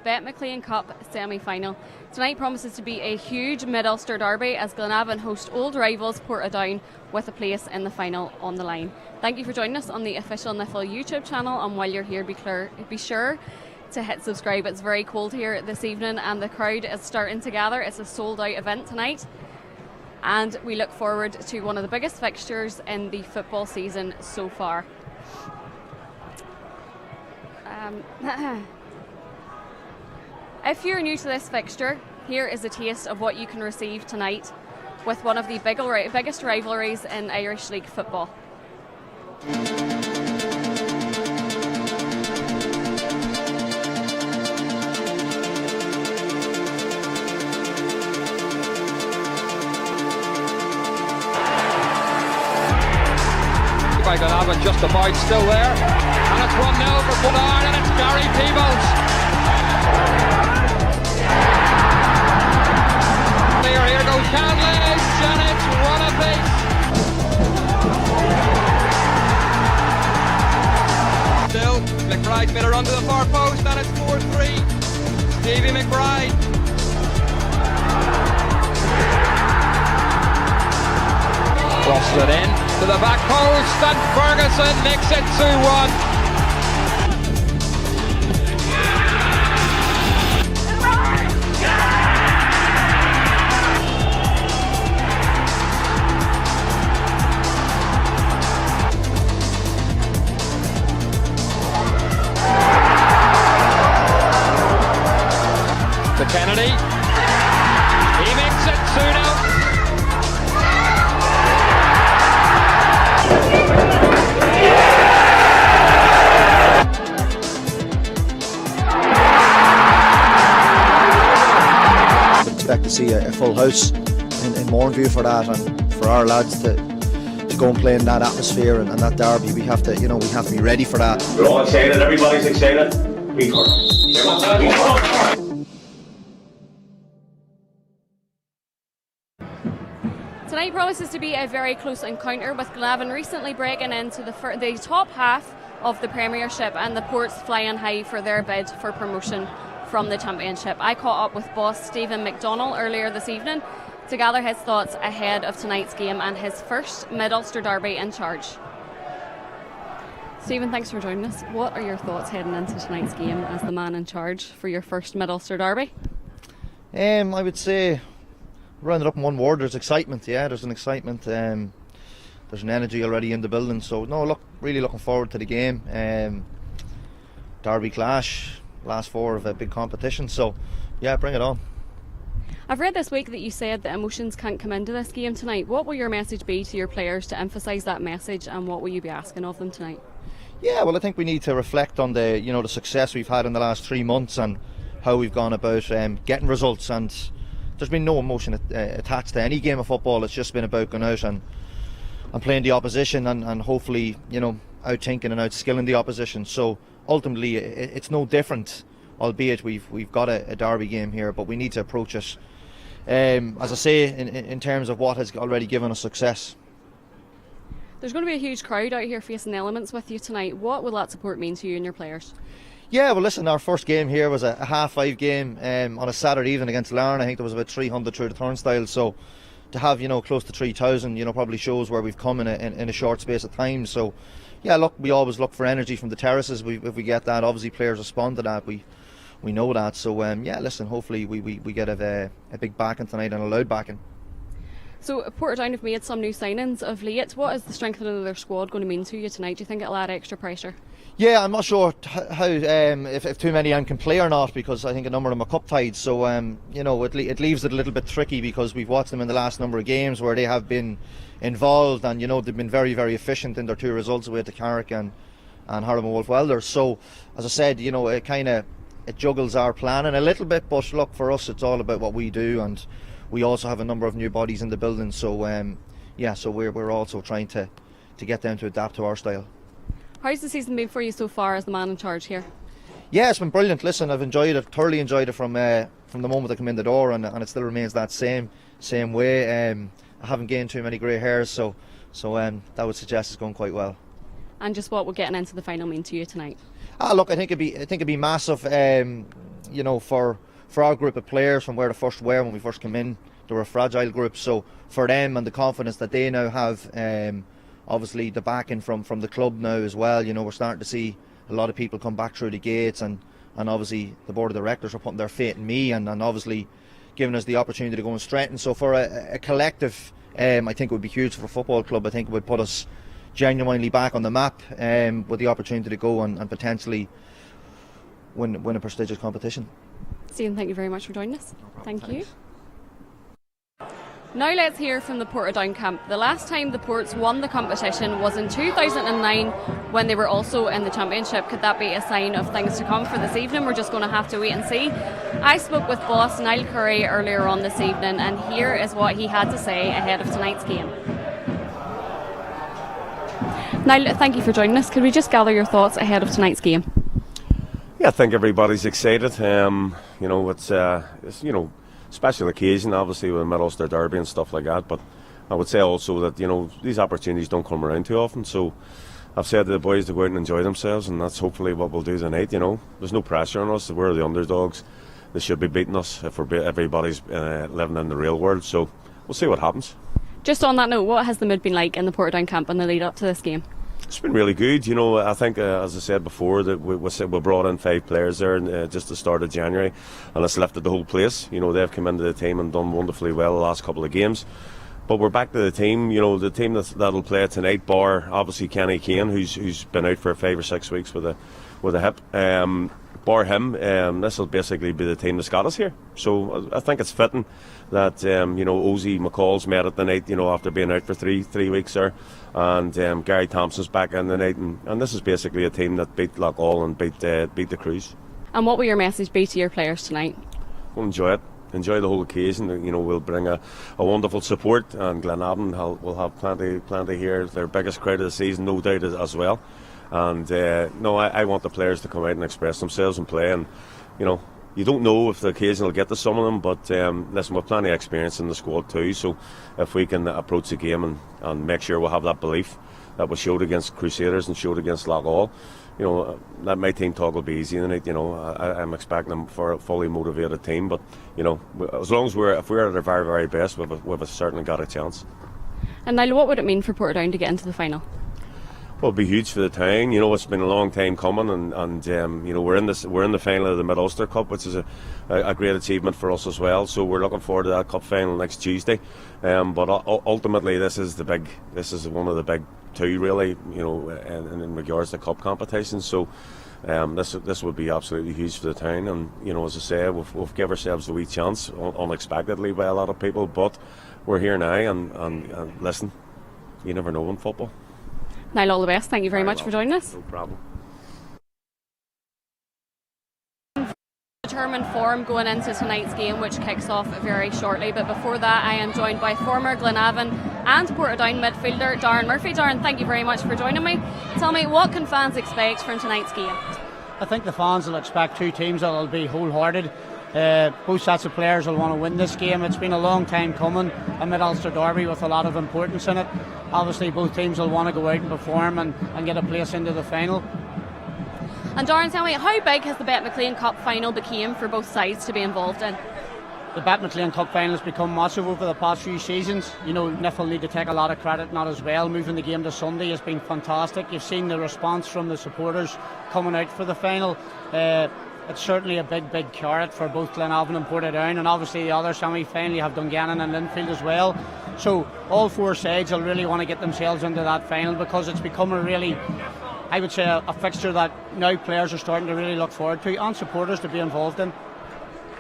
BetMcLean Cup semi-final. Tonight promises to be a huge Mid-Ulster derby as Glenavon host old rivals Portadown with a place in the final on the line. Thank you for joining us on the official Niffle YouTube channel, and while you're here be sure to hit subscribe. It's very cold here this evening and the crowd is starting to gather. It's a sold out event tonight, and we look forward to one of the biggest fixtures in the football season so far. If you're new to this fixture, here is a taste of what you can receive tonight with one of the biggest rivalries in Irish League football. By Glenavon, just about still there, and it's 1-0 for Portadown, and it's Gary Peebles. Here goes Canlis, and it's one apiece. Still, McBride's made a run to the far post, and it's 4-3. Stevie McBride. Crosses it in to the back post, and Ferguson makes it 2-1. To Kennedy, he makes it 2-0. Expect to see a full house in Mourneview for that, and for our lads to go and play in that atmosphere and that derby. We have to be ready for that. We're all excited, everybody's excited. Tonight promises to be a very close encounter, with Glenavon recently breaking into the top half of the Premiership and the Ports flying high for their bid for promotion from the Championship. I caught up with boss Stephen McDonnell earlier this evening to gather his thoughts ahead of tonight's game and his first Mid-Ulster derby in charge. Stephen, thanks for joining us. What are your thoughts heading into tonight's game as the man in charge for your first Mid-Ulster derby? I would say, round it up in one word, there's excitement. Yeah, there's an excitement. There's an energy already in the building. So no, really looking forward to the game. Derby clash, last four of a big competition. So yeah, bring it on. I've read this week that you said that emotions can't come into this game tonight. What will your message be to your players to emphasise that message, and what will you be asking of them tonight? Yeah, well, I think we need to reflect on the the success we've had in the last 3 months and how we've gone about getting results. And there's been no emotion attached to any game of football. It's just been about going out and playing the opposition and hopefully out-thinking and out-skilling the opposition. So ultimately it's no different, albeit we've got a derby game here, but we need to approach it as I say in terms of what has already given us success. There's going to be a huge crowd out here facing the elements with you tonight. What will that support mean to you and your players? Yeah, well listen, our first game here was a 5:30 game on a Saturday evening against Larne. I think there was about 300 through the turnstile, so to have close to 3,000 probably shows where we've come in a short space of time. So yeah, look, we always look for energy from the terraces. If we get that, obviously players respond to that. We know that. So yeah, listen, hopefully we get a big backing tonight and a loud backing. So Portadown have made some new signings of late. What is the strengthening of their squad going to mean to you tonight? Do you think it'll add extra pressure? Yeah, I'm not sure how if too many of them can play or not, because I think a number of them are cup tied. So it leaves it a little bit tricky, because we've watched them in the last number of games where they have been involved, and they've been very, very efficient in their 2 results away to Carrick and Harlem Wolf Welders. So as I said, it juggles our planning a little bit, but look, for us it's all about what we do, and we also have a number of new bodies in the building. So yeah, so we're also trying to get them to adapt to our style. How's the season been for you so far as the man in charge here? Yeah, it's been brilliant. Listen, I've enjoyed it, thoroughly enjoyed it from the moment I come in the door, and it still remains that same way. I haven't gained too many grey hairs, so that would suggest it's going quite well. And just what would getting into the final mean to you tonight? Look, I think it'd be massive. you know, for our group of players, from where they first were when we first came in, they were a fragile group. So for them and the confidence that they now have, obviously the backing from the club now as well, you know, we're starting to see a lot of people come back through the gates, and obviously the board of directors are putting their faith in me and obviously giving us the opportunity to go and strengthen. So for a collective, I think it would be huge for a football club. I think it would put us genuinely back on the map, with the opportunity to go and potentially win a prestigious competition. Stephen, thank you very much for joining us. No problem, thank thanks. you. Now let's hear from the Portadown camp. The last time the Ports won the competition was in 2009 when they were also in the championship. Could that be a sign of things to come for this evening? We're just going to have to wait and see. I spoke with boss Niall Curry earlier on this evening, and here is what he had to say ahead of tonight's game. Niall, thank you for joining us. Could we just gather your thoughts ahead of tonight's game? Yeah, I think everybody's excited. You know, it's you know, special occasion, obviously, with the Mid-Ulster Derby and stuff like that. But I would say also that, you know, these opportunities don't come around too often. So I've said to the boys to go out and enjoy themselves, and that's hopefully what we'll do tonight. You know, there's no pressure on us. We're the underdogs. They should be beating us if everybody's living in the real world. So we'll see what happens. Just on that note, what has the mood been like in the Portadown camp in the lead up to this game? It's been really good. You know, I think, as I said before, that we brought in 5 players there just the start of January, and it's lifted the whole place. You know, they've come into the team and done wonderfully well the last couple of games. But we're back to the team. You know, the team that'll play tonight, bar obviously Kenny Kane, who's been out for 5 or 6 weeks with a hip. Bar him, this will basically be the team that's got us here. So I think it's fitting that you know, Ozzy McCall's made it tonight, you know, after being out for three weeks there, and Gary Thompson's back in tonight, and this is basically a team that beat Loughall and beat the Cruise. And what will your message be to your players tonight? We'll enjoy it. Enjoy the whole occasion. You know, we'll bring a wonderful support, and Glenavon will have plenty here. Their biggest crowd of the season, no doubt, as well. And no, I want the players to come out and express themselves and play. And you know, you don't know if the occasion will get to some of them, but listen, we've plenty of experience in the squad too. So if we can approach the game and make sure we'll have that belief that we showed against Crusaders and showed against Loughall, you know, that my team talk will be easy tonight. You know, I'm expecting them for a fully motivated team, but you know, as long as if we're at our very, very best, we've certainly got a chance. And Niall, what would it mean for Portadown to get into the final? Well, it'll be huge for the town. You know, it's been a long time coming, and you know, we're in the final of the Mid-Ulster Cup, which is a great achievement for us as well. So we're looking forward to that cup final next Tuesday. But ultimately, this is one of the big two, really. You know, in regards to cup competition. So this would be absolutely huge for the town. And you know, as I say, we've given ourselves a wee chance unexpectedly by a lot of people, but we're here now, and listen, you never know in football. Niall, all the best. Thank you very much for joining us. No problem. Determined form going into tonight's game, which kicks off very shortly. But before that, I am joined by former Glenavon and Portadown midfielder Darren Murphy. Darren, thank you very much for joining me. Tell me, what can fans expect from tonight's game? I think the fans will expect two teams that will be wholehearted. Both sets of players will want to win this game. It's been a long time coming, a Mid-Ulster Derby with a lot of importance in it. Obviously both teams will want to go out and perform and get a place into the final. And Darren, tell me, how big has the BetMcLean Cup final become for both sides to be involved in? The BetMcLean Cup final has become massive over the past few seasons. You know, Niff will need to take a lot of credit in that as well. Moving the game to Sunday has been fantastic. You've seen the response from the supporters coming out for the final. It's certainly a big carrot for both Glenavon and Portadown, and obviously the other semi-final you have Dungannon and Linfield as well. So all four sides will really want to get themselves into that final, because it's become a really, I would say, a fixture that now players are starting to really look forward to, and supporters to be involved in.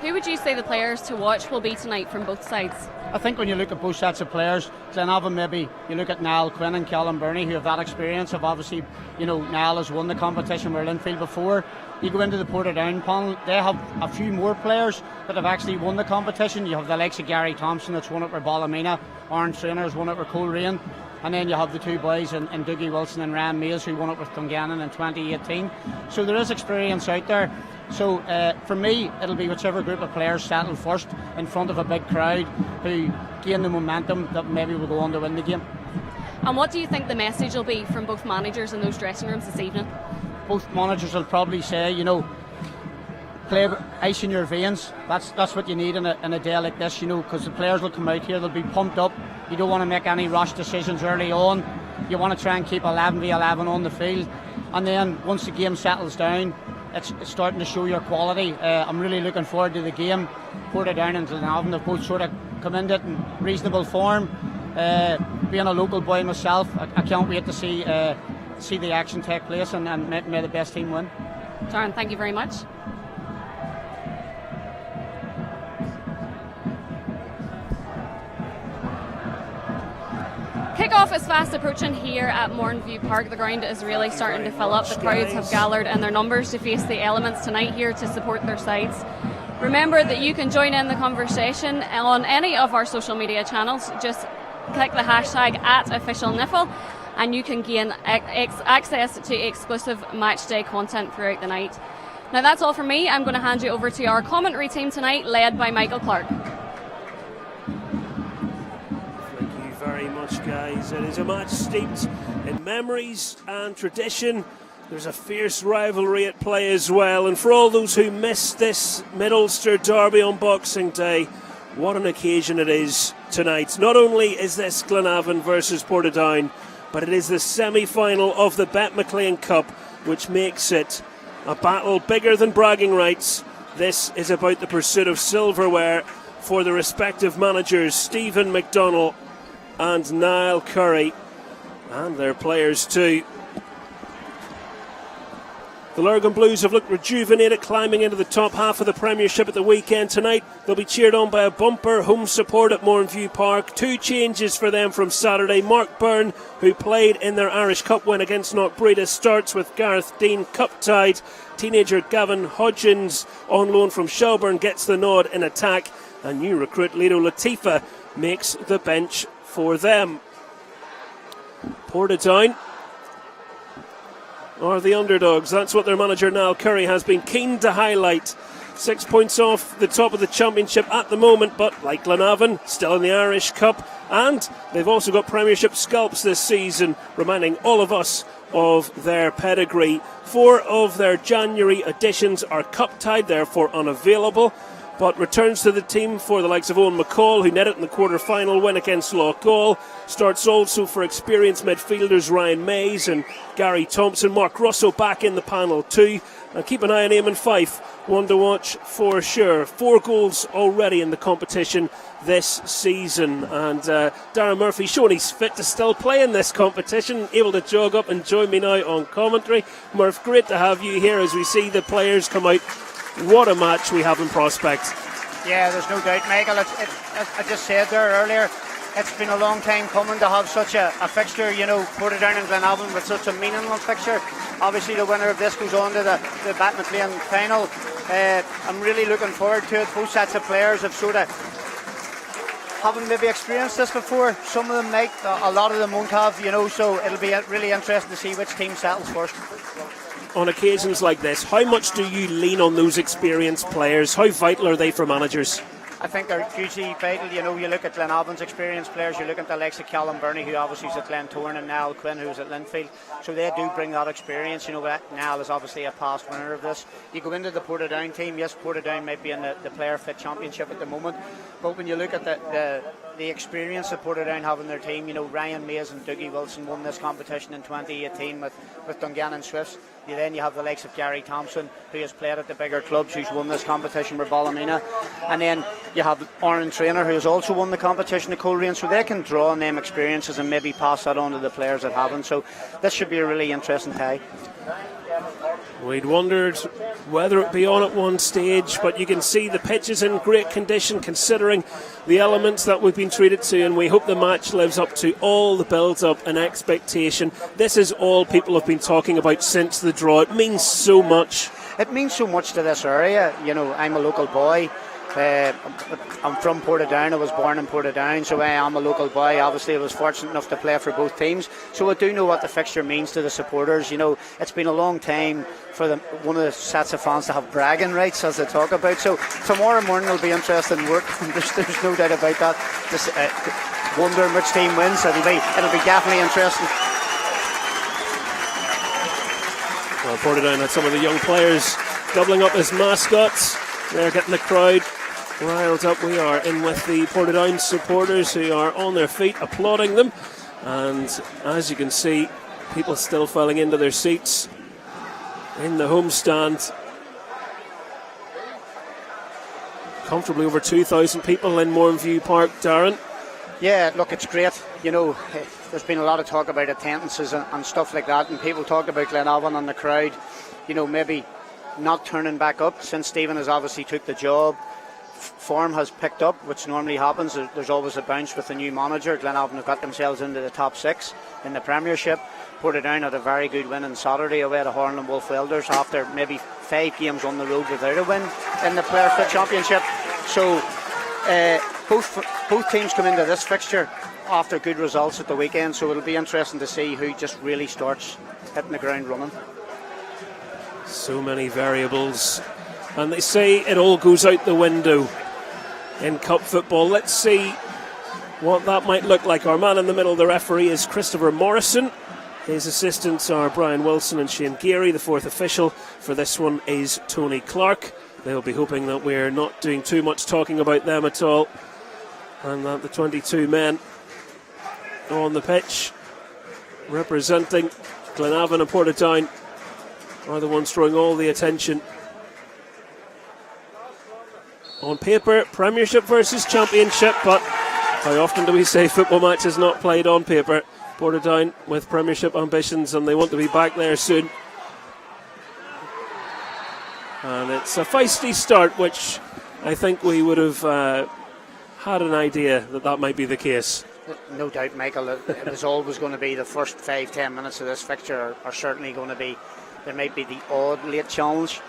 Who would you say the players to watch will be tonight from both sides? I think when you look at both sets of players, Glenavon, maybe you look at Niall Quinn and Callum Burney, who have that experience of, obviously, you know, Niall has won the competition where Linfield before. You go into the Portadown panel, they have a few more players that have actually won the competition. You have the likes of Gary Thompson, that's won it for Ballymena, Aaron Traynor has won it for Coleraine, and then you have the two boys in Dougie Wilson and Ryan Mays, who won it with Dungannon in 2018. So there is experience out there. So for me, it'll be whichever group of players settle first in front of a big crowd who gain the momentum that maybe will go on to win the game. And what do you think the message will be from both managers in those dressing rooms this evening? Both managers will probably say, you know, play ice in your veins. That's what you need in a day like this, because the players will come out here, they'll be pumped up. You don't want to make any rash decisions early on. You want to try and keep 11v11 on the field, and then once the game settles down, it's starting to show your quality. I'm really looking forward to the game. Portadown and Glenavon have both sort of come in it in reasonable form. Being a local boy myself, I can't wait to see the action take place, and may the best team win. Darren, thank you very much. Kick-off is fast approaching here at Mornview Park. The ground is really starting to fill up. The crowds have gathered in their numbers to face the elements tonight here to support their sides. Remember that you can join in the conversation on any of our social media channels. Just click the hashtag @officialniffle and you can gain access to exclusive matchday content throughout the night. Now that's all from me. I'm going to hand you over to our commentary team tonight, led by Michael Clark. Very much, guys. It is a match steeped in memories and tradition. There's a fierce rivalry at play as well, and for all those who missed this Mid-Ulster derby on Boxing Day, what an occasion it is tonight. Not only is this Glenavon versus Portadown, but it is the semi-final of the BetMcLean Cup, which makes it a battle bigger than bragging rights. This is about the pursuit of silverware for the respective managers, Stephen McDonnell and Niall Curry, and their players too. The Lurgan Blues have looked rejuvenated, climbing into the top half of the Premiership at the weekend. Tonight they'll be cheered on by a bumper home support at Mornview Park. 2 changes for them from Saturday. Mark Byrne, who played in their Irish Cup win against Knockbreda, starts with Gareth Dean cup-tied. Teenager Gavin Hodgins, on loan from Shelburne, gets the nod in attack, and new recruit Lido Latifa makes the bench for them. Portadown are the underdogs. That's what their manager Niall Curry has been keen to highlight. 6 points off the top of the championship at the moment, but like Glenavon, still in the Irish Cup, and they've also got Premiership scalps this season, reminding all of us of their pedigree. 4 of their January additions are cup-tied, therefore unavailable, but returns to the team for the likes of Owen McCall, who netted in the quarter-final win against Loughgall. Starts also for experienced midfielders Ryan Mays and Gary Thompson. Mark Russell back in the panel too. And keep an eye on Eamon Fife, one to watch for sure. 4 goals already in the competition this season. And Darren Murphy showing he's fit to still play in this competition, able to jog up and join me now on commentary. Murph, great to have you here as we see the players come out. What a match we have in prospect. Yeah, there's no doubt, Michael. I just said there earlier, it's been a long time coming to have such a fixture, Portadown and Glenavon with such a meaningless fixture. Obviously the winner of this goes on to the BetMcLean final. I'm really looking forward to it. Both sets of players have sort of haven't maybe experienced this before. Some of them might, a lot of them won't have, so it'll be really interesting to see which team settles first. On occasions like this, how much do you lean on those experienced players? How vital are they for managers? I think they're hugely vital. You look at Glenavon's experienced players, you look at the likes of Callum Burney, who obviously is at Glentoran, and Niall Quinn, who's at Linfield. So they do bring that experience. Niall is obviously a past winner of this. You go into the Portadown team, yes, Portadown might be in the Player Fit Championship at the moment, but when you look at the experience that Portadown have in their team, Ryan Mays and Dougie Wilson won this competition in 2018 with Dungannon Swifts. Then you have the likes of Gary Thompson, who has played at the bigger clubs, who's won this competition with Ballymena. And then you have Aaron Traynor, who has also won the competition at Coleraine, so they can draw on them experiences and maybe pass that on to the players that haven't. So this should be a really interesting tie. We'd wondered whether it be on at one stage, but you can see the pitch is in great condition considering the elements that we've been treated to, and we hope the match lives up to all the build-up and expectation. This is all people have been talking about since the draw. It means so much. It means so much to this area. I'm a local boy. I'm from Portadown. I was born in Portadown, so I am a local boy. Obviously, I was fortunate enough to play for both teams, so I do know what the fixture means to the supporters. It's been a long time for one of the sets of fans to have bragging rights, as they talk about. So tomorrow morning will be interesting work. There's no doubt about that. Just wondering which team wins. It'll be definitely interesting. Well, Portadown had some of the young players doubling up as mascots. They're getting the crowd riled up. We are in with the Portadown supporters who are on their feet applauding them, and as you can see, people still filing into their seats in the home stand. Comfortably over 2,000 people in Mournview Park, Darren. Yeah, look, it's great. You know, there's been a lot of talk about attendances and stuff like that, and people talk about Glenavon and the crowd, you know, maybe not turning back up since Stephen has obviously took the job. Form has picked up, which normally happens. There's always a bounce with the new manager. Glenavon have got themselves into the top 6 in the Premiership. Portadown had a very good win on Saturday away to Horn and Wolf Welders after maybe 5 games on the road without a win in the Players' Fit Championship. So both teams come into this fixture after good results at the weekend, so it'll be interesting to see who just really starts hitting the ground running. So many variables, and they say it all goes out the window in cup football. Let's see what that might look like. Our man in the middle, the referee, is Christopher Morrison. His assistants are Brian Wilson and Shane Geary. The fourth official for this one is Tony Clark. They'll be hoping that we're not doing too much talking about them at all, and that the 22 men on the pitch representing Glenavon and Portadown are the ones drawing all the attention. On paper, Premiership versus Championship, but how often do we say football match is not played on paper? Portadown with Premiership ambitions, and they want to be back there soon. And it's a feisty start, which I think we would have had an idea that might be the case. No doubt, Michael. It was always going to be the first 5-10 minutes of this fixture are certainly going to be, there might be the odd late challenge.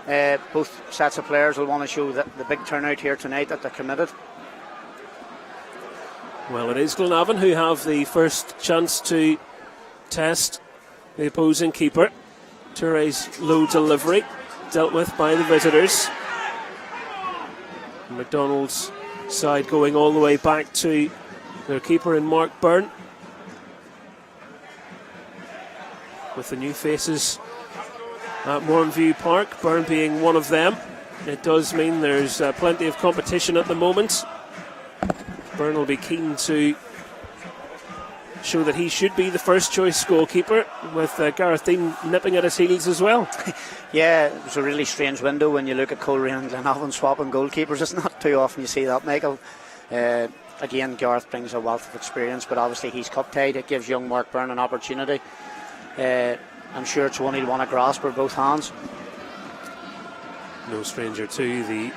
Both sets of players will want to show that the big turnout here tonight that they're committed. Well, it is Glenavon who have the first chance to test the opposing keeper. Touré's low delivery dealt with by the visitors. McDonald's side going all the way back to their keeper in Mark Byrne. With the new faces at Mournview Park, Byrne being one of them. It does mean there's plenty of competition at the moment. Byrne will be keen to show that he should be the first choice goalkeeper, with Gareth Dean nipping at his heels as well. Yeah, it was a really strange window when you look at Coleraine and Glenavon swapping goalkeepers. It's not too often you see that, Michael. Again, Gareth brings a wealth of experience, but obviously he's cup tied. It gives young Mark Byrne an opportunity. I'm sure it's one he'll want to grasp with both hands. No stranger to the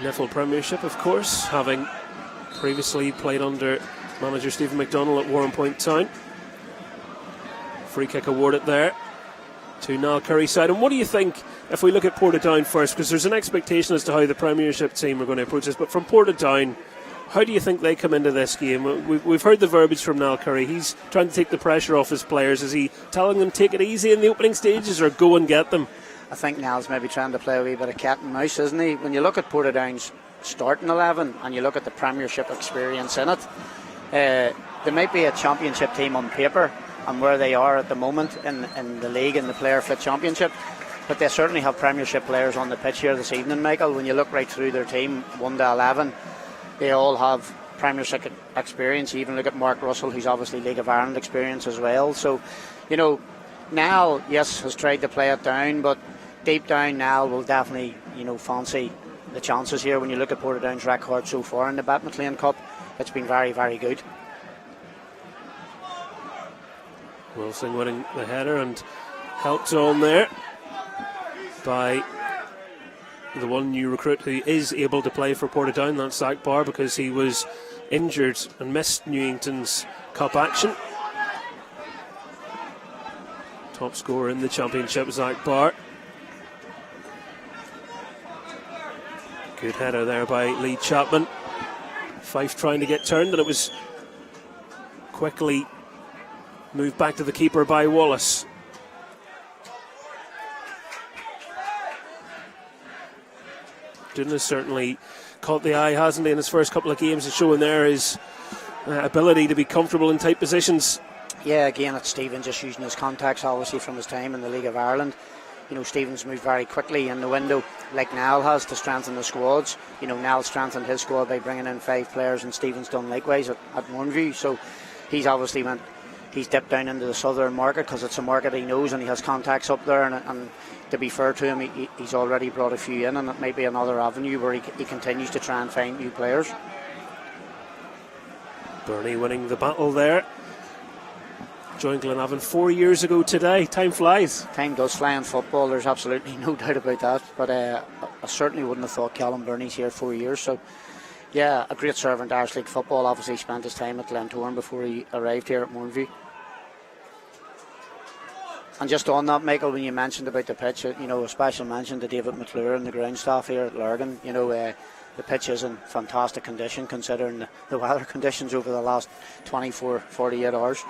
Niffle Premiership, of course, having previously played under manager Stephen McDonnell at Warrenpoint Town. Free kick awarded there to Niall Curry's side. And what do you think, if we look at Portadown first, because there's an expectation as to how the Premiership team are going to approach this, but from Portadown, how do you think they come into this game? We've heard the verbiage from Niall Curry. He's trying to take the pressure off his players. Is he telling them take it easy in the opening stages, or go and get them? I think Niall's maybe trying to play a wee bit of cat and mouse, isn't he? When you look at Portadown's starting 11 and you look at the Premiership experience in it, there might be a Championship team on paper and where they are at the moment in the league and the Player Fit Championship, but they certainly have Premiership players on the pitch here this evening, Michael. When you look right through their team, 1 to 11, they all have Premiership experience. You even look at Mark Russell, who's obviously League of Ireland experience as well. So, you know, Niall, yes, has tried to play it down, but deep down Niall will definitely, fancy the chances here. When you look at Portadown's record so far in the BetMcLean Cup, it's been very, very good. Wilson winning the header and helped on there by the one new recruit who is able to play for Portadown, that's Zach Barr, because he was injured and missed Newington's cup action. Top scorer in the Championship, Zach Barr. Good header there by Lee Chapman. Fife trying to get turned, and it was quickly moved back to the keeper by Wallace. Dunn has certainly caught the eye, hasn't he, in his first couple of games, and showing there his ability to be comfortable in tight positions. Yeah, again, it's Stephen just using his contacts, obviously, from his time in the League of Ireland. Stevens moved very quickly in the window, like Niall has, to strengthen the squads. Niall strengthened his squad by bringing in 5 players, and Stevens done likewise at Mornview. So he's obviously he's dipped down into the southern market because it's a market he knows and he has contacts up there. And to be fair to him, he's already brought a few in, and it might be another avenue where he continues to try and find new players. Burnley winning the battle there. Joined Glenavon 4 years ago today. Time flies. Time does fly in football, there's absolutely no doubt about that. But I certainly wouldn't have thought Callum Burney's here 4 years. So, yeah, a great servant to Irish League football. Obviously spent his time at Glentoran before he arrived here at Mornview. And just on that, Michael, when you mentioned about the pitch, a special mention to David McClure and the ground staff here at Lurgan. The pitch is in fantastic condition considering the weather conditions over the last 24, 48 hours.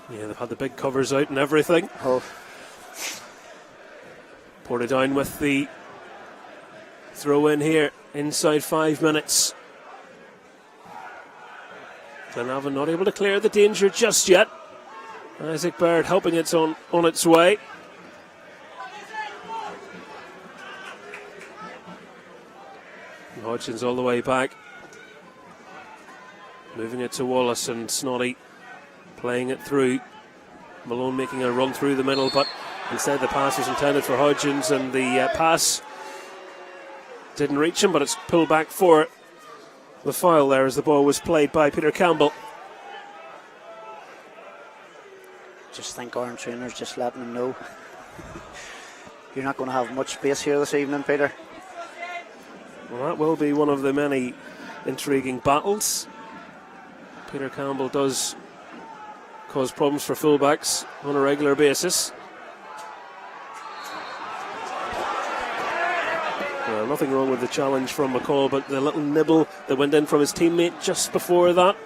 Yeah, they've had the big covers out and everything. Oh. Portadown with the throw in here inside 5 minutes. Glenavon not able to clear the danger just yet. Isaac Baird helping it on its way. Hodgins all the way back. Moving it to Wallace, and Snoddy playing it through. Malone making a run through the middle, but instead the pass was intended for Hodgins, and the pass didn't reach him, but it's pulled back for the foul there as the ball was played by Peter Campbell. Just think Aaron Trainer's just letting him know you're not going to have much space here this evening, Peter. Well, that will be one of the many intriguing battles. Peter Campbell does cause problems for fullbacks on a regular basis. Well, nothing wrong with the challenge from McCall, but the little nibble that went in from his teammate just before that,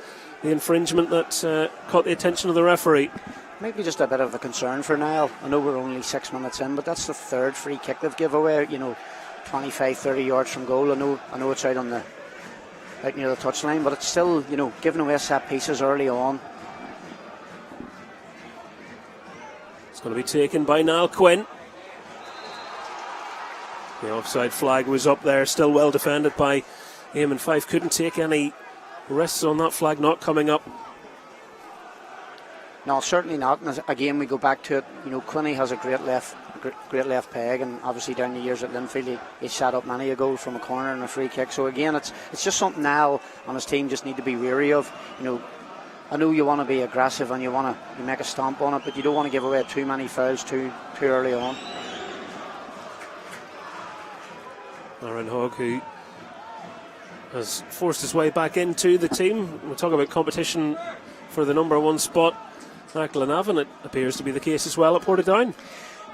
the infringement that caught the attention of the referee. Maybe just a bit of a concern for Niall. I know we're only 6 minutes in, but that's the third free kick they've given away, 25, 30 yards from goal. I know it's out near the touchline, but it's still, giving away set pieces early on. It's going to be taken by Niall Quinn. The offside flag was up there, still well defended by Eamon Fife. Couldn't take any risks on that flag not coming up. No, certainly not. And again, we go back to it. Quinney has a great left peg, and obviously down the years at Linfield, he set up many a goal from a corner and a free kick. So again, it's just something Niall and his team just need to be wary of. I know you want to be aggressive and you make a stomp on it, but you don't want to give away too many fouls too early on. Aaron Hogg, who has forced his way back into the team. We'll talk about competition for the number 1 spot at Glenavon. It appears to be the case as well at Portadown.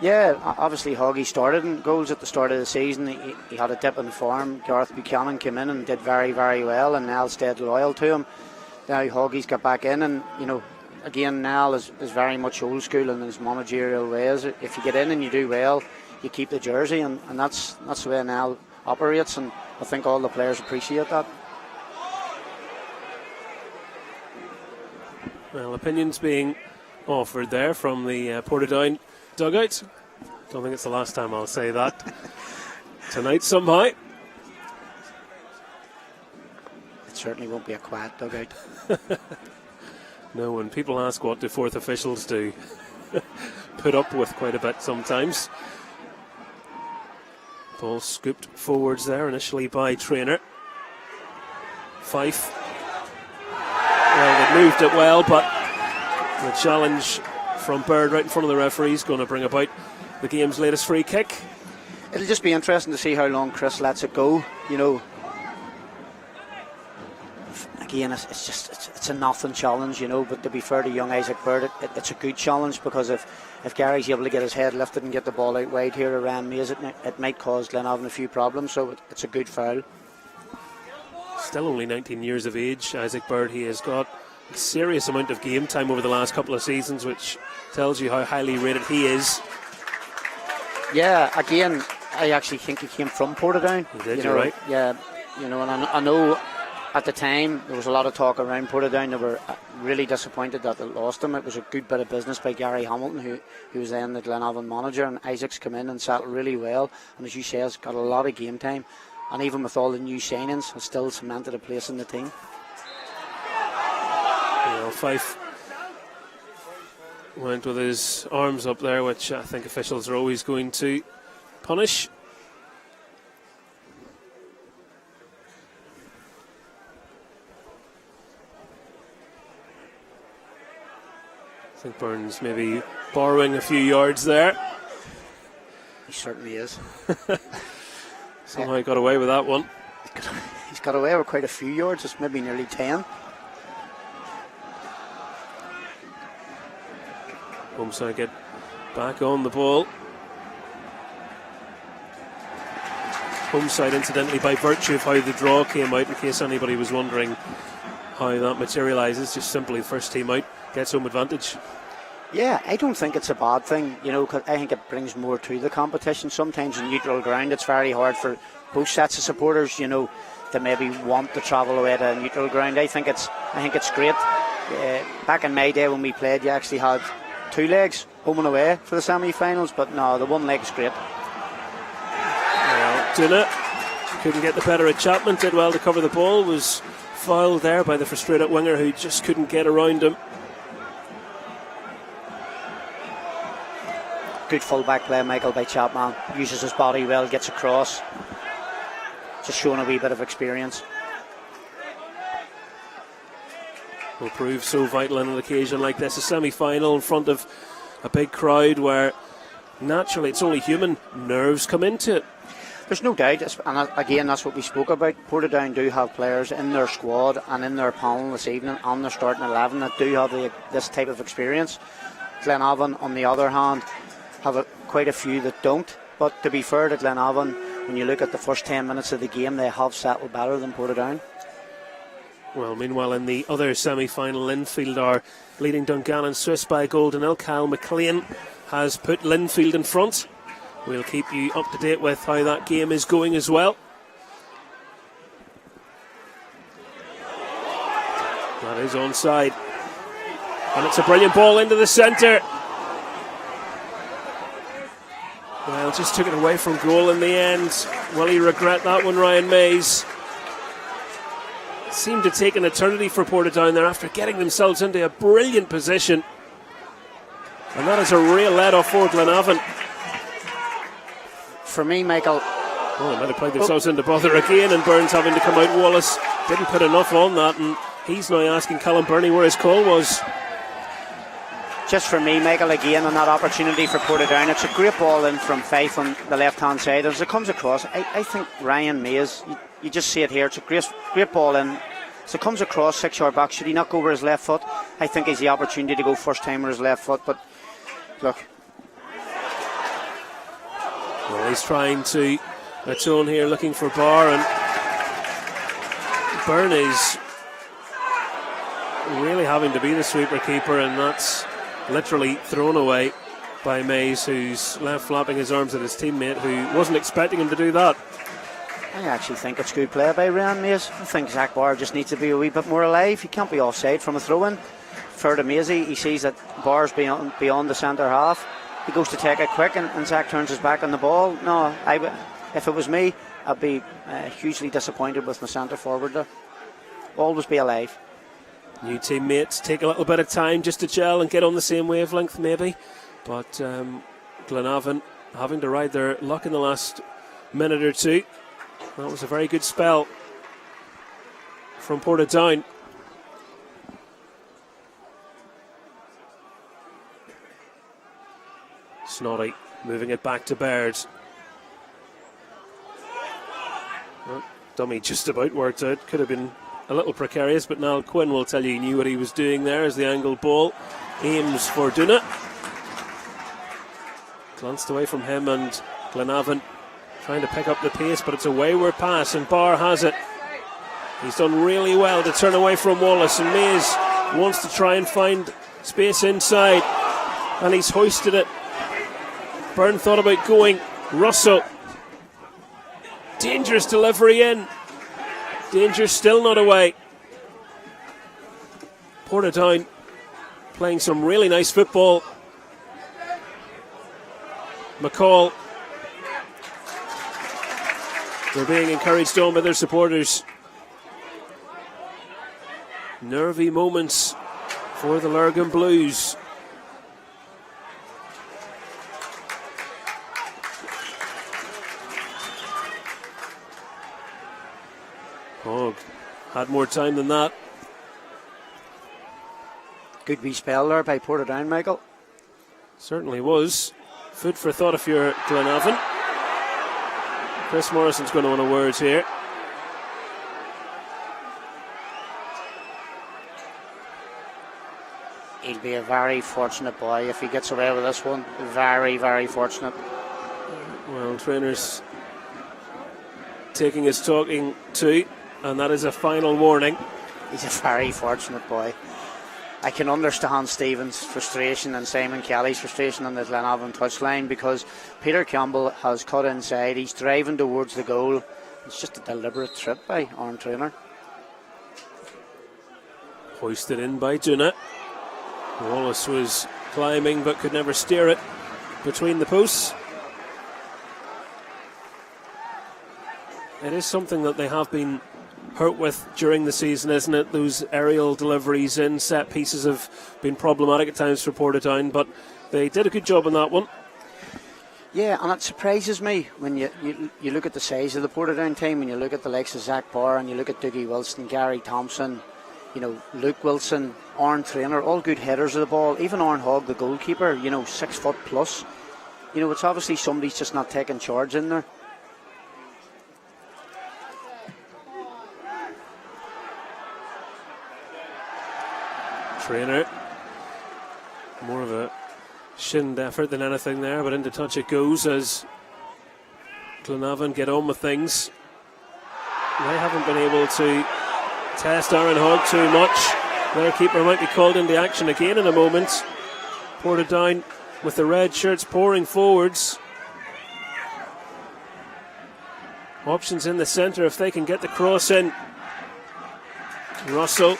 Yeah, obviously Hoggy started in goals at the start of the season. He had a dip in form. Gareth Buchanan came in and did very, very well, and Niall stayed loyal to him. Now Hoggy's got back in, and again, Niall is very much old school in his managerial ways. If you get in and you do well, you keep the jersey, and that's the way Niall operates, and I think all the players appreciate that. Well, opinions being offered there from the Portadown dugout. Don't think it's the last time I'll say that tonight somehow. It certainly won't be a quiet dugout. No, when people ask what do fourth officials do, put up with quite a bit sometimes. Ball scooped forwards there initially by Trainer. Fife. Well, they moved it well, but the challenge from Bird right in front of the referee is going to bring about the game's latest free kick. It'll just be interesting to see how long Chris lets it go. Again, it's a nothing challenge, but to be fair to young Isaac Bird, it's a good challenge, because if Gary's able to get his head lifted and get the ball out wide here around Mays, it might cause Glenavon a few problems, so it's a good foul. Still only 19 years of age, Isaac Bird. He has got a serious amount of game time over the last couple of seasons, which tells you how highly rated he is. Yeah, again, I actually think he came from Portadown. He did, you're right. Yeah, and I know at the time, there was a lot of talk around Portadown. They were really disappointed that they lost him. It was a good bit of business by Gary Hamilton, who was then the Glenavon manager, and Isaac's come in and settled really well. And as you say, has got a lot of game time. And even with all the new signings, has still cemented a place in the team. Fife went with his arms up there, which I think officials are always going to punish. I think Burns maybe borrowing a few yards there. He certainly is. Somehow he got away with that one. He's got away with quite a few yards. It's maybe nearly 10. Homeside get back on the ball. Homeside, incidentally, by virtue of how the draw came out, in case anybody was wondering how that materialises, just simply the first team out gets home advantage. Yeah, I don't think it's a bad thing, 'cause I think it brings more to the competition. Sometimes in neutral ground, it's very hard for both sets of supporters, to maybe want to travel away to a neutral ground. I think it's great. Back in my day when we played, you actually had 2 legs home and away for the semi-finals, but no, the 1 leg's great. Duna couldn't get the better of Chapman, did well to cover the ball, was fouled there by the frustrated winger who just couldn't get around him. Good full-back play, Michael, by Chapman. Uses his body well, gets across. Just showing a wee bit of experience. Will prove so vital on an occasion like this, a semi-final in front of a big crowd where naturally it's only human, nerves come into it. There's no doubt, and again that's what we spoke about. Portadown do have players in their squad and in their panel this evening and their starting 11 that do have this type of experience. Glenavon, on the other hand, have quite a few that don't. But to be fair to Glenavon, when you look at the first 10 minutes of the game, they have settled better than Portadown. Well, meanwhile, in the other semi-final, Linfield are leading Dungannon Swiss by a goal to nil. Kyle McLean has put Linfield in front. We'll keep you up to date with how that game is going as well. That is onside. And it's a brilliant ball into the centre. Well, just took it away from goal in the end. Will he regret that one, Ryan Mays? Seemed to take an eternity for Portadown there after getting themselves into a brilliant position. And that is a real let-off for Glenavon. For me, Michael... Well, they might have played themselves into bother again, and Burns having to come out. Wallace didn't put enough on that, and he's now asking Callum Burney where his call was. Just for me, Michael, again, on that opportunity for Portadown, it's a great ball in from Fife on the left-hand side. As it comes across, I think Ryan Mays, you just see it here, it's a great ball in. As it comes across, 6-yard back, should he not go with his left foot? I think he's the opportunity to go first time with his left foot, but look. Well, he's trying to atone here, looking for Barr, and Byrne is really having to be the sweeper keeper, and that's literally thrown away by Mays, who's left flapping his arms at his teammate, who wasn't expecting him to do that. I actually think it's good play by Ryan Mays. I think Zach Barr just needs to be a wee bit more alive. He can't be offside from a throw-in. Fair to Maisie, he sees that Barr's beyond the centre half. He goes to take it quick, and Zach turns his back on the ball. No, if it was me, I'd be hugely disappointed with my centre forward there. Always be alive. New teammates take a little bit of time just to gel and get on the same wavelength maybe, but Glenavon having to ride their luck in the last minute or two. That was a very good spell from Portadown. Snoddy moving it back to Baird. Well, dummy just about worked out. Could have been a little precarious, but Niall Quinn will tell you he knew what he was doing there as the angled ball aims for Duna. Glanced away from him, and Glenavon trying to pick up the pace, but it's a wayward pass, and Barr has it. He's done really well to turn away from Wallace, and Mays wants to try and find space inside, and he's hoisted it. Byrne thought about going. Russell. Dangerous delivery in. Danger still not away. Portadown playing some really nice football. McCall. They're being encouraged on by their supporters. Nervy moments for the Lurgan Blues. Hogg had more time than that. Good wee spell there by Portadown, Michael. Certainly was. Food for thought if you're Glenavon. Chris Morrison's going to want a word here. He'll be a very fortunate boy if he gets away with this one. Very, very fortunate. Well, trainer's taking his talking to, and that is a final warning. He's a very fortunate boy. I can understand Stephen's frustration and Simon Kelly's frustration on the Glenavon touchline, because Peter Campbell has cut inside. He's driving towards the goal. It's just a deliberate trip by Arm Trainer. Hoisted in by Duna. Wallace was climbing but could never steer it between the posts. It is something that they have been hurt with during the season, isn't it? Those aerial deliveries in set pieces have been problematic at times for Portadown, but they did a good job on that one. Yeah, and it surprises me when you look at the size of the Portadown team, and you look at the likes of Zach Barr, and you look at Dougie Wilson, Gary Thompson, Luke Wilson, Arn Trainer, all good headers of the ball. Even Arn Hogg, the goalkeeper, 6 foot plus. It's obviously somebody's just not taking charge in there. Trainer, more of a shinned effort than anything there, but into touch it goes as Glenavon get on with things. They haven't been able to test Aaron Hogg too much. Their keeper might be called into action again in a moment. Portadown with the red shirts pouring forwards. Options in the centre if they can get the cross in. Russell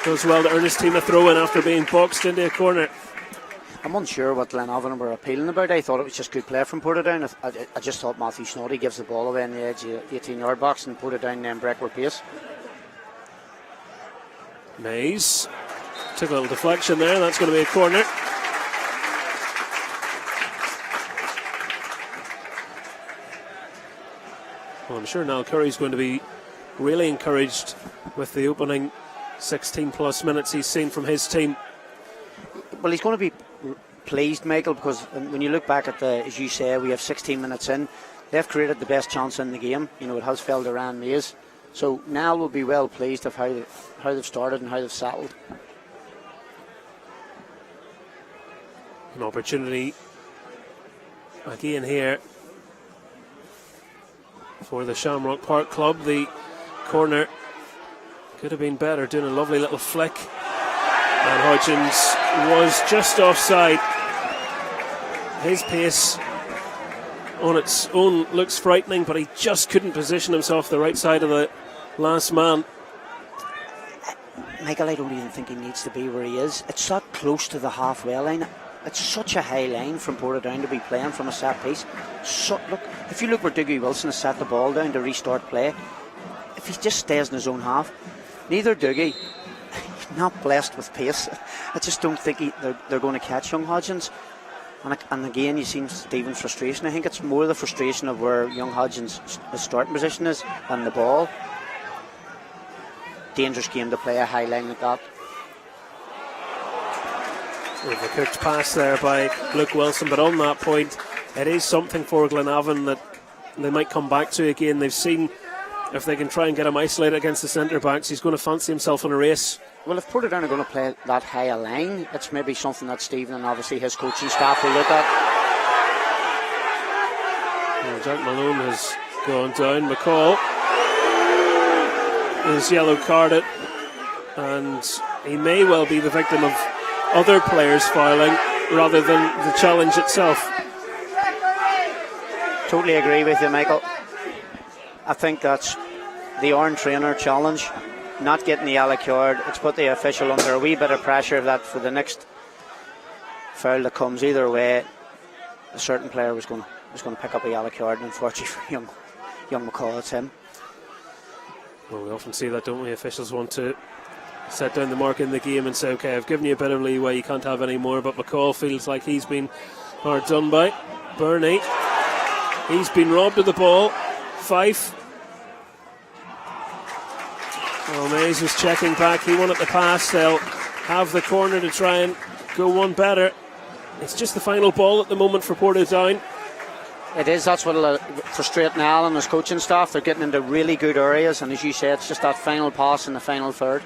does well to earn his team a throw in after being boxed into a corner. I'm unsure what Glenavon were appealing about. I thought it was just good play from Portadown. I just thought Matthew Snoddy gives the ball away in the edge of the 18-yard box, and Portadown then break their pace. Mays took a little deflection there. That's going to be a corner. Well, I'm sure Niall Curry's going to be really encouraged with the opening 16 plus minutes he's seen from his team. Well, he's going to be pleased, Michael, because when you look back at as you say, we have 16 minutes in. They've created the best chance in the game. It has fell to Ryan Mays. So Niall will be well pleased of how they've started and how they've settled. An opportunity again here for the Shamrock Park Club. The corner could have been better, doing a lovely little flick. And Hodgins was just offside. His pace on its own looks frightening, but he just couldn't position himself the right side of the last man. Michael, I don't even think he needs to be where he is. It's that close to the halfway line. It's such a high line from Portadown to be playing from a set piece. Look, if you look where Dougie Wilson has set the ball down to restart play, if he just stays in his own half, neither Dougie, he's not blessed with pace. I just don't think they're going to catch young Hodgins. And again, you've seen Stephen's frustration. I think it's more the frustration of where young Hodgins' starting position is than the ball. Dangerous game to play a high line like that. Overcooked pass there by Luke Wilson, but on that point, it is something for Glenavon that they might come back to again. They've seen if they can try and get him isolated against the centre backs, he's going to fancy himself in a race. Well, if Portadown are going to play that high a line, it's maybe something that Stephen and obviously his coaching staff will look at. Well, Jack Malone has gone down. McCall is yellow carded, and he may well be the victim of other players fouling rather than the challenge itself. Totally agree with you, Michael. I think that's the Iron Trainer challenge, not getting the yellow card, it's put the official under a wee bit of pressure that for the next foul that comes either way, a certain player was going to pick up a yellow card, and unfortunately for young McCall, it's him. Well, we often see that, don't we? Officials want to set down the mark in the game and say, okay, I've given you a bit of leeway, you can't have any more, but McCall feels like he's been hard done by. Burney, he's been robbed of the ball. Fife. Well, Mays was checking back, he wanted the pass, they'll have the corner to try and go one better. It's just the final ball at the moment for Portadown. It is, that's what'll frustrate Niall and his coaching staff. They're getting into really good areas, and as you say, it's just that final pass in the final third.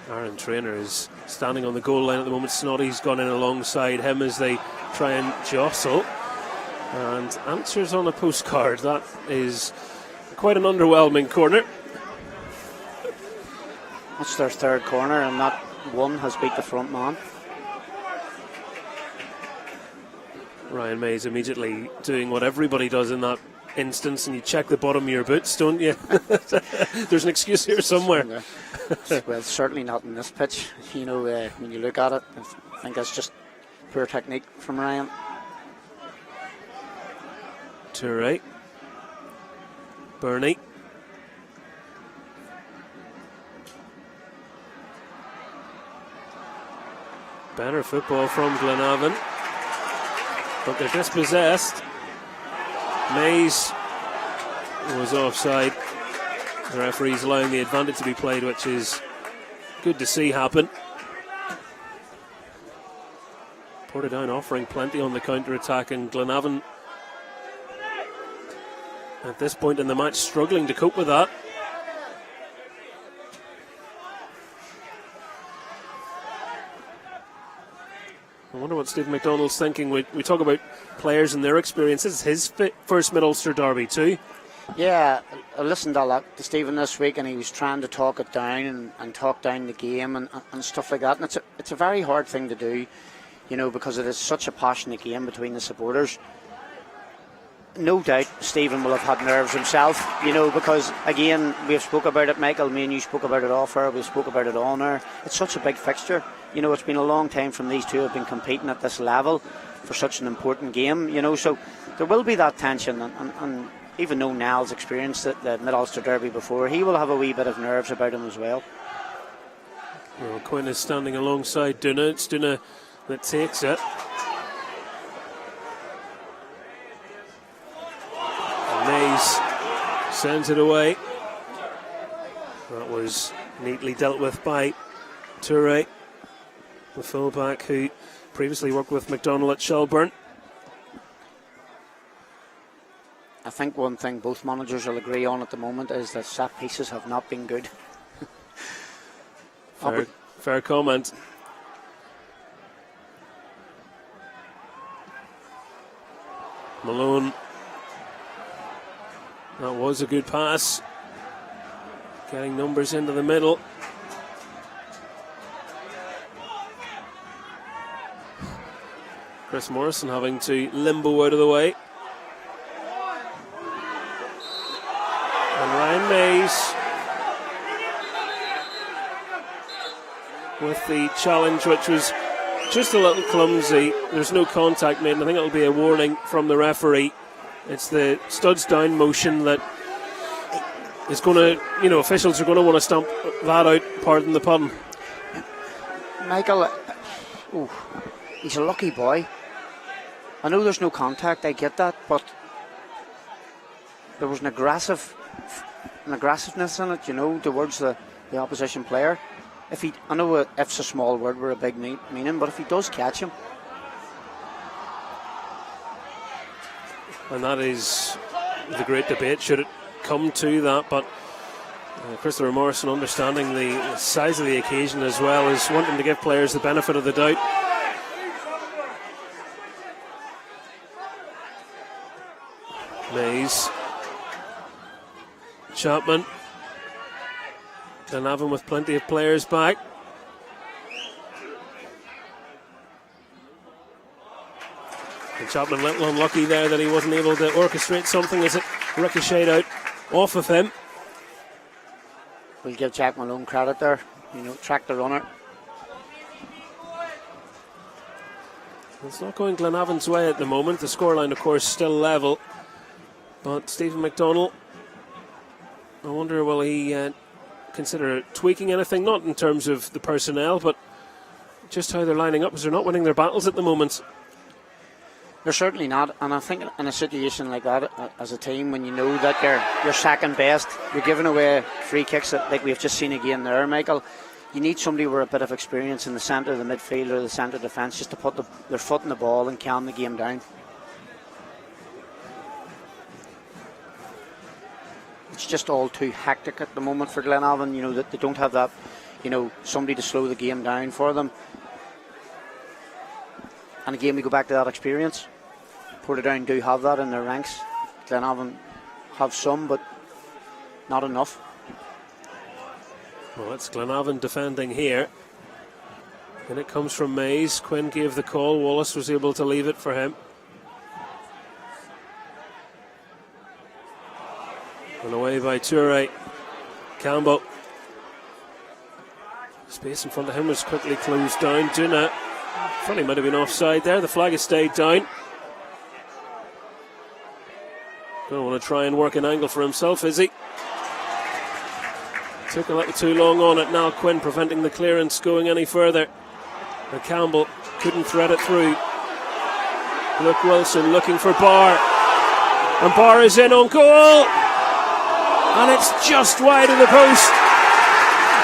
Aaron Trainer is standing on the goal line at the moment. Snoddy's gone in alongside him as they try and jostle, and answers on a postcard. That is quite an underwhelming corner. That's their third corner, and that one has beat the front man. Ryan Mays immediately doing what everybody does in that instance, and you check the bottom of your boots, don't you? There's an excuse here somewhere. Well, it's certainly not in this pitch. You know, when you look at it, I think that's just poor technique from Ryan. Toure. Burney. Better football from Glenavon, but they're dispossessed. Mays was offside. The referee's allowing the advantage to be played, which is good to see happen. Portadown offering plenty on the counter-attack, and Glenavon at this point in the match struggling to cope with that. I wonder what Stephen McDonald's thinking. We talk about players and their experience. This is his first Mid-Ulster derby too. Yeah, I listened a lot to Stephen this week, and he was trying to talk it down and talk down the game and stuff like that. And it's a very hard thing to do, you know, because it is such a passionate game between the supporters. No doubt Stephen will have had nerves himself, you know, because again, we've spoke about it, Michael, me and you spoke about it off air, we spoke about it on air. It's such a big fixture. You know, it's been a long time from these two have been competing at this level for such an important game, you know, so there will be that tension, and even though Niall's experienced the Mid-Ulster Derby before, he will have a wee bit of nerves about him as well. Well, Quinn is standing alongside Duna. It's Duna that takes it. Mays sends it away. That was neatly dealt with by Toure, the fullback who previously worked with McDonald at Shelburne. I think one thing both managers will agree on at the moment is that set pieces have not been good. Fair comment. Malone. That was a good pass. Getting numbers into the middle. Chris Morrison having to limbo out of the way. And Ryan Mays with the challenge, which was just a little clumsy. There's no contact made, and I think it'll be a warning from the referee. It's the studs down motion that is going to, you know, officials are going to want to stamp that out, pardon the pun. Michael, he's a lucky boy. I know there's no contact, I get that, but there was an aggressiveness in it, you know, towards the opposition player. I know if's a small word with a big meaning, but if he does catch him. And that is the great debate, should it come to that, but Christopher Morrison understanding the size of the occasion as well as wanting to give players the benefit of the doubt. Mays, Chapman, Glenavon with plenty of players back. And Chapman a little unlucky there that he wasn't able to orchestrate something as it ricocheted out off of him. We'll give Jack Malone credit there. Track the runner. It's not going Glenavon's way at the moment. The scoreline, of course, still level. But Stephen McDonnell, I wonder, will he consider tweaking anything? Not in terms of the personnel, but just how they're lining up, because they're not winning their battles at the moment. They're certainly not, and I think in a situation like that, as a team, when you know that you're second best, you're giving away free kicks like we've just seen again there, Michael. You need somebody with a bit of experience in the centre of the midfield or the centre defence just to put their foot in the ball and calm the game down. It's just all too hectic at the moment for Glenavon, that they don't have that, somebody to slow the game down for them. And again, we go back to that experience. Portadown do have that in their ranks. Glenavon have some, but not enough. Well, it's Glenavon defending here. And it comes from Mays. Quinn gave the call. Wallace was able to leave it for him. And away by Toure. Campbell. Space in front of him was quickly closed down. Duna. Thought he might have been offside there. The flag has stayed down. Don't want to try and work an angle for himself, is he? Took a little too long on it. Now Quinn preventing the clearance going any further. And Campbell couldn't thread it through. Luke Wilson looking for Barr. And Barr is in on goal. And it's just wide of the post.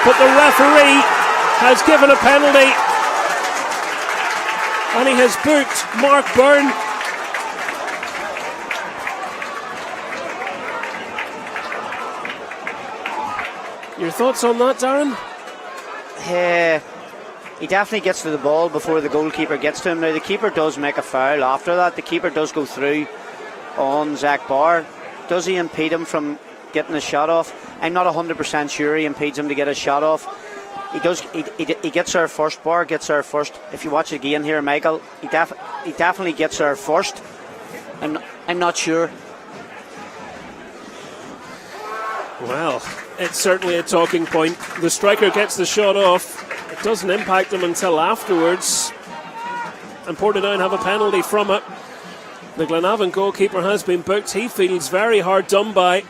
But the referee has given a penalty. And he has booked Mark Byrne. Your thoughts on that, Darren? He definitely gets to the ball before the goalkeeper gets to him. Now, the keeper does make a foul after that. The keeper does go through on Zach Barr. Does he impede him from getting a shot off? I'm not 100% sure he impedes him to get a shot off. He does. He gets there first. Barr gets there first. If you watch it again here, Michael, he definitely gets there first. I'm not sure. Well, it's certainly a talking point. The striker gets the shot off. It doesn't impact him until afterwards. And Portadown have a penalty from it. The Glenavon goalkeeper has been booked. He feels very hard done by.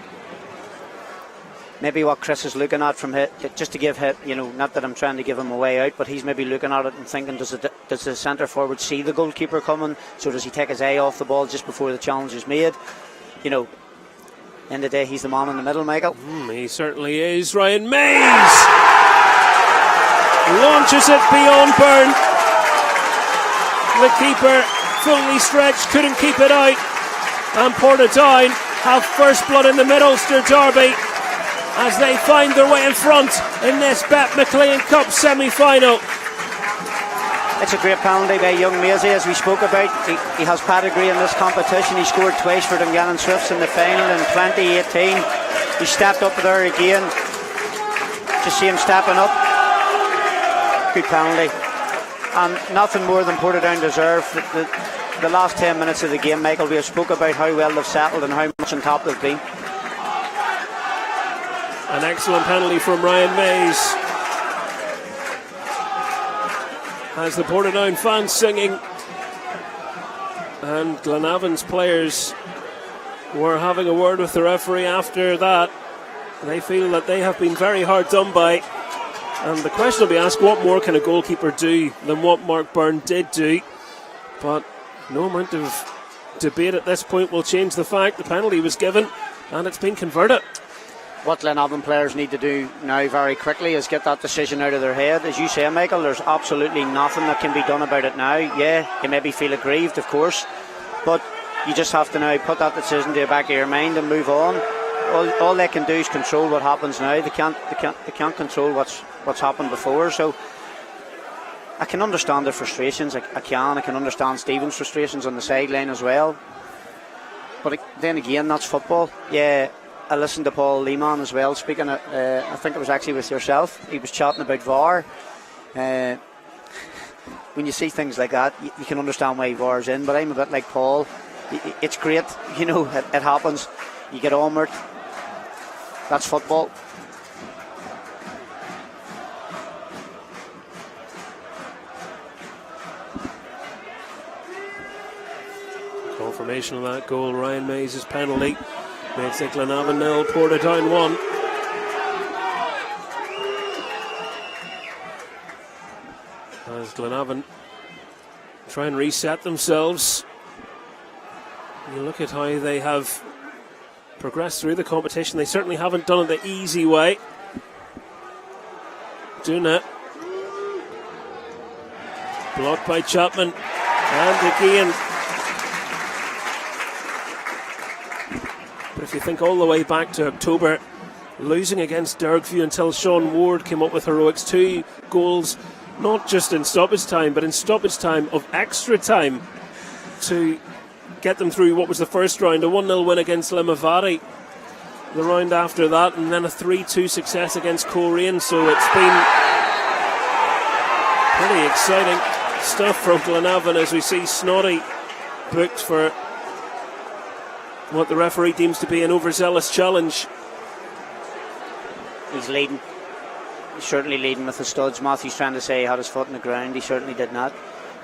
Maybe what Chris is looking at from it, just to give him, not that I'm trying to give him a way out, but he's maybe looking at it and thinking, does the centre forward see the goalkeeper coming? So does he take his eye off the ball just before the challenge is made? End of the day, he's the man in the middle, Michael. He certainly is. Ryan Mays launches it beyond Byrne. The keeper fully stretched, couldn't keep it out. And Portadown have first blood in the Mid-Ulster Derby as they find their way in front in this BetMcLean Cup semi-final. It's a great penalty by young Maisie, as we spoke about. He has pedigree in this competition. He scored twice for Dungannon Swifts in the final in 2018. He stepped up there again. Just see him stepping up. Good penalty. And nothing more than Portadown deserve. The last 10 minutes of the game, Michael, we have spoke about how well they've settled and how much on top they've been. An excellent penalty from Ryan Mays. As the Portadown fans singing, and Glenavon's players were having a word with the referee after that. They feel that they have been very hard done by, and the question will be asked, what more can a goalkeeper do than what Mark Byrne did do? But no amount of debate at this point will change the fact the penalty was given and it's been converted. What Glenavon players need to do now very quickly is get that decision out of their head. As you say, Michael, there's absolutely nothing that can be done about it now. Yeah, you maybe feel aggrieved, of course, but you just have to now put that decision to the back of your mind and move on. All they can do is control what happens now. They can't control what's happened before. So I can understand their frustrations. I can understand Stephen's frustrations on the sideline as well. But then again, that's football. Yeah. I listened to Paul Lehman as well speaking, I think it was actually with yourself. He was chatting about VAR. When you see things like that, you can understand why VAR's in, but I'm a bit like Paul. It's great, it happens. You get on with it. That's football. Confirmation of that goal. Ryan Mays' penalty makes it Glenavon 0, Portadown 1. As Glenavon try and reset themselves. You look at how they have progressed through the competition. They certainly haven't done it the easy way. Doing it. Blocked by Chapman. And again. But if you think all the way back to October, losing against Dergview until Sean Ward came up with heroics, 2 goals, not just in stoppage time, but in stoppage time of extra time to get them through what was the first round, a 1-0 win against Limavady, the round after that, and then a 3-2 success against Coleraine. So it's been pretty exciting stuff from Glenavon as we see Snoddy booked for what the referee deems to be an overzealous challenge. He's leading. He's certainly leading with the studs. Matthew's trying to say he had his foot in the ground. He certainly did not.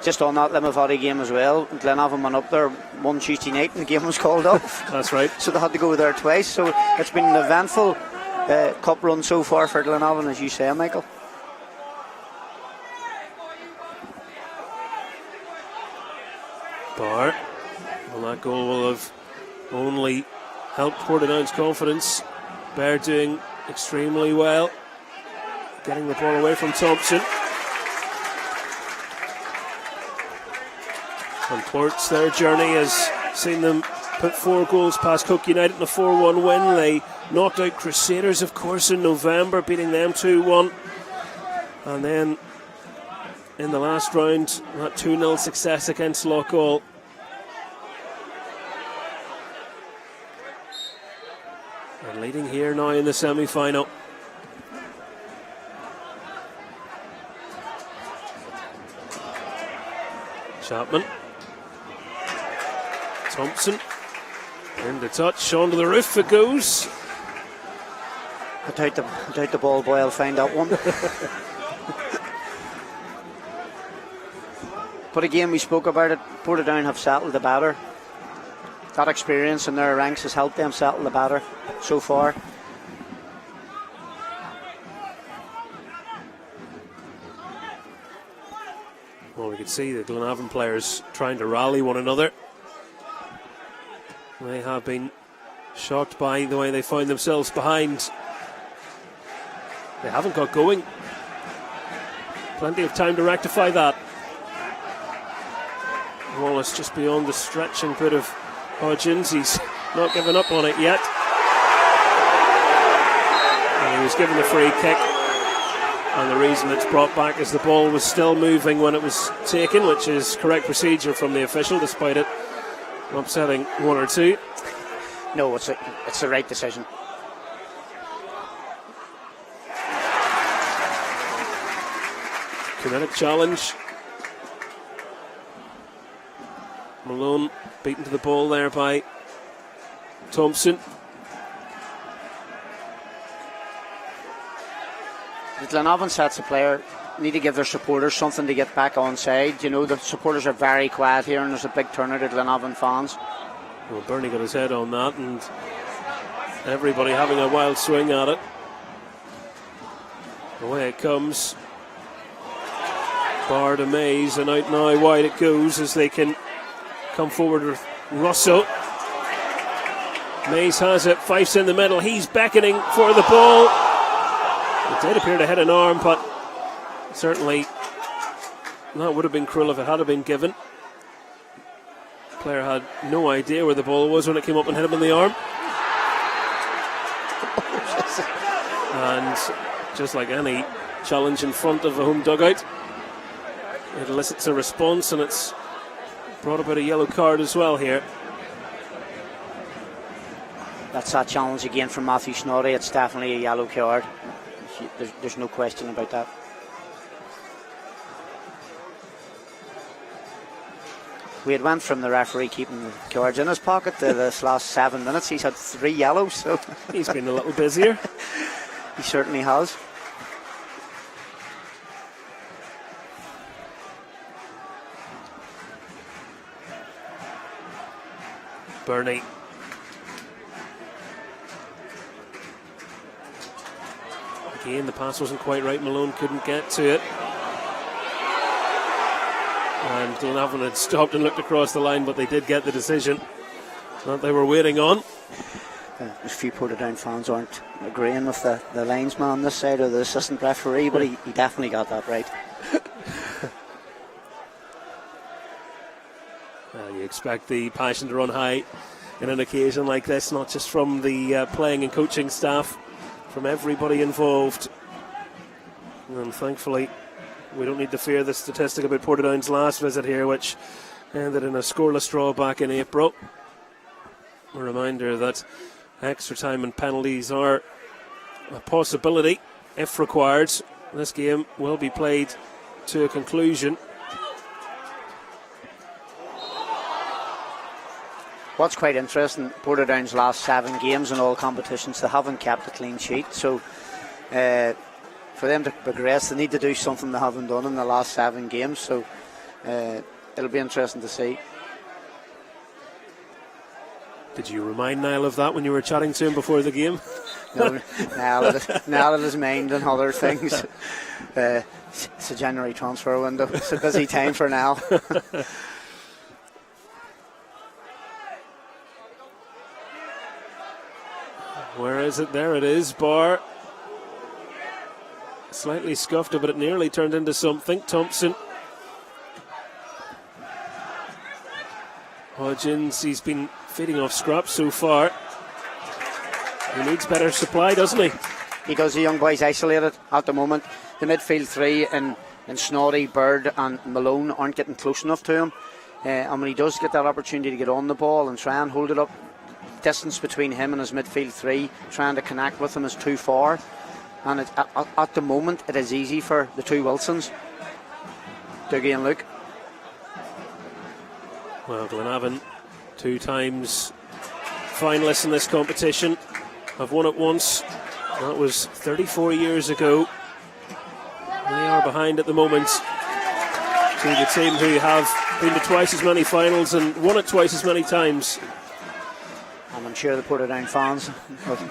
Just on that Limavady game as well, Glenavon went up there one Tuesday night and the game was called off. That's right. So they had to go there twice. So it's been an eventful cup run so far for Glenavon, as you say, Michael. Barr. Well, that goal will have only helped Portadown's confidence. Bear doing extremely well, getting the ball away from Thompson. And Ports, their journey has seen them put 4 goals past Cook United in a 4-1 win. They knocked out Crusaders, of course, in November, beating them 2-1. And then in the last round, that 2-0 success against Loughgall. And leading here now in the semi-final. Chapman. Thompson. In the touch, onto the roof it goes. I doubt the ball boy will find that one. But again, we spoke about it. Portadown have settled the batter. That experience in their ranks has helped them settle the batter so far. Well, we could see the Glenavon players trying to rally one another. They have been shocked by the way they find themselves behind. They haven't got going. Plenty of time to rectify that. Wallace just beyond the stretching bit of Hodgins. He's not given up on it yet. And he was given the free kick. And the reason it's brought back is the ball was still moving when it was taken, which is correct procedure from the official, despite it upsetting one or two. No, it's the right decision. Kinetic challenge. Malone beaten to the ball there by Thompson. The Glenavon sets a player need to give their supporters something to get back on side. You know, the supporters are very quiet here and there's a big turnout of Glenavon fans. Well, Bernie got his head on that and everybody having a wild swing at it. Away it comes. Bar to Mays, and out now wide it goes as they can come forward with Russell. Mays has it, Fife's in the middle, he's beckoning for the ball. It did appear to hit an arm, but certainly that would have been cruel if it had been given. The player had no idea where the ball was when it came up and hit him in the arm. And just like any challenge in front of a home dugout, it elicits a response, and it's brought about a yellow card as well here. That's that challenge again from Matthew Snoddy. It's definitely a yellow card. There's no question about that. we had went from the referee keeping the cards in his pocket to this last 7 minutes. He's had 3 yellows, so He's been a little busier. he certainly has. Burney. Again, the pass wasn't quite right. Malone couldn't get to it. And Glenavon had stopped and looked across the line, but they did get the decision that they were waiting on. A few Portadown fans aren't agreeing with the linesman on this side, or the assistant referee, but he definitely got that right. You expect the passion to run high in an occasion like this, not just from the playing and coaching staff, from everybody involved. And thankfully, we don't need to fear the statistic about Portadown's last visit here, which ended in a scoreless draw back in April. A reminder that extra time and penalties are a possibility if required. This game will be played to a conclusion. What's quite interesting, Portadown's last 7 games in all competitions, they haven't kept a clean sheet. So for them to progress, they need to do something they haven't done in the last 7 games. So it'll be interesting to see. Did you remind Niall of that when you were chatting to him before the game? No, now it is mind and other things. It's a January transfer window. It's a busy time for now. Where is it? There it is. Barr. Slightly scuffed it, but it nearly turned into something. Thompson. Hodgins, he's been feeding off scraps so far. He needs better supply, doesn't he? He does. The young boy's isolated at the moment. The midfield 3 and Snoddy, Bird and Malone aren't getting close enough to him. And when he does get that opportunity to get on the ball and try and hold it up, distance between him and his midfield 3, trying to connect with him, is too far. And at the moment it is easy for the 2 Wilsons, Dougie and Luke. Well, Glenavon, 2 times finalists in this competition, have won it once. That was 34 years ago. They are behind at the moment to the team who have been to twice as many finals and won it twice as many times. And I'm sure the Portadown fans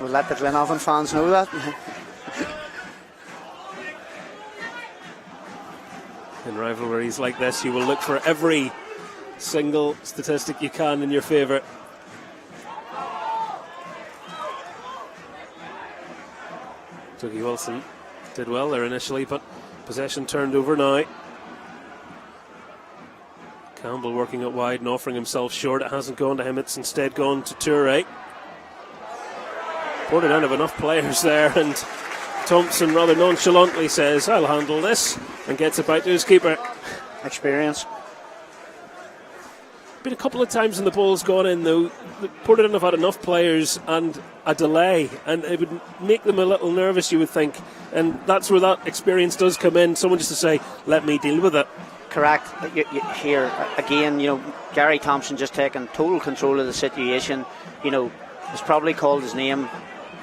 will let the Glenavon fans know that. In rivalries like this, you will look for every single statistic you can in your favour. Dougie Wilson did well there initially, but possession turned over now. Campbell working it wide and offering himself short. It hasn't gone to him, it's instead gone to Toure. Portadown have enough players there, and Thompson rather nonchalantly says, "I'll handle this," and gets it back to his keeper. Experience. Been a couple of times when the ball's gone in, though. Portadown have had enough players and a delay, and it would make them a little nervous, you would think. And that's where that experience does come in. Someone just to say, "Let me deal with it." Correct. Here again, Gary Thompson just taking total control of the situation. Has probably called his name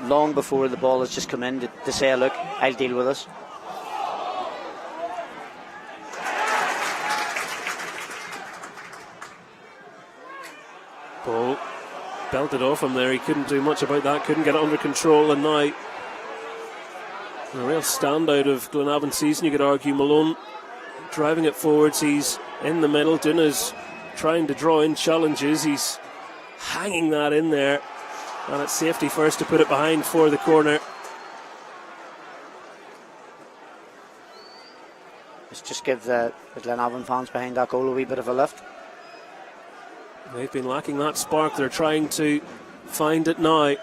long before the ball has just come in to say, "Look, I'll deal with this." Ball belted off him there. He couldn't do much about that. Couldn't get it under control, and now a real standout of Glenavon season, you could argue. Malone driving it forwards. He's in the middle. Duna's trying to draw in challenges. He's hanging that in there, and it's safety first to put it behind for the corner. Let's just give the Glenavon fans behind that goal a wee bit of a lift. They've been lacking that spark. They're trying to find it now.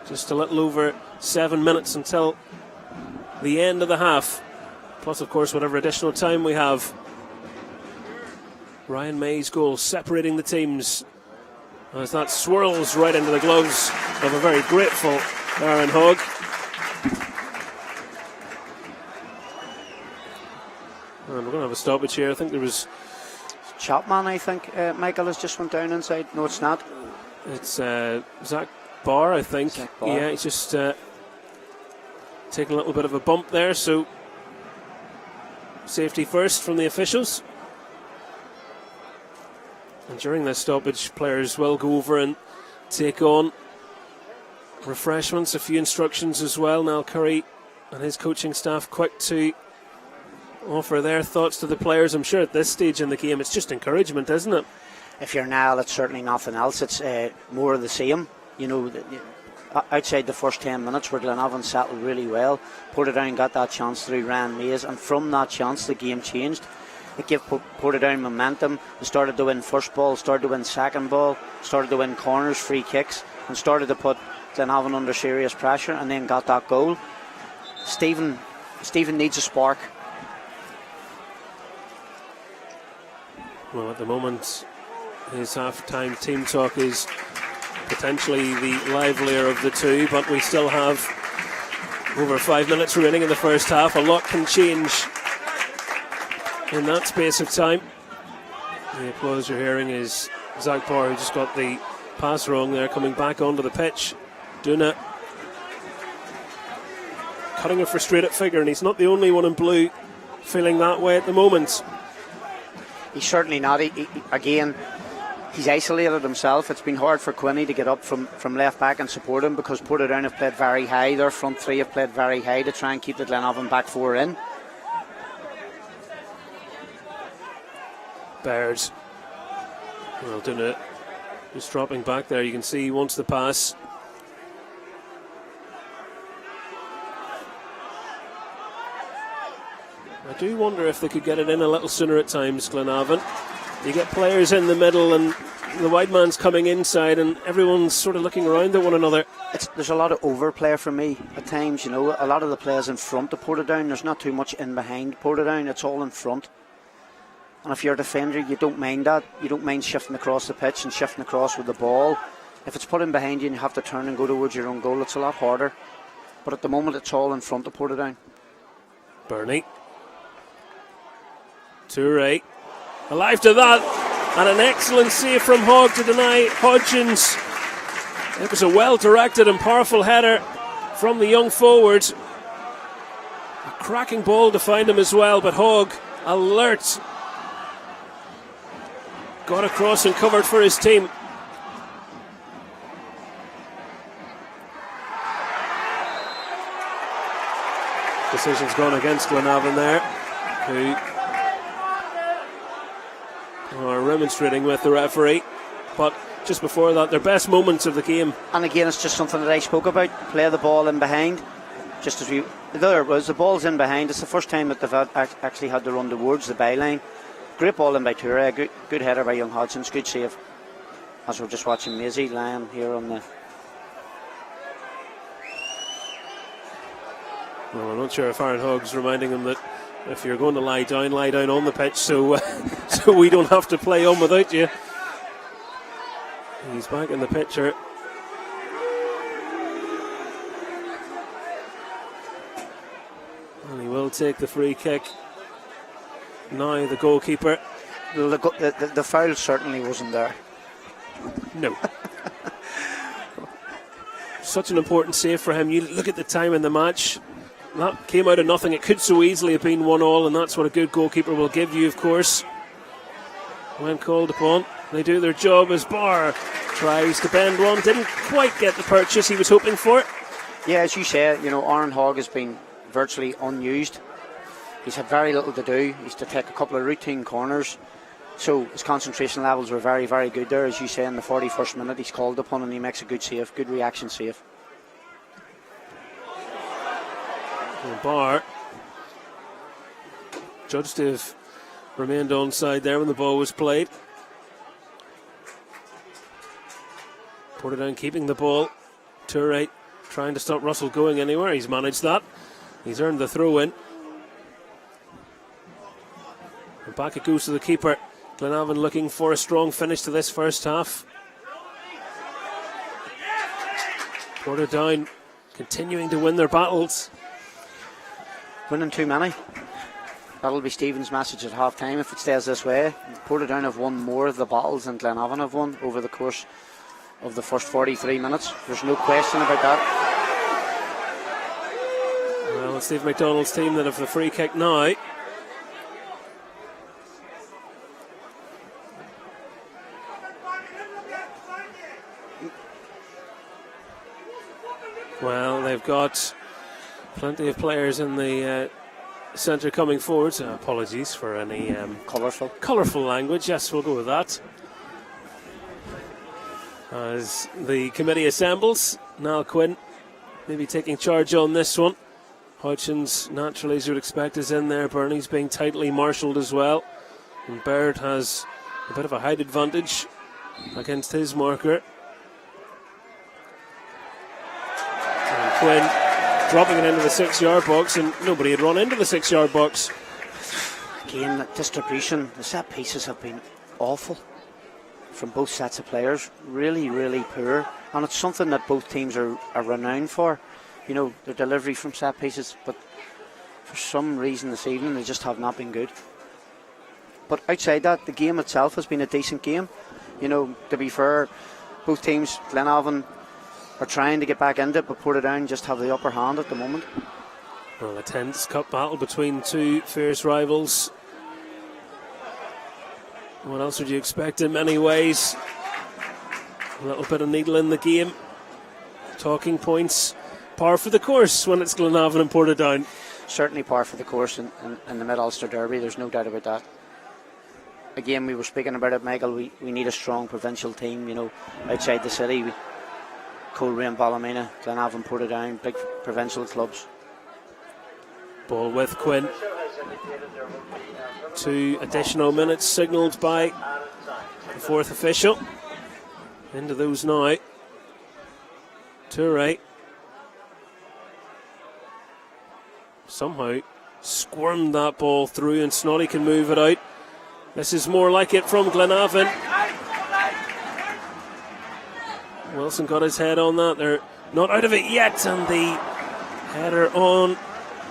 Just a little over 7 minutes until the end of the half, plus of course whatever additional time we have. Ryan May's goal separating the teams as that swirls right into the gloves of a very grateful Aaron Hogg. And we're going to have a stoppage here. I think there was Chapman, I think, Michael, has just went down inside. No, it's not. It's Zach Barr, I think. Zach Barr. Yeah, he's just taking a little bit of a bump there, so safety first from the officials. And during this stoppage, players will go over and take on refreshments, a few instructions as well. Niall Curry and his coaching staff quick to offer their thoughts to the players. I'm sure at this stage in the game it's just encouragement, isn't it? If you're Niall, it's certainly nothing else. It's more of the same. You know, outside the first 10 minutes where Glenavon settled really well, Portadown got that chance through Ryan Mays, and from that chance the game changed. It gave Portadown momentum. They started to win first ball, started to win second ball, started to win corners, free kicks, and started to put Glenavon under serious pressure, and then got that goal. Stephen needs a spark. Well, at the moment, his half-time team talk is potentially the livelier of the two, but we still have over 5 minutes remaining in the first half. A lot can change in that space of time. The applause you're hearing is Zach Barr, who just got the pass wrong there, coming back onto the pitch, doing it, cutting a frustrated figure, and he's not the only one in blue feeling that way at the moment. He's certainly not. Again, he's isolated himself. It's been hard for Quinney to get up from left back and support him, because Portadown have played very high. Their front three have played very high to try and keep the Glenavon back four in. Baird, well, doing it, just dropping back there. You can see he wants the pass. I do wonder if they could get it in a little sooner at times, Glenavon. You get players in the middle and the wide man's coming inside and everyone's sort of looking around at one another. There's a lot of overplay for me at times, you know. A lot of the players in front of Portadown, there's not too much in behind Portadown, it's all in front. And if you're a defender, you don't mind that. You don't mind shifting across the pitch and shifting across with the ball. If it's put in behind you and you have to turn and go towards your own goal, it's a lot harder. But at the moment, it's all in front of Portadown. Bernie. Toure. Alive to that. And an excellent save from Hogg to deny Hodgins. It was a well-directed and powerful header from the young forward. A cracking ball to find him as well, but Hogg, alert, got across and covered for his team. Decision's gone against Glenavon there, who are remonstrating with the referee. But just before that, their best moments of the game. And again, it's just something that I spoke about. Play the ball in behind. Just as there was, the ball's in behind. It's the first time that they've actually had to run towards the byline. Great ball in by Toure, good header by young Hodgins, good save. As we're just watching Maisie lying here on the... Well, I'm not sure if Aaron Hogg's reminding them that if you're going to lie down on the pitch, so we don't have to play on without you. He's back in the picture. And he will take the free kick. Now the goalkeeper. The foul certainly wasn't there. No. Such an important save for him. You look at the time in the match. That came out of nothing. It could so easily have been 1-1, and that's what a good goalkeeper will give you, of course. When called upon, they do their job as Barr tries to bend one. Didn't quite get the purchase he was hoping for. Yeah, as you say, you know, Aaron Hogg has been virtually unused. He's had very little to do. He's to take a couple of routine corners. So his concentration levels were very, very good there. As you say, in the 41st minute, he's called upon and he makes a good save, good reaction save. And Barr judged to have remained onside there when the ball was played. Portadown keeping the ball. Toure trying to stop Russell going anywhere. He's managed that. He's earned the throw in. And back it goes to the keeper. Glenavon looking for a strong finish to this first half. Portadown continuing to win their battles. Winning too many. That'll be Stephen's message at half time if it stays this way. Portadown have won more of the battles than Glenavon have won over the course of the first 43 minutes. There's no question about that. Well, it's Steve McDonald's team that have the free kick now. Well, they've got plenty of players in the centre coming forward. So apologies for any colourful language. Yes, we'll go with that. As the committee assembles, Niall Quinn maybe taking charge on this one. Hodgins, naturally, as you would expect, is in there. Bernie's being tightly marshalled as well. And Baird has a bit of a height advantage against his marker. And Quinn dropping it into the 6-yard box, and nobody had run into the 6-yard box. Again, the distribution, the set pieces have been awful from both sets of players. Really, really poor. And it's something that both teams are renowned for. You know, their delivery from set pieces, but for some reason this evening they just have not been good. But outside that, the game itself has been a decent game. You know, to be fair, both teams, Glenavon, are trying to get back into it, but Portadown just have the upper hand at the moment. Well, a tense cup battle between two fierce rivals. What else would you expect in many ways? A little bit of needle in the game. Talking points. Par for the course when it's Glenavon and Portadown. Certainly par for the course in the Mid-Ulster Derby, there's no doubt about that. Again, we were speaking about it, Michael, we need a strong provincial team, you know, outside the city. Coleraine, Ballymena, Glenavon, Portadown, big provincial clubs. Ball with Quinn. 2 additional minutes signalled by the fourth official. Into those now. Toure somehow squirmed that ball through, and Snoddy can move it out. This is more like it from Glenavon. Wilson got his head on that. They're not out of it yet, and the header on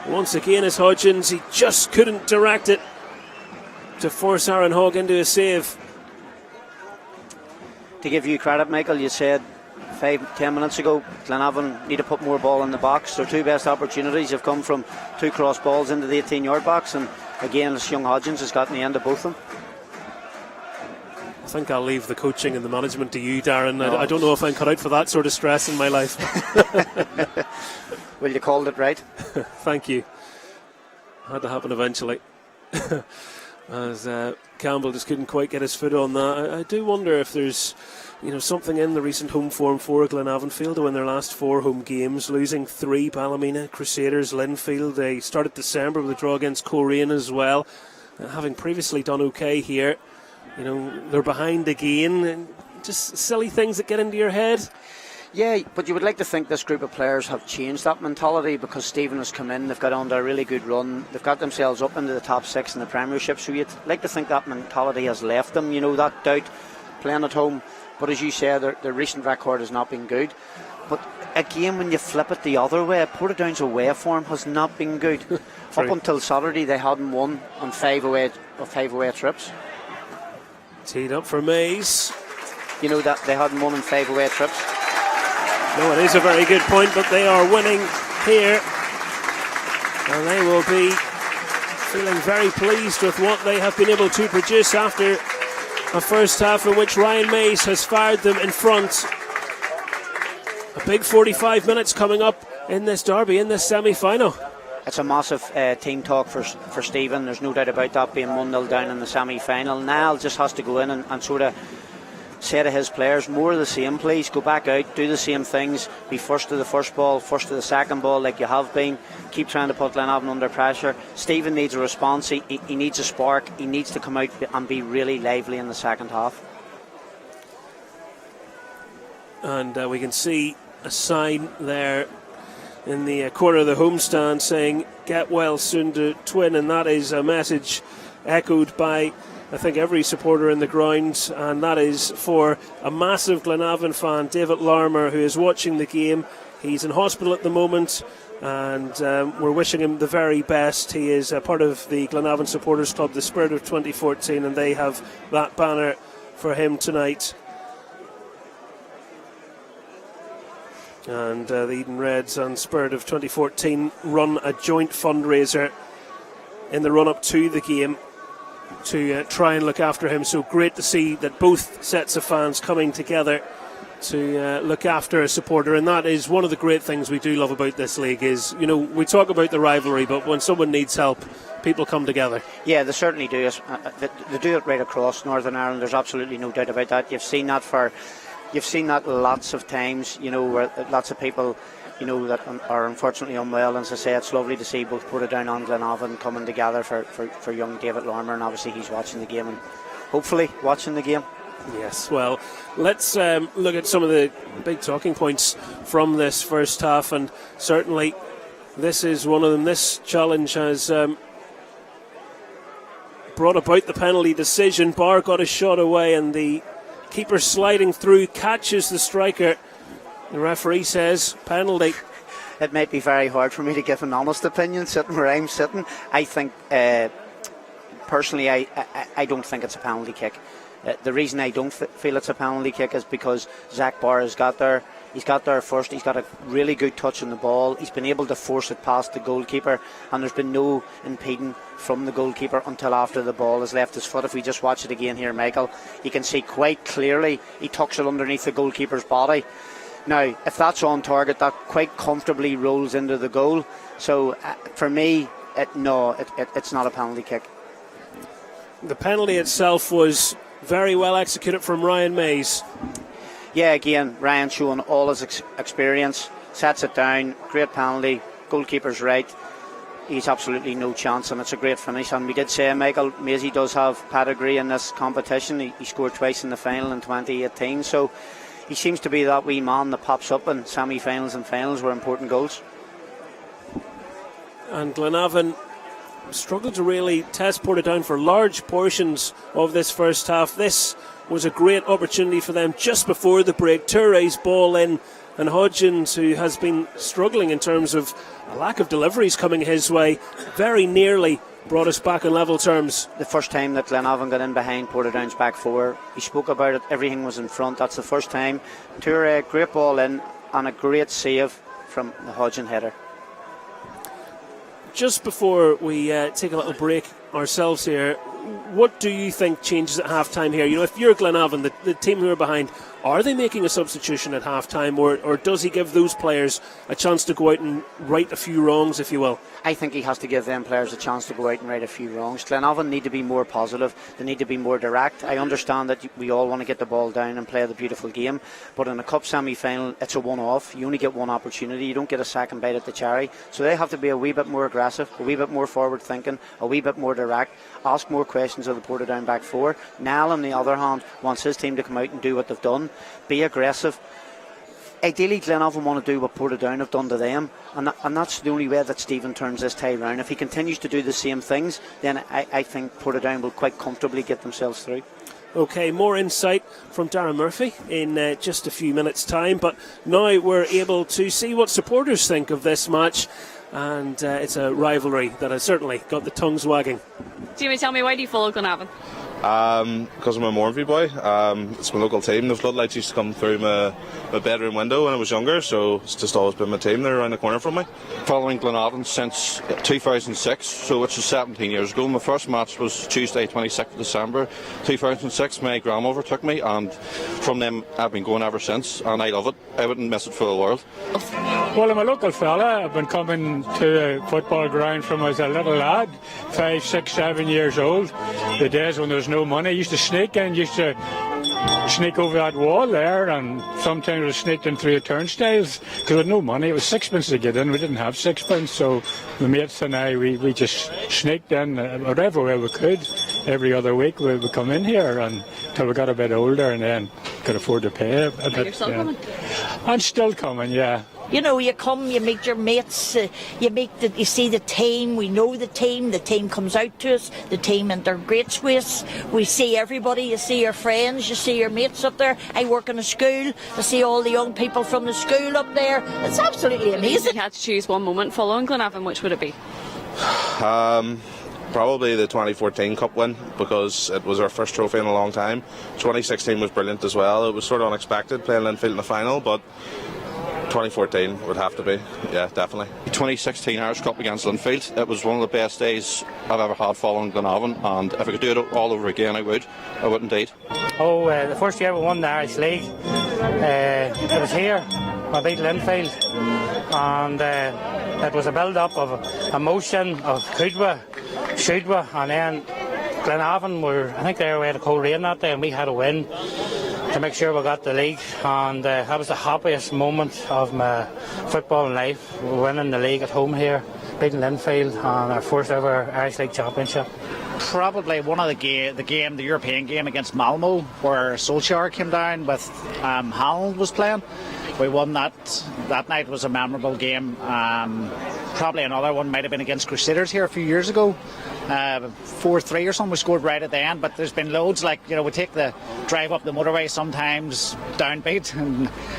once again is Hodgins. He just couldn't direct it to force Aaron Hogg into a save. To give you credit, Michael, you said 5-10 minutes ago Glenavon need to put more ball in the box. Their 2 best opportunities have come from 2 cross balls into the 18-yard box, and again this young Hodgins has gotten the end of both of them. I think I'll leave the coaching and the management to you, Darren. No. I don't know if I'm cut out for that sort of stress in my life. Well, you called it right. Thank you. Had to happen eventually. As Campbell just couldn't quite get his foot on that. I do wonder if there's, you know, something in the recent home form for Glenavon. Failed to win their last 4 home games, losing 3 Ballymena, Crusaders, Linfield. They started December with a draw against Coleraine as well, having previously done okay here. You know, they're behind again, and just silly things that get into your head. Yeah, but you would like to think this group of players have changed that mentality, because Stephen has come in, they've got under a really good run, they've got themselves up into the top 6 in the Premiership, so you'd like to think that mentality has left them, you know, that doubt playing at home. But as you say, their recent record has not been good. But again, when you flip it the other way, Portadown's away form has not been good. Up until Saturday, they hadn't won on 5 away trips. Teed up for Mays. You know that they hadn't won on 5 away trips. No, it is a very good point, but they are winning here, and they will be feeling very pleased with what they have been able to produce after a first half in which Ryan Mays has fired them in front. A big 45 minutes coming up in this derby, in this semi-final. It's a massive team talk for Stephen. There's no doubt about that, being 1-0 down in the semi-final. Niall just has to go in and sort of say to his players, more of the same please, go back out, do the same things, be first to the first ball, first to the second ball like you have been, keep trying to put Glenavon under pressure. Stephen needs a response, he needs a spark, he needs to come out and be really lively in the second half. And we can see a sign there in the corner of the homestand saying get well soon to Twin, and that is a message echoed by I think every supporter in the ground, and that is for a massive Glenavon fan, David Larmer, who is watching the game. He's in hospital at the moment, and we're wishing him the very best. He is a part of the Glenavon Supporters Club, the Spirit of 2014, and they have that banner for him tonight. And the Eden Reds and Spirit of 2014 run a joint fundraiser in the run-up to the game to try and look after him. So great to see that both sets of fans coming together to look after a supporter, and that is one of the great things we do love about this league. Is, you know, we talk about the rivalry, but when someone needs help, people come together. Yeah, they certainly do. They do it right across Northern Ireland. There's absolutely no doubt about that. You've seen that lots of times, you know, where lots of people, you know, that are unfortunately unwell. And as I say, it's lovely to see both Portadown and Glenavon coming together for young David Lorimer, and obviously he's watching the game and hopefully watching the game. Yes, well, let's look at some of the big talking points from this first half, and certainly this is one of them. This challenge has brought about the penalty decision. Barr got a shot away, and the keeper sliding through catches the striker. The referee says penalty. It might be very hard for me to give an honest opinion sitting where I'm sitting. I think, personally, I don't think it's a penalty kick. The reason I don't feel it's a penalty kick is because Zach Barr has got there. He's got there first. He's got a really good touch on the ball. He's been able to force it past the goalkeeper, and there's been no impeding from the goalkeeper until after the ball has left his foot. If we just watch it again here, Michael, you can see quite clearly he tucks it underneath the goalkeeper's body. Now, if that's on target, that quite comfortably rolls into the goal. So, for me, it's not a penalty kick. The penalty itself was very well executed from Ryan Mays. Yeah, again, Ryan showing all his experience, sets it down, great penalty, goalkeeper's right. He's absolutely no chance, and it's a great finish. And we did say, Michael, Maisie does have pedigree in this competition. He scored twice in the final in 2018, so he seems to be that wee man that pops up in semi-finals and finals where important goals. And Glenavon struggled to really test Portadown for large portions of this first half. This was a great opportunity for them just before the break. Touré's ball in, and Hodgins, who has been struggling in terms of a lack of deliveries coming his way, very nearly brought us back in level terms. The first time that Glenavon got in behind Portadown's back four, he spoke about it, everything was in front. That's the first time. Touré, great ball in, and a great save from the Hodgins header. Just before we take a little break ourselves here, what do you think changes at half-time here? You know, if you're Glenavon, the team who are behind, are they making a substitution at half-time, or does he give those players a chance to go out and right a few wrongs, if you will? I think he has to give them players a chance to go out and right a few wrongs. Glenavon need to be more positive. They need to be more direct. I understand that we all want to get the ball down and play the beautiful game, but in a cup semi-final, it's a one-off. You only get one opportunity. You don't get a second bite at the cherry. So they have to be a wee bit more aggressive, a wee bit more forward-thinking, a wee bit more direct, ask more questions of the Portadown back four. Niall, on the other hand, wants his team to come out and do what they've done, be aggressive. Ideally, Glenavon want to do what Portadown have done to them, and that's the only way that Stephen turns this tie round. If he continues to do the same things, then I think Portadown will quite comfortably get themselves through. Okay, more insight from Darren Murphy in just a few minutes' time, but now we're able to see what supporters think of this match, and it's a rivalry that has certainly got the tongues wagging. Jimmy, tell me, why do you follow Glenavon? Because I'm a Mornview boy. It's my local team. The floodlights used to come through my bedroom window when I was younger, so it's just always been my team. They're around the corner from me. Following Glenavon since 2006, so which is 17 years ago. My first match was Tuesday 26th of December 2006. My grandmother took me, and from them I've been going ever since, and I love it. I wouldn't miss it for the world. Well, I'm a local fella. I've been coming to the football ground from as a little lad, 5, 6, 7 years old. The days when there was no money, I used to sneak in, used to sneak over that wall there, and sometimes I sneaked in through the turnstiles because we had no money. It was sixpence to get in. We didn't have sixpence, so the mates and I, we just sneaked in whatever way we could. Every other week we would come in here until we got a bit older, and then could afford to pay a bit. You're still coming? I'm still coming, yeah. You know, you come, you meet your mates, you see the team, we know the team comes out to us, the team integrates with us, we see everybody, you see your friends, you see your mates up there. I work in a school, I see all the young people from the school up there. It's absolutely amazing. If you had to choose one moment following Glenavon, which would it be? Probably the 2014 Cup win, because it was our first trophy in a long time. 2016 was brilliant as well. It was sort of unexpected playing Linfield in the final, but 2014 would have to be, yeah, definitely. 2016 Irish Cup against Linfield, it was one of the best days I've ever had following Glenavon, and if I could do it all over again I would indeed. The first year we won the Irish League, it was here, I beat Linfield, and it was a build-up of emotion, of could we, should we, and then Glenavon I think they had a cold rain that day and we had a win to make sure we got the league, and that was the happiest moment of my footballing life, winning the league at home here, beating Linfield, and our first ever Irish League Championship. Probably one of the European game against Malmo, where Solskjaer came down with Haaland was playing. We won that night. Was a memorable game. Probably another one might have been against Crusaders here a few years ago. 4-3 or something. We scored right at the end, but there's been loads. Like, you know, we take the drive up the motorway sometimes downbeat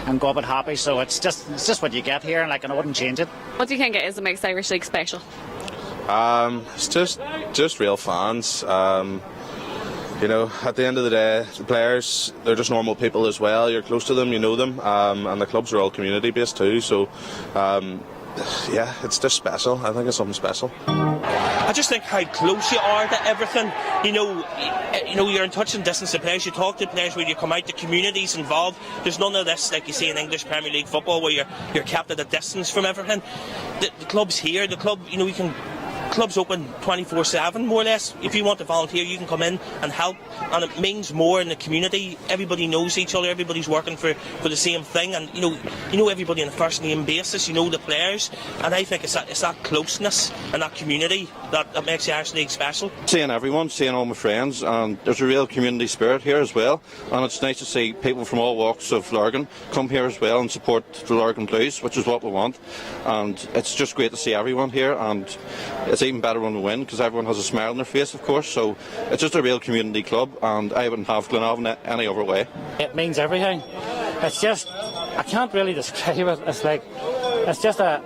and go up it happy. So it's just what you get here, and I wouldn't change it. What do you think it is that makes Irish League special? It's just real fans. You know, at the end of the day, the players, they're just normal people as well. You're close to them, you know them, and the clubs are all community based too. So, yeah, it's just special. I think it's something special. I just think how close you are to everything. You know, you're in touch and distance to players. You talk to players when you come out. The community's involved. There's none of this like you see in English Premier League football, where you're kept at a distance from everything. The club's here. The club, you know, we can. Club's open 24/7 more or less. If you want to volunteer, you can come in and help, and it means more in the community. Everybody knows each other, everybody's working for the same thing, and you know everybody on a first name basis, you know the players, and I think it's that closeness and that community that makes the Irish League special. Seeing everyone, seeing all my friends, and there's a real community spirit here as well, and it's nice to see people from all walks of Lurgan come here as well and support the Lurgan Blues, which is what we want, and it's just great to see everyone here, and it's even better when we win, because everyone has a smile on their face, of course. So it's just a real community club, and I wouldn't have Glenavon any other way. It means everything. It's just, I can't really describe it. It's just a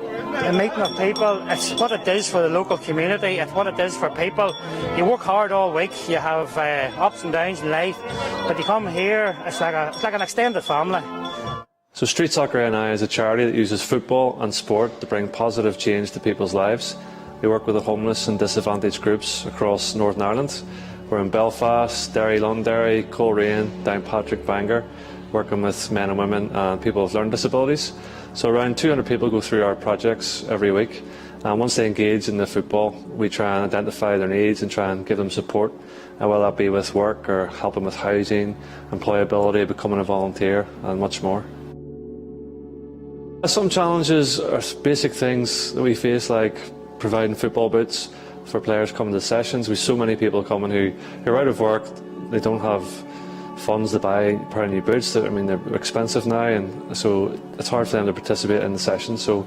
meeting of people. It's what it does for the local community. It's what it does for people. You work hard all week. You have ups and downs in life, but you come here. It's like an extended family. So Street Soccer NI is a charity that uses football and sport to bring positive change to people's lives. We work with the homeless and disadvantaged groups across Northern Ireland. We're in Belfast, Derry, Londonderry, Coleraine, Downpatrick, Bangor, working with men and women and people with learning disabilities. So around 200 people go through our projects every week, and once they engage in the football, we try and identify their needs and try and give them support, whether that be with work or helping with housing, employability, becoming a volunteer, and much more. Some challenges are basic things that we face, like providing football boots for players coming to sessions. With so many people coming who are out of work, they don't have funds to buy a pair of new boots. They're expensive now, and so it's hard for them to participate in the session. So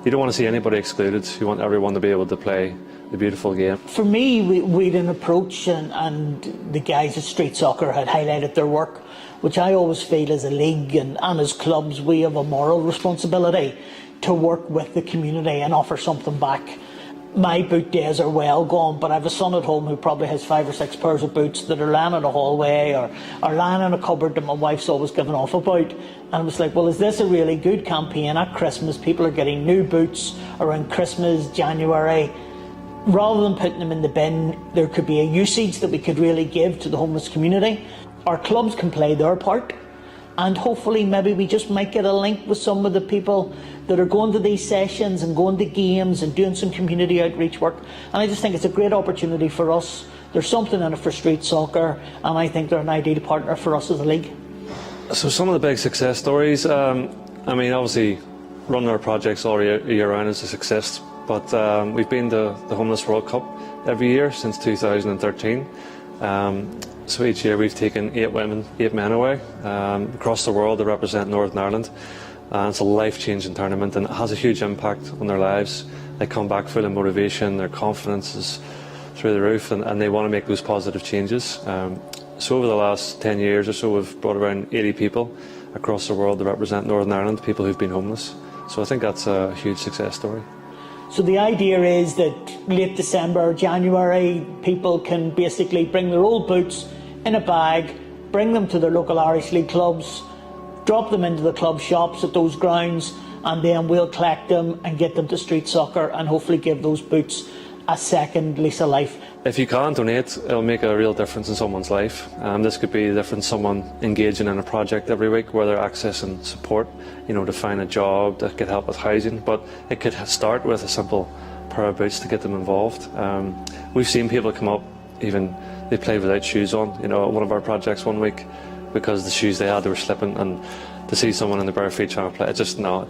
you don't want to see anybody excluded. You want everyone to be able to play the beautiful game. For me, we had an approach, and the guys at Street Soccer had highlighted their work, which I always feel as a league and as clubs we have a moral responsibility to work with the community and offer something back. My boot days are well gone, but I have a son at home who probably has 5 or 6 pairs of boots that are lying in a hallway or lying in a cupboard that my wife's always given off about. And I was like, well, is this a really good campaign at Christmas? People are getting new boots around Christmas, January. Rather than putting them in the bin, there could be a usage that we could really give to the homeless community. Our clubs can play their part, and hopefully maybe we just might get a link with some of the people that are going to these sessions and going to games and doing some community outreach work. And I just think it's a great opportunity for us. There's something in it for Street Soccer, and I think they're an ideal partner for us as a league. So some of the big success stories, obviously running our projects all year round is a success, but we've been to the Homeless World Cup every year since 2013. So each year we've taken 8 women, 8 men away across the world to represent Northern Ireland. and it's a life-changing tournament, and it has a huge impact on their lives. They come back full of motivation, their confidence is through the roof, and they want to make those positive changes. So over the last 10 years or so, we've brought around 80 people across the world to represent Northern Ireland, people who've been homeless. So I think that's a huge success story. So the idea is that late December, January, people can basically bring their old boots in a bag, bring them to their local Irish League clubs, drop them into the club shops at those grounds, and then we'll collect them and get them to street soccer and hopefully give those boots a second lease of life. If you can donate, it'll make a real difference in someone's life. This could be the difference someone engaging in a project every week where they're accessing support, to find a job, to get help with housing. But it could start with a simple pair of boots to get them involved. We've seen people come up, even they played without shoes on, at one of our projects one week because the shoes they had, they were slipping, and to see someone in the bare feet trying to play, it's not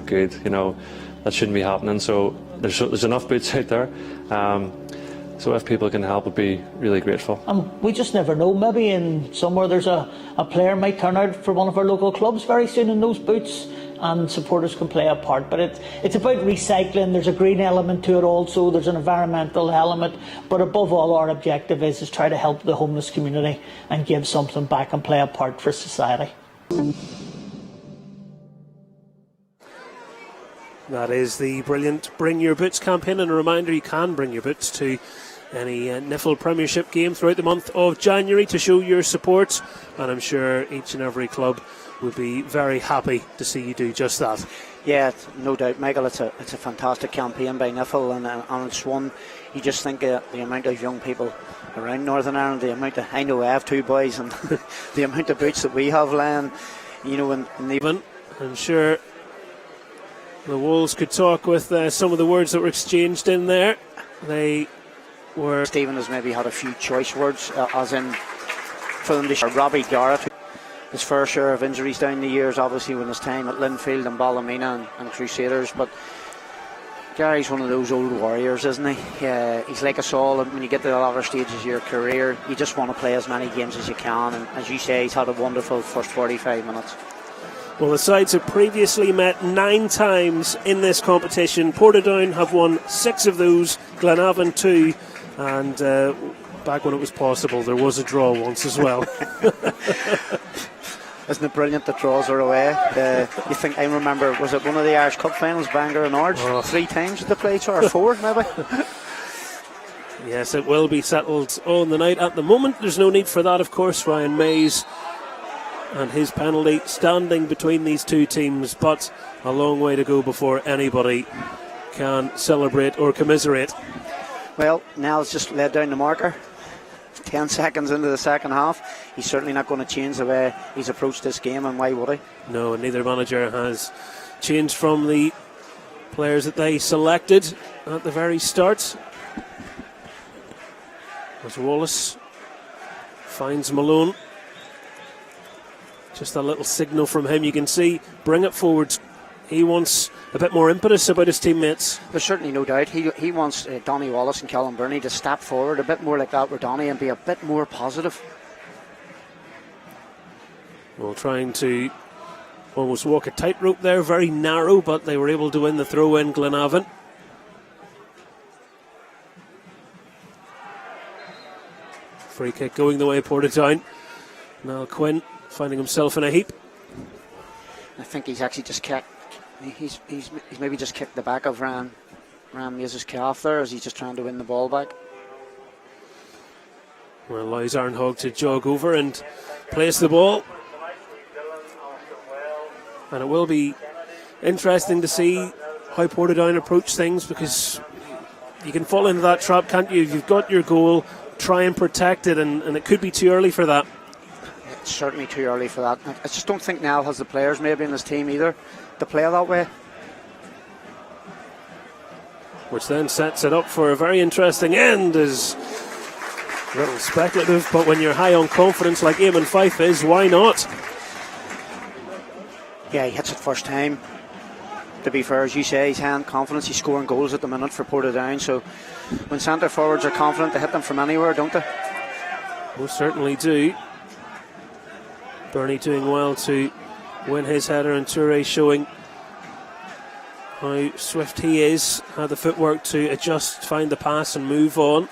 good, that shouldn't be happening. So there's enough boots out there. So if people can help, I'd be really grateful. And we just never know, maybe in somewhere there's a player might turn out for one of our local clubs very soon in those boots, and supporters can play a part. But it's about recycling. There's a green element to it also, there's an environmental element, but above all our objective is try to help the homeless community and give something back and play a part for society. That is the brilliant Bring Your Boots campaign, and a reminder you can bring your boots to any NIFL Premiership game throughout the month of January to show your support, and I'm sure each and every club would be very happy to see you do just that. Yeah, no doubt, Michael. It's a fantastic campaign by NIFL, and it's one you just think the amount of young people around Northern Ireland, I know I have two boys, and the amount of boots that we have laying, I'm sure the Wolves could talk with some of the words that were exchanged in there. They were... Stephen has maybe had a few choice words, as in for them to share. Robbie Garrett, his fair share of injuries down the years, obviously, when his time at Linfield and Ballymena and Crusaders. But Gary's one of those old warriors, isn't he? Yeah, he's like us all. When you get to the latter stages of your career, you just want to play as many games as you can. And as you say, he's had a wonderful first 45 minutes. Well, the sides have previously met 9 times in this competition. Portadown have won 6 of those, Glenavon 2, and back when it was possible, there was a draw once as well. Isn't it brilliant that draws are away? You think, I remember, was it one of the Irish Cup finals, Bangor and Ards? 3 times did they play each other, 4 maybe? Yes, it will be settled on the night. At the moment, there's no need for that, of course. Ryan Mays and his penalty standing between these two teams, but a long way to go before anybody can celebrate or commiserate. Well, Nell's just laid down the marker. 10 seconds into the second half. He's certainly not going to change the way he's approached this game, and why would he? No, and neither manager has changed from the players that they selected at the very start. As Wallace finds Malone. Just a little signal from him, you can see, bring it forward. He wants a bit more impetus about his teammates. There's certainly no doubt. He wants Donny Wallace and Callum Burney to step forward a bit more like that with Donny and be a bit more positive. Well, trying to almost walk a tightrope there, very narrow, but they were able to win the throw in, Glenavon. Free kick going the way of Portadown. Now Quinn finding himself in a heap. I think he's actually just kicked. He's maybe just kicked the back of Ram Mays' calf there as he's just trying to win the ball back. Well, allows Arnhog to jog over and place the ball. And it will be interesting to see how Portadown approach things, because you can fall into that trap, can't you? You've got your goal, try and protect it, and it could be too early for that. It's certainly too early for that. I just don't think Nell has the players maybe in his team either to play that way. Which then sets it up for a very interesting end. Is a little speculative, but when you're high on confidence like Eamon Fife is, why not? Yeah, he hits it first time. To be fair, as you say, he's high confidence. He's scoring goals at the minute for Portadown. So when centre forwards are confident, they hit them from anywhere, don't they? Most certainly do. Burney doing well to win his header, and Toure showing how swift he is, had the footwork to adjust, find the pass and move on.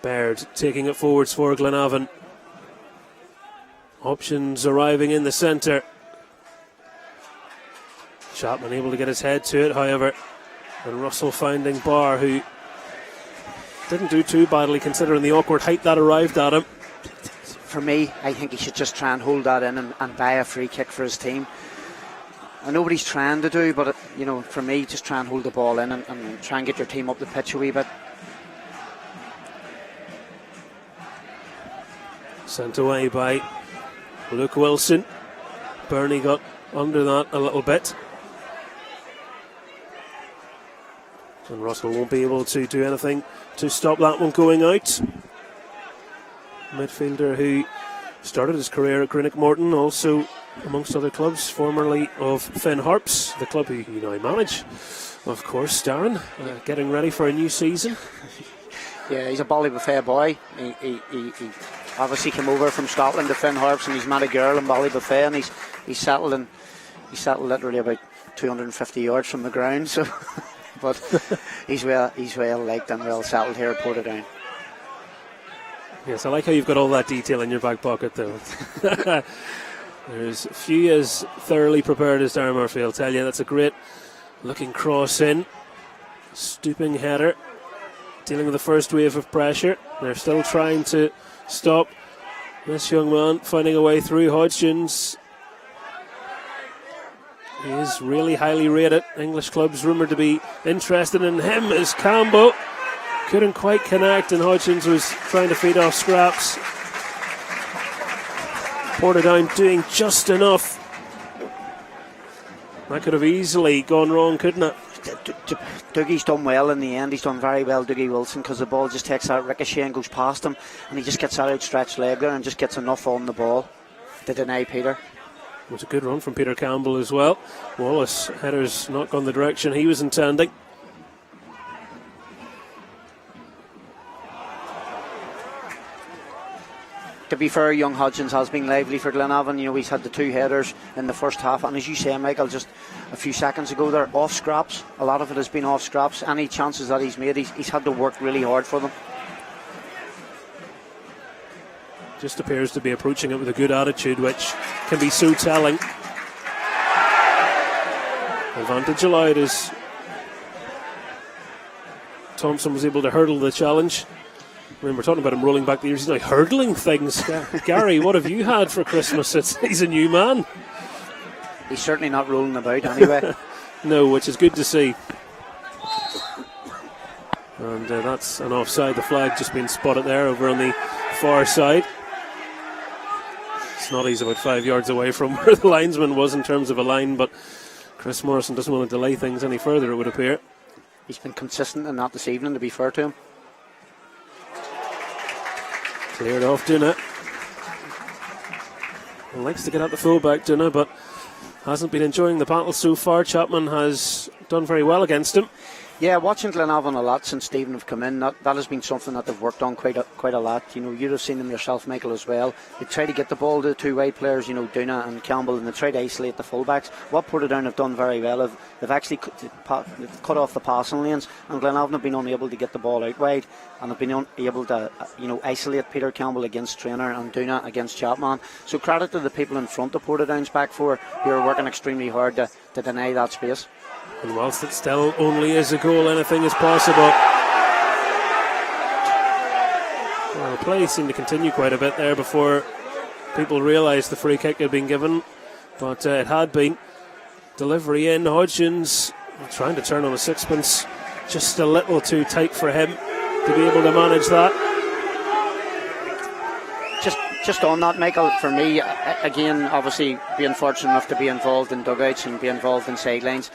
Baird taking it forwards for Glenavon. Options arriving in the centre. Chapman able to get his head to it, however, and Russell finding Barr, who didn't do too badly considering the awkward height that arrived at him. For me, I think he should just try and hold that in and buy a free kick for his team. I know what he's trying to do, but for me, just try and hold the ball in and try and get your team up the pitch a wee bit. Sent away by Luke Wilson. Burnley got under that a little bit. And Russell won't be able to do anything to stop that one going out. Midfielder who started his career at Greenock Morton, also amongst other clubs, formerly of Finn Harps, the club who you now manage, of course. Darren, getting ready for a new season. Yeah, he's a Ballybuffet boy. He obviously came over from Scotland to Finn Harps, and he's met a girl in Ballybuffet, and he's settled literally about 250 yards from the ground. So, but he's well liked and well settled here at Portadown. Yes, I like how you've got all that detail in your back pocket, though. There's few as thoroughly prepared as Darren Murphy, I'll tell you. That's a great looking cross in. Stooping header. Dealing with the first wave of pressure. They're still trying to stop this young man, finding a way through. Hodgins, he is really highly rated. English clubs rumoured to be interested in him as Campbell couldn't quite connect, and Hodgins was trying to feed off scraps. Portadown doing just enough. That could have easily gone wrong, couldn't it? Dougie's done well in the end. He's done very well, Dougie Wilson, because the ball just takes that ricochet and goes past him, and he just gets that outstretched leg there and just gets enough on the ball to deny Peter. It was a good run from Peter Campbell as well. Wallace header's not gone the direction he was intending. To be fair, young Hodgins has been lively for Glenavon. He's had the two headers in the first half, and as you say, Michael, just a few seconds ago, they're off scraps. A lot of it has been off scraps. Any chances that he's made, he's had to work really hard for them. Just appears to be approaching it with a good attitude, which can be so telling. Advantage allowed as Thompson was able to hurdle the challenge. I mean, we're talking about him rolling back the years. He's now hurdling things. Gary, what have you had for Christmas? He's a new man. He's certainly not rolling about anyway. No, which is good to see. And that's an offside. The flag just been spotted there over on the far side. Snoddy's about 5 yards away from where the linesman was in terms of a line, but Chris Morrison doesn't want to delay things any further, it would appear. He's been consistent in that this evening, to be fair to him. Cleared off Duna. He likes to get at the fullback, Duna, but hasn't been enjoying the battle so far. Chapman has done very well against him. Yeah, watching Glenavon a lot since Stephen have come in, that has been something that they've worked on quite a lot. You'd have seen them yourself, Michael, as well. They try to get the ball to the two wide players, Duna and Campbell, and they try to isolate the fullbacks. What Portadown have done very well, they've actually cut off the passing lanes, and Glenavon have been unable to get the ball out wide, and have been able to isolate Peter Campbell against Traynor and Duna against Chapman. So credit to the people in front of Portadown's back four, who are working extremely hard to deny that space. And whilst it still only is a goal, anything is possible. Well, play seemed to continue quite a bit there before people realised the free kick had been given, but it had been. Delivery in, Hodgins trying to turn on a sixpence, just a little too tight for him to be able to manage that. Just on that, Michael, for me, again, obviously being fortunate enough to be involved in dugouts and be involved in sidelines,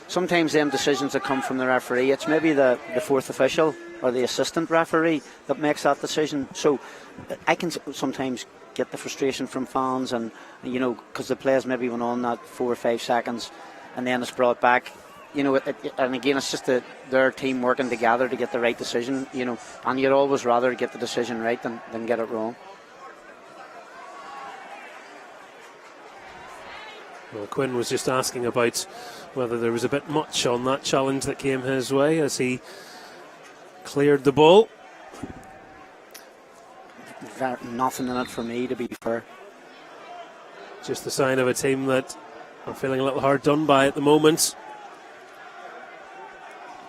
sometimes them decisions that come from the referee, it's maybe the fourth official or the assistant referee that makes that decision. So I can sometimes get the frustration from fans, and because the players maybe went on that 4 or 5 seconds and then it's brought back. And again, it's just their team working together to get the right decision. And you'd always rather get the decision right than get it wrong. Well, Quinn was just asking about whether there was a bit much on that challenge that came his way as he cleared the ball. Nothing in it for me, to be fair. Just the sign of a team that are feeling a little hard done by at the moment.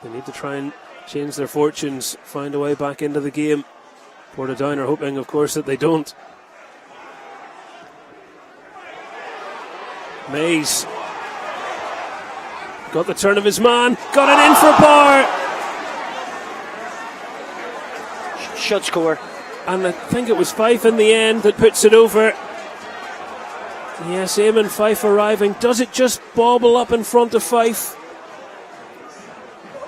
They need to try and change their fortunes, find a way back into the game. Portadown are hoping, of course, that they don't. Mays got the turn of his man, got it in for Barr. Should score. And I think it was Fife in the end that puts it over. Yes, Eamon Fife arriving. Does it just bobble up in front of Fife?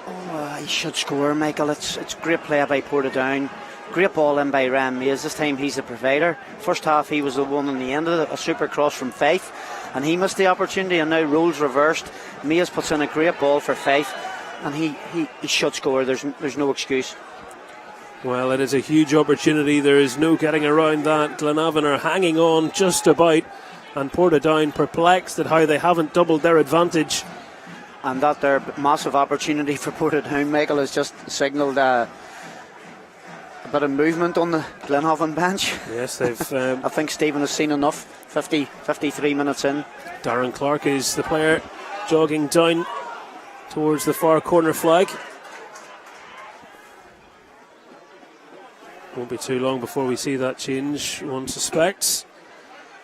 Oh, he should score, Michael. It's great play by Portadown. Great ball in by Ryan Mays. This time he's the provider. First half he was the one on the end of it, a super cross from Fife, and he missed the opportunity, and now roles reversed. Mays puts in a great ball for Fife, and he should score. There's no excuse. Well, it is a huge opportunity. There is no getting around that. Glenavon are hanging on just about, and Portadown perplexed at how they haven't doubled their advantage. And that their massive opportunity for Portadown, Michael, has just signalled a bit of movement on the Glenavon bench. Yes, they've. I think Stephen has seen enough. 53 minutes in. Darren Clark is the player jogging down towards the far corner flag. Won't be too long before we see that change, one suspects.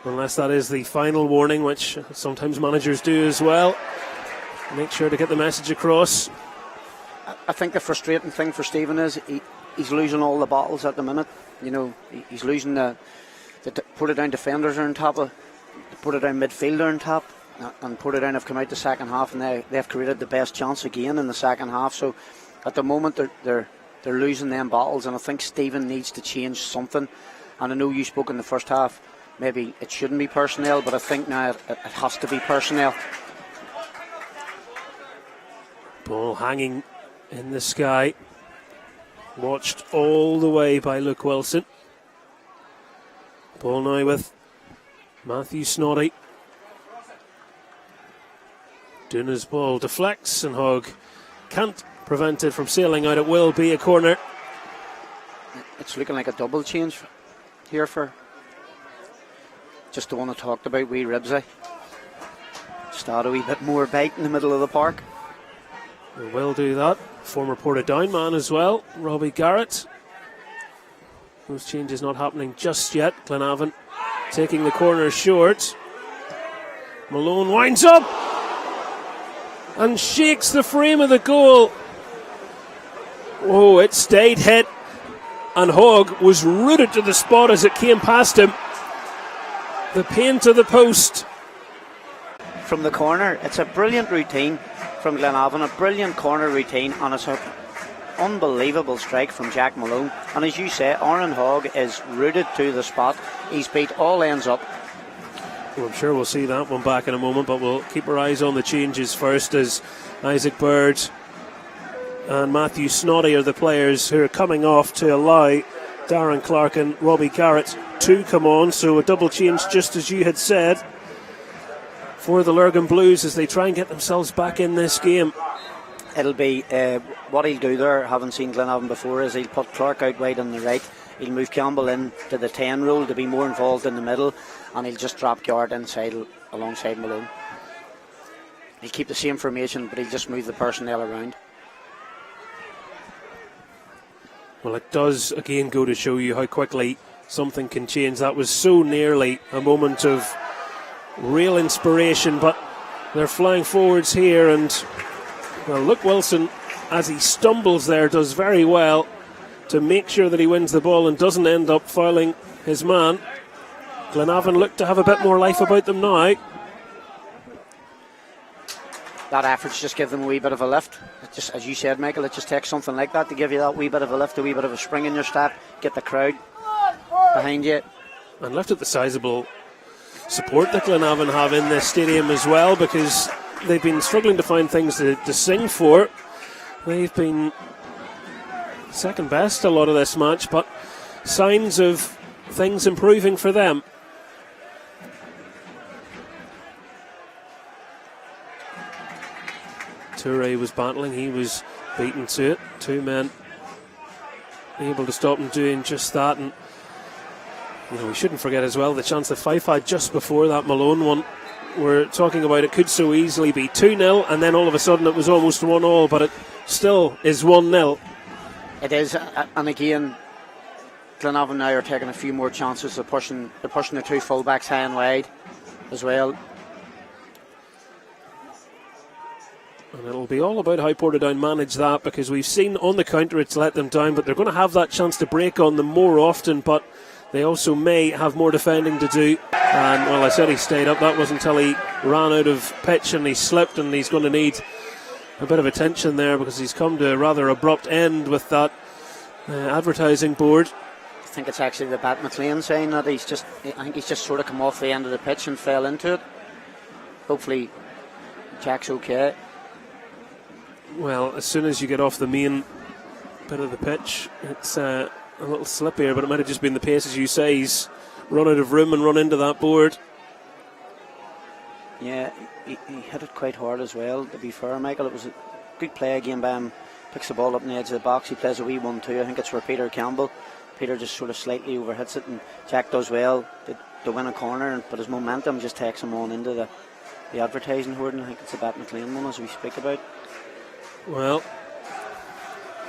Unless that is the final warning, which sometimes managers do as well. Make sure to get the message across. I think the frustrating thing for Stephen is he's losing all the battles at the minute. You know, he's losing the Portadown defenders are on top of the Portadown midfielder on top, and Portadown have come out the second half and they've created the best chance again in the second half. So at the moment they're losing them battles, and I think Stephen needs to change something. And I know you spoke in the first half, maybe it shouldn't be personnel, but I think now it has to be personnel. Ball hanging in the sky, watched all the way by Luke Wilson. Ball now with Matthew Snoddy. Duna's ball deflects, and Hogg can't prevent it from sailing out. It will be a corner. It's looking like a double change here for just the one I talked about, wee Ribsy. Just add a wee bit more bite in the middle of the park. We will do that. Former Portadown man as well, Robbie Garrett. Those changes not happening just yet. Glenavon taking the corner short. Malone winds up and shakes the frame of the goal. Oh, it stayed hit, and Hogg was rooted to the spot as it came past him. The pin to the post. From the corner, it's a brilliant routine from Glenavon, a brilliant corner routine, and it's an unbelievable strike from Jack Malone. And as you say, Aaron Hogg is rooted to the spot. He's beat all ends up. Well, I'm sure we'll see that one back in a moment, but we'll keep our eyes on the changes first, as Isaac Bird and Matthew Snoddy are the players who are coming off to allow Darren Clark and Robbie Garrett to come on. So a double change, just as you had said, for the Lurgan Blues as they try and get themselves back in this game. It'll be what he'll do there, having seen Glenavon before, is he'll put Clark out wide on the right. He'll move Campbell in to the 10 role to be more involved in the middle, and he'll just drop Garrett inside alongside Malone. He'll keep the same formation, but he'll just move the personnel around. Well, it does again go to show you how quickly something can change. That was so nearly a moment of real inspiration, but they're flying forwards here, and well, Luke Wilson, as he stumbles there, does very well to make sure that he wins the ball and doesn't end up fouling his man. Glenavon look to have a bit more life about them now. That effort's just give them a wee bit of a lift. It just, as you said, Michael, it just takes something like that to give you that wee bit of a lift, a wee bit of a spring in your step, get the crowd behind you. And lift at the sizable support that Glenavon have in this stadium as well, because they've been struggling to find things to sing for. They've been second best a lot of this match, but signs of things improving for them. Toure was battling, he was beaten to it. Two men able to stop him doing just that. And we shouldn't forget as well the chance that Fife had just before that Malone one. We're talking about it could so easily be 2-0, and then all of a sudden it was almost 1-1, but it still is 1-0. It is, and again, Glenavon now are taking a few more chances. They're pushing the two fullbacks high and wide as well. And it'll be all about how Portadown manage that, because we've seen on the counter it's let them down, but they're going to have that chance to break on them more often, but they also may have more defending to do. And, well, I said he stayed up. That wasn't until he ran out of pitch and he slipped, and he's going to need a bit of attention there because he's come to a rather abrupt end with that advertising board. I think it's actually the BetMcLean saying that I think he's just sort of come off the end of the pitch and fell into it. Hopefully Jack's okay. Well, as soon as you get off the main bit of the pitch, it's a little slippier, but it might have just been the pace, as you say. He's run out of room and run into that board. Yeah, he hit it quite hard as well, to be fair, Michael. It was a good play again by him. Picks the ball up in the edge of the box. He plays a wee 1-2. I think it's for Peter Campbell. Peter just sort of slightly overhits it, and Jack does well to win a corner, but his momentum just takes him on into the advertising board, and I think it's the BetMcLean one as we speak about. Well,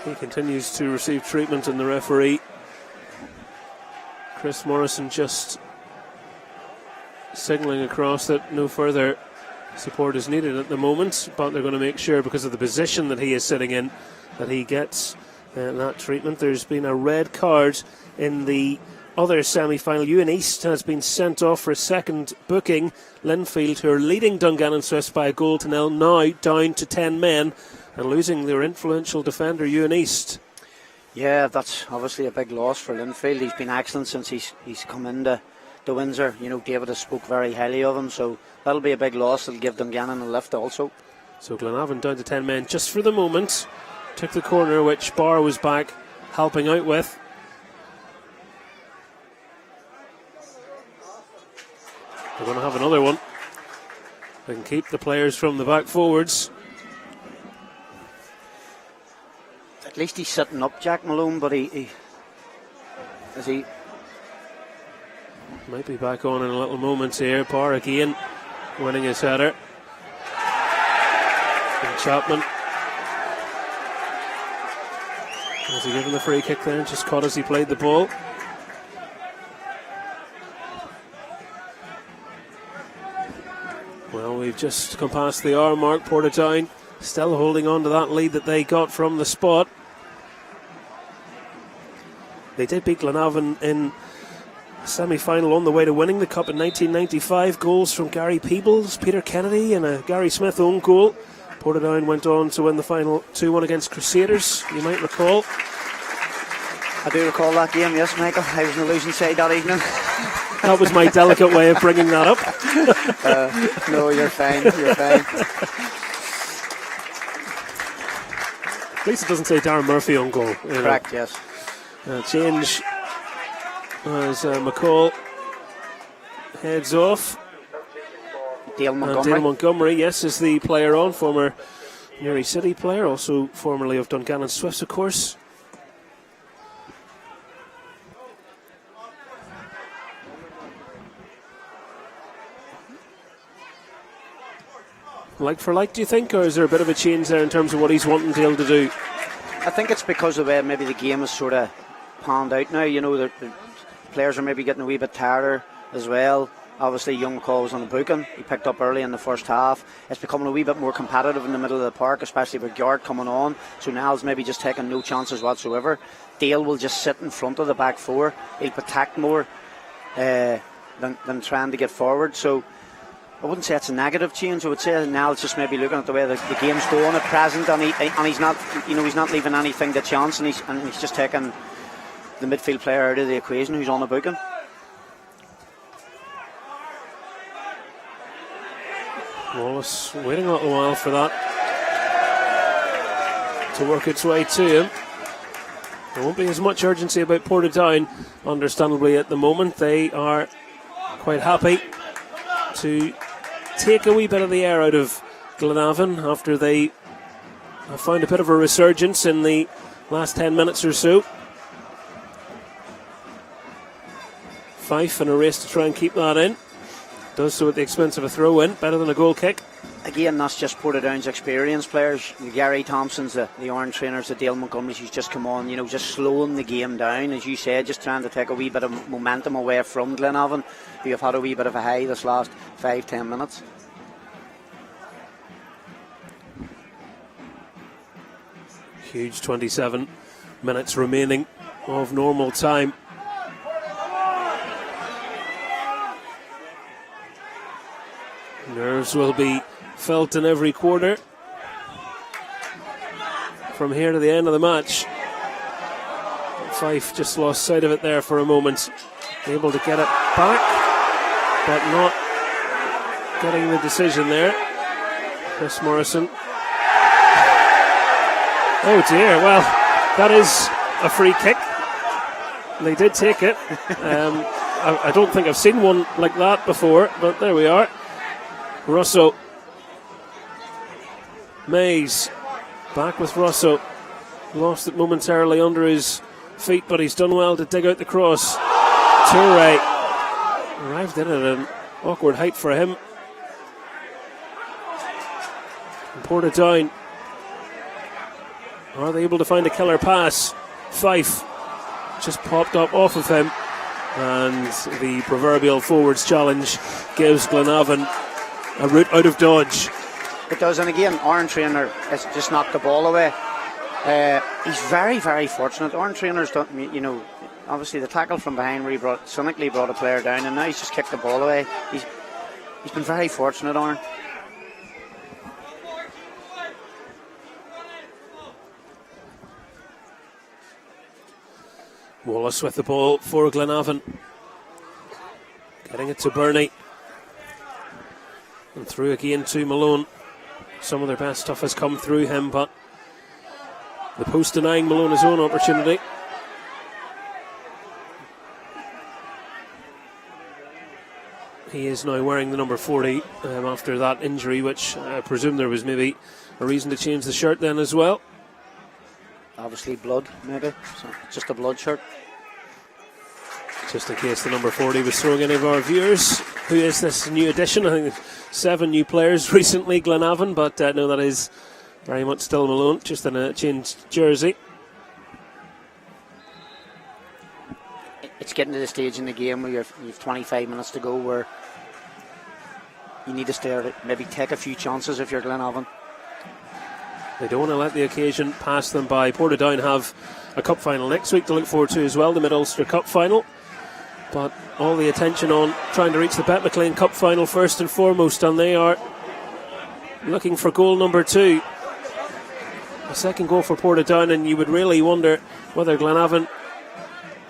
he continues to receive treatment, and the referee, Chris Morrison, just signalling across that no further support is needed at the moment, but they're going to make sure, because of the position that he is sitting in, that he gets that treatment. There's been a red card in the other semi-final. Ewan East has been sent off for a second booking. Linfield, who are leading Dungannon Swifts by a 1-0, now down to 10 men and losing their influential defender, Ewan East. Yeah, that's obviously a big loss for Linfield. He's been excellent since he's come into Windsor. David has spoke very highly of him, so that'll be a big loss. It'll give Dungannon a lift also. So Glenavon down to 10 men just for the moment. Took the corner, which Barr was back helping out with. They're going to have another one. They can keep the players from the back forwards. At least he's sitting up, Jack Malone, but he might be back on in a little moment here. Barr again winning his header. And Chapman. Has he given the free kick there? Just caught as he played the ball. Well, we've just come past the hour mark. Portadown still holding on to that lead that they got from the spot. They did beat Glenavon in semi-final on the way to winning the cup in 1995. Goals from Gary Peebles, Peter Kennedy, and a Gary Smith own goal. Portadown went on to win the final 2-1 against Crusaders, you might recall. I do recall that game, yes, Michael. I was on the losing side that evening. That was my delicate way of bringing that up. No, you're fine, you're fine. At least it doesn't say Darren Murphy on goal. Correct, yes. Change as McCall heads off. Dale Montgomery. Dale Montgomery, yes, is the player on, former Newry City player, also formerly of Dungannon Swifts, of course. Like for like, do you think, or is there a bit of a change there in terms of what he's wanting Dale to do? I think it's because of the way maybe the game is sort of panned out now. The players are maybe getting a wee bit tireder as well. Obviously, young McCall was on the booking. He picked up early in the first half. It's becoming a wee bit more competitive in the middle of the park, especially with Gjord coming on. So Niall's maybe just taking no chances whatsoever. Dale will just sit in front of the back four. He'll protect more than trying to get forward. So I wouldn't say it's a negative change. I would say Niall's just maybe looking at the way the game's going at present, and he's not, he's not leaving anything to chance, and he's just taking the midfield player out of the equation who's on the booking. Wallace waiting a little while for that to work its way to him. There won't be as much urgency about Portadown, understandably, at the moment. They are quite happy to take a wee bit of the air out of Glenavon after they have found a bit of a resurgence in the last 10 minutes or so. Fife in a race to try and keep that in. Does so at the expense of a throw in, better than a goal kick. Again, that's just Portadown's experienced players. The Gary Thompsons, the Orange trainers, the Dale Montgomerys, who's just come on, just slowing the game down, as you said, just trying to take a wee bit of momentum away from Glenavon, who have had a wee bit of a high this last 5-10 minutes. Huge 27 minutes remaining of normal time. Nerves will be felt in every quarter from here to the end of the match. Fife just lost sight of it there for a moment, able to get it back, but not getting the decision there. Chris Morrison. Oh dear, well, that is a free kick. They did take it. I don't think I've seen one like that before, but there we are. Russo. Mays back with Russo. Lost it momentarily under his feet, but he's done well to dig out the cross. Toure arrived in at an awkward height for him. And Portadown, are they able to find a killer pass? Fife just popped up off of him, and the proverbial forwards challenge gives Glenavon a route out of dodge. It does, and again, Orange Trainer has just knocked the ball away. He's very, very fortunate. Orange Trainer's done, obviously the tackle from behind where he cynically brought a player down, and now he's just kicked the ball away. He's been very fortunate, Orange. Wallace with the ball for Glenavon. Getting it to Burney. And through again to Malone. Some of their best stuff has come through him, but the post denying Malone his own opportunity. He is now wearing the number 40 after that injury, which I presume there was maybe a reason to change the shirt then as well. Obviously blood, maybe. So just a blood shirt. Just in case the number 40 was throwing any of our viewers. Who is this new addition? I think 7 new players recently, Glenavon, but no, that is very much still Malone, just in a changed jersey. It's getting to the stage in the game where you've 25 minutes to go, where you need to stay, maybe take a few chances if you're Glenavon. They don't want to let the occasion pass them by. Portadown have a cup final next week to look forward to as well, the Mid-Ulster Cup final. But all the attention on trying to reach the BetMcLean Cup final first and foremost, and they are looking for goal number 2. A second goal for Portadown, and you would really wonder whether Glenavon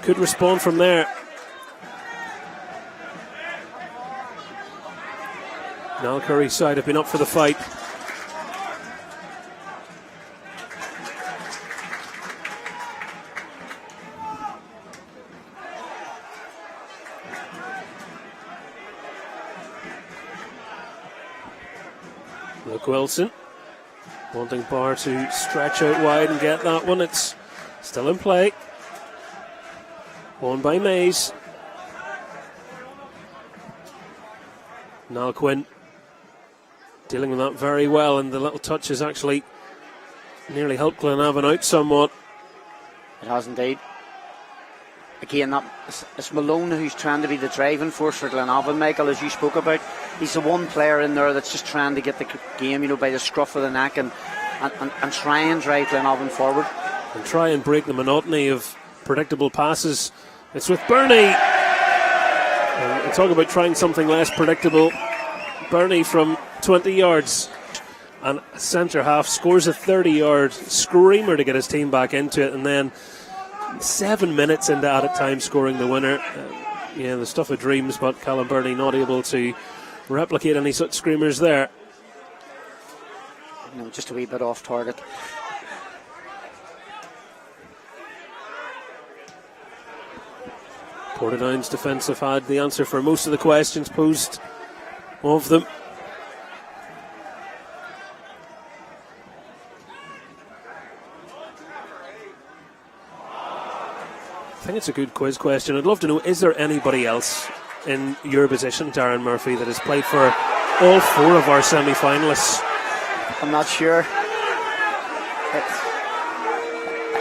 could respond from there. Niall Curry's side have been up for the fight. Luke Wilson wanting Barr to stretch out wide and get that one. It's still in play. Won by Mays. Niall Quinn dealing with that very well, and the little touch has actually nearly helped Glenavon out somewhat. It has indeed. Again, it's Malone who's trying to be the driving force for Glenavon, Michael, as you spoke about. He's the one player in there that's just trying to get the game, by the scruff of the neck and try and drive Glenavon forward. And try and break the monotony of predictable passes. It's with Burney. And talk about trying something less predictable. Burney from 20 yards. And centre half scores a 30-yard screamer to get his team back into it, and then 7 minutes into added time scoring the winner. The stuff of dreams, but Callum Burney not able to replicate any such screamers there. No, just a wee bit off target. Portadown's defence have had the answer for most of the questions posed of them. I think it's a good quiz question. I'd love to know, is there anybody else in your position, Darren Murphy, that has played for all 4 of our semi-finalists? I'm not sure.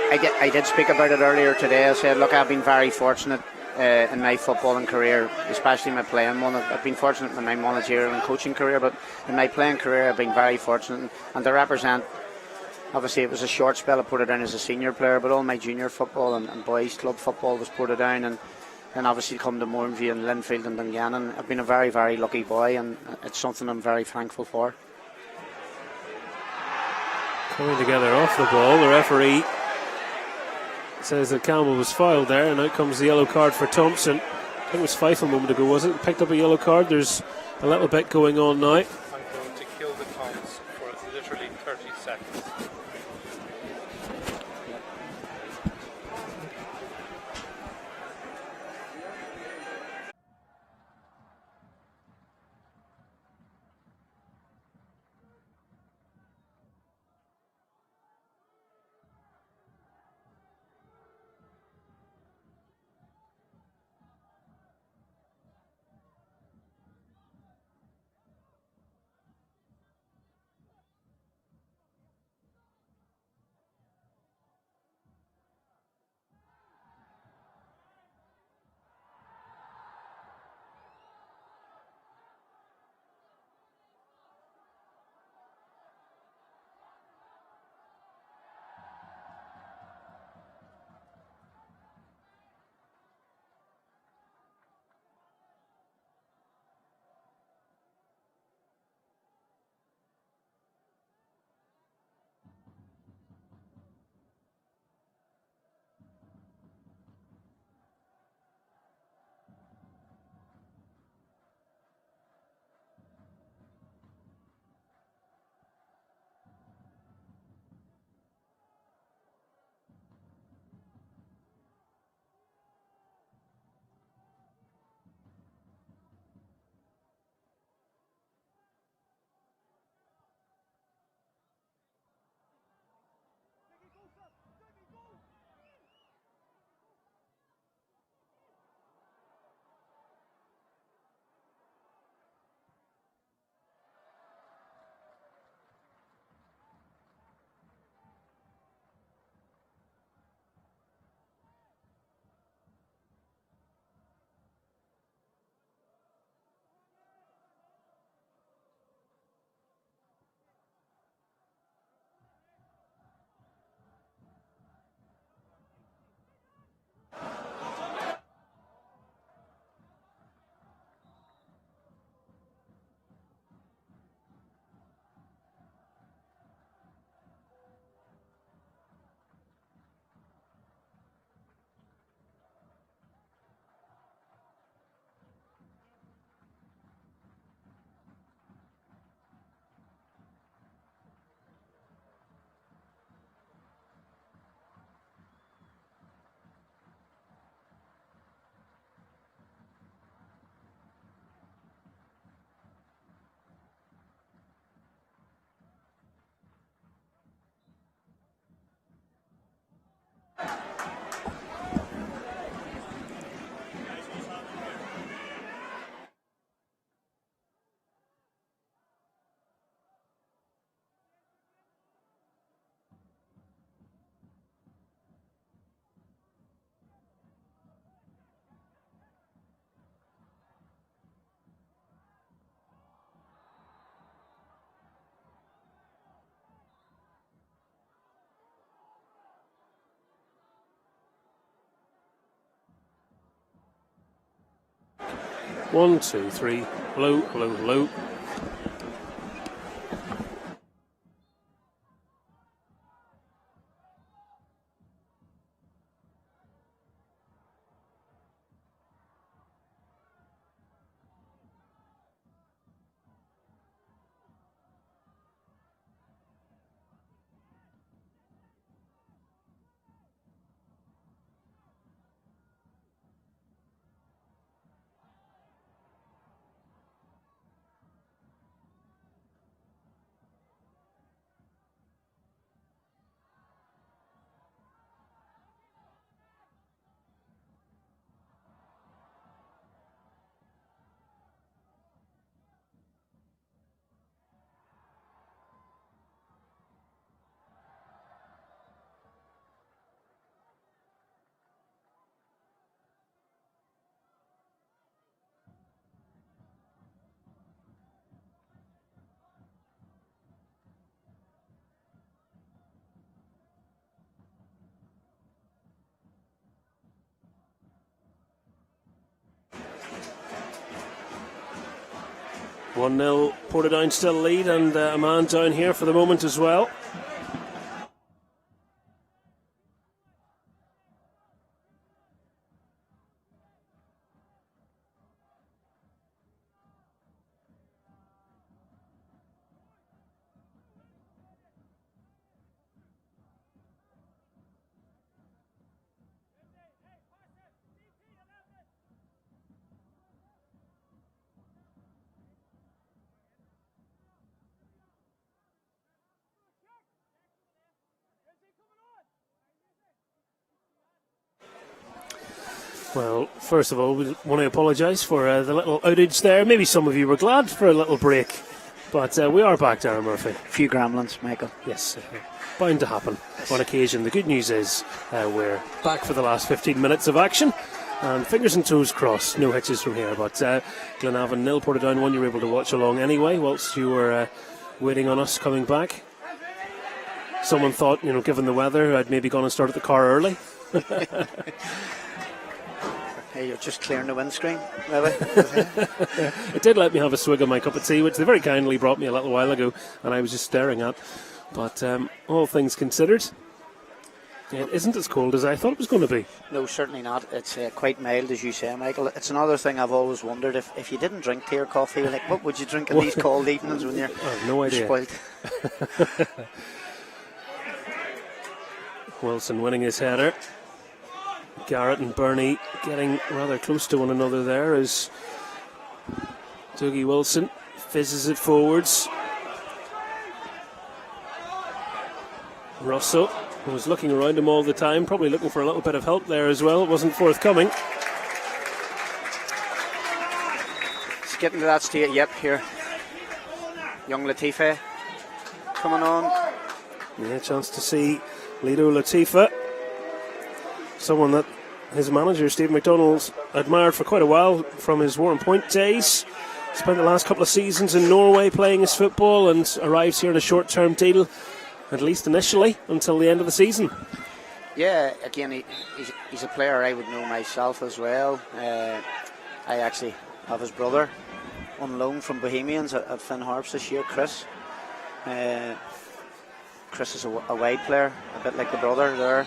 I did speak about it earlier today. I said, look, I've been very fortunate in my footballing career, especially my playing one. I've been fortunate in my managerial and coaching career, but in my playing career I've been very fortunate, and to represent, obviously it was a short spell. I put it down as a senior player, but all my junior football and boys club football was put it down, and obviously come to Mourneview and Linfield and Dungannon. I've been a very, very lucky boy, and it's something I'm very thankful for. Coming together off the ball, the referee says that Campbell was fouled there, and out comes the yellow card for Thompson. I think it was Fife a moment ago, was it? Picked up a yellow card. There's a little bit going on now. I'm going to kill the counts for literally 30 seconds. One, two, three. Hello, hello, hello. 1-0, Portadown still lead, and a man down here for the moment as well. Well, first of all, we want to apologise for the little outage there. Maybe some of you were glad for a little break, but we are back, Darren Murphy. A few gremlins, Michael. Yes, bound to happen on occasion. The good news is we're back for the last 15 minutes of action, and fingers and toes crossed, no hitches from here. But Glenavon 0, Portadown 1, you were able to watch along anyway whilst you were waiting on us coming back. Someone thought, given the weather, I'd maybe gone and started the car early. Hey, you're just clearing the windscreen, maybe. It did let me have a swig of my cup of tea, which they very kindly brought me a little while ago, and I was just staring at. But all things considered, it isn't as cold as I thought it was going to be. No, certainly not. It's quite mild, as you say, Michael. It's another thing I've always wondered, if you didn't drink tea or coffee, what would you drink in these cold evenings when you're I have no idea. spoiled? Wilson winning his header. Garrett and Bernie getting rather close to one another there as Dougie Wilson fizzes it forwards. Russell was looking around him all the time, probably looking for a little bit of help there as well. It wasn't forthcoming. It's getting to that state, yep, here. Young Latifa coming on. Yeah, chance to see Lido Latifa, someone that his manager Steve McDonald's admired for quite a while from his Warren Point days. Spent the last couple of seasons in Norway playing his football and arrives here in a short-term deal, at least initially, until the end of the season. Yeah, again, he's a player I would know myself as well. I actually have his brother on loan from Bohemians at Finn Harps this year, Chris. Chris is a wide player, a bit like the brother there.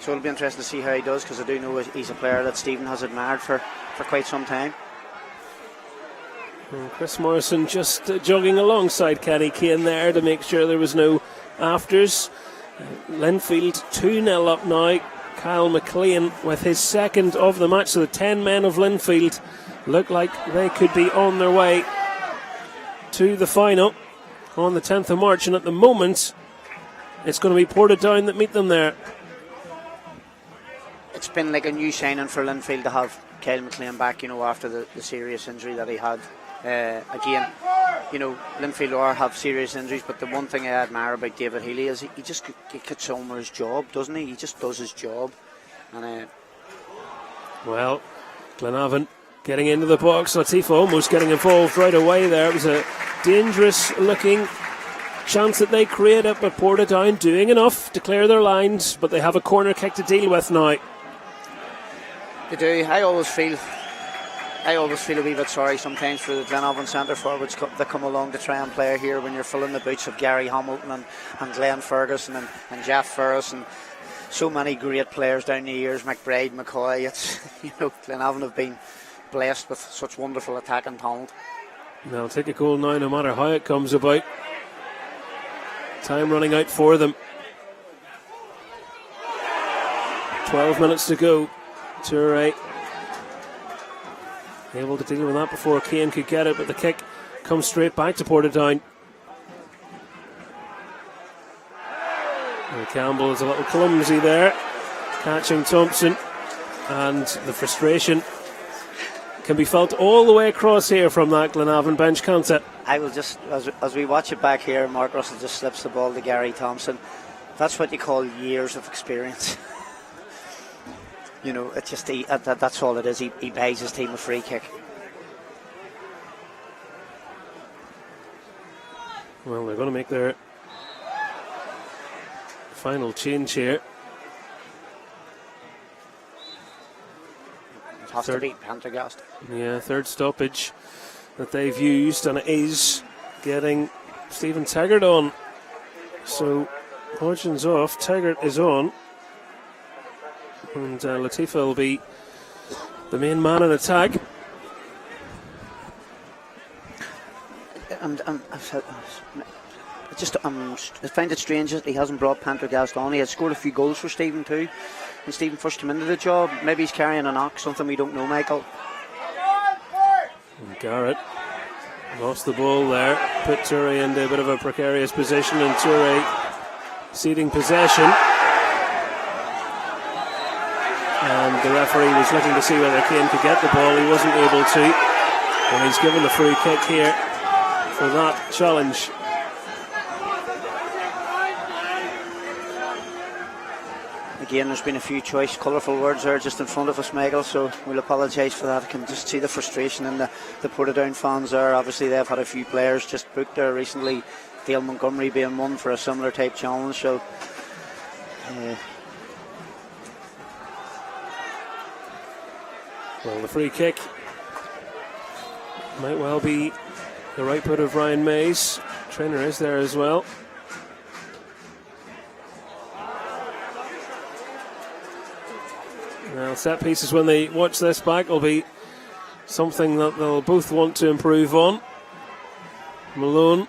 So it'll be interesting to see how he does, because I do know he's a player that Stephen has admired for quite some time. And Chris Morrison just jogging alongside Kenny Kane there to make sure there was no afters. Linfield 2-0 up now. Kyle McLean with his second of the match, so the 10 men of Linfield look like they could be on their way to the final on the 10th of March, and at the moment it's going to be Portadown that meet them there. It's been like a new signing for Linfield to have Kyle McLean back, after the serious injury that he had. Again, Linfield have serious injuries, but the one thing I admire about David Healy is he just gets on with his job, doesn't he? He just does his job. And well, Glenavon getting into the box. Latifa almost getting involved right away there. It was a dangerous looking chance that they created, but Portadown doing enough to clear their lines, but they have a corner kick to deal with now. They do. I always feel a wee bit sorry sometimes for the Glenavon centre forwards that come along to try and play here when you're filling the boots of Gary Hamilton and Glenn Ferguson and Jeff Ferris and so many great players down the years, McBride, McCoy. It's Glenavon have been blessed with such wonderful attacking talent. They'll take a goal now no matter how it comes about. Time running out for them. 12 minutes to go. Toure able to deal with that before Kane could get it, but the kick comes straight back to Portadown. And Campbell is a little clumsy there, catching Thompson, and the frustration can be felt all the way across here from that Glenavon bench, can't it? I will just, as we watch it back here, Mark Russell just slips the ball to Gary Thompson. That's what you call years of experience. It's just that's all it is. He buys his team a free kick. Well, they're going to make their final change here. It has to be Pendergast. Yeah, third stoppage. that they've used, and it is getting Stephen Taggart on. So Hodgson's off, Taggart is on, and Latifa will be the main man in attack. I find it strange that he hasn't brought Pendergast on. He had scored a few goals for Stephen too, and Stephen first came into the job. Maybe he's carrying a knock, something we don't know, Michael. And Garrett lost the ball there, put Toure into a bit of a precarious position, and Toure ceding possession. And the referee was looking to see whether Kane could get the ball. He wasn't able to, and he's given the free kick here for that challenge. Again, there's been a few choice, colourful words there just in front of us, Michael, so we'll apologise for that. I can just see the frustration in the Portadown fans there. Obviously, they've had a few players just booked there recently, Dale Montgomery being one for a similar type challenge, so... Well, the free kick might well be the right foot of Ryan Mays. Trainer is there as well. Now, set pieces, when they watch this back, will be something that they'll both want to improve on. Malone.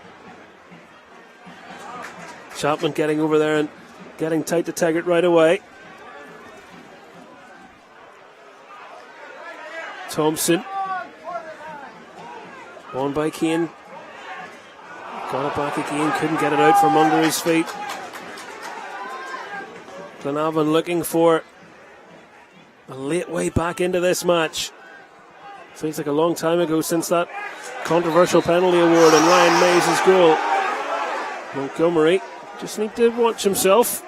Chapman getting over there and getting tight to Taggart right away. Thompson. On by Keane. Got it back again, couldn't get it out from under his feet. Glenavon looking for a late way back into this match. Feels like a long time ago since that controversial penalty award and Ryan Mays' goal. Montgomery just need to watch himself.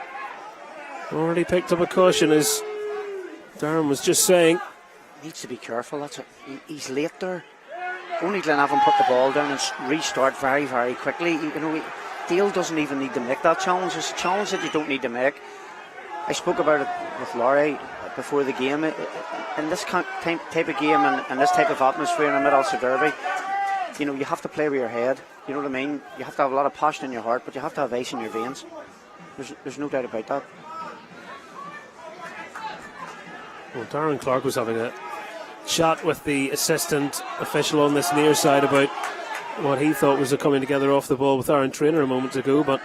Already picked up a caution, as Darren was just saying. Needs to be careful. He's late there. Only Glenavon put the ball down and restart very, very quickly. Dale doesn't even need to make that challenge. It's a challenge that you don't need to make. I spoke about it with Laurie before the game. In this type of game and this type of atmosphere in a mid-Ulster derby, you have to play with your head. You know what I mean? You have to have a lot of passion in your heart, but you have to have ice in your veins. There's no doubt about that. Well, Darren Clark was having a chat with the assistant official on this near side about what he thought was a coming together off the ball with Aaron Trainer a moment ago, but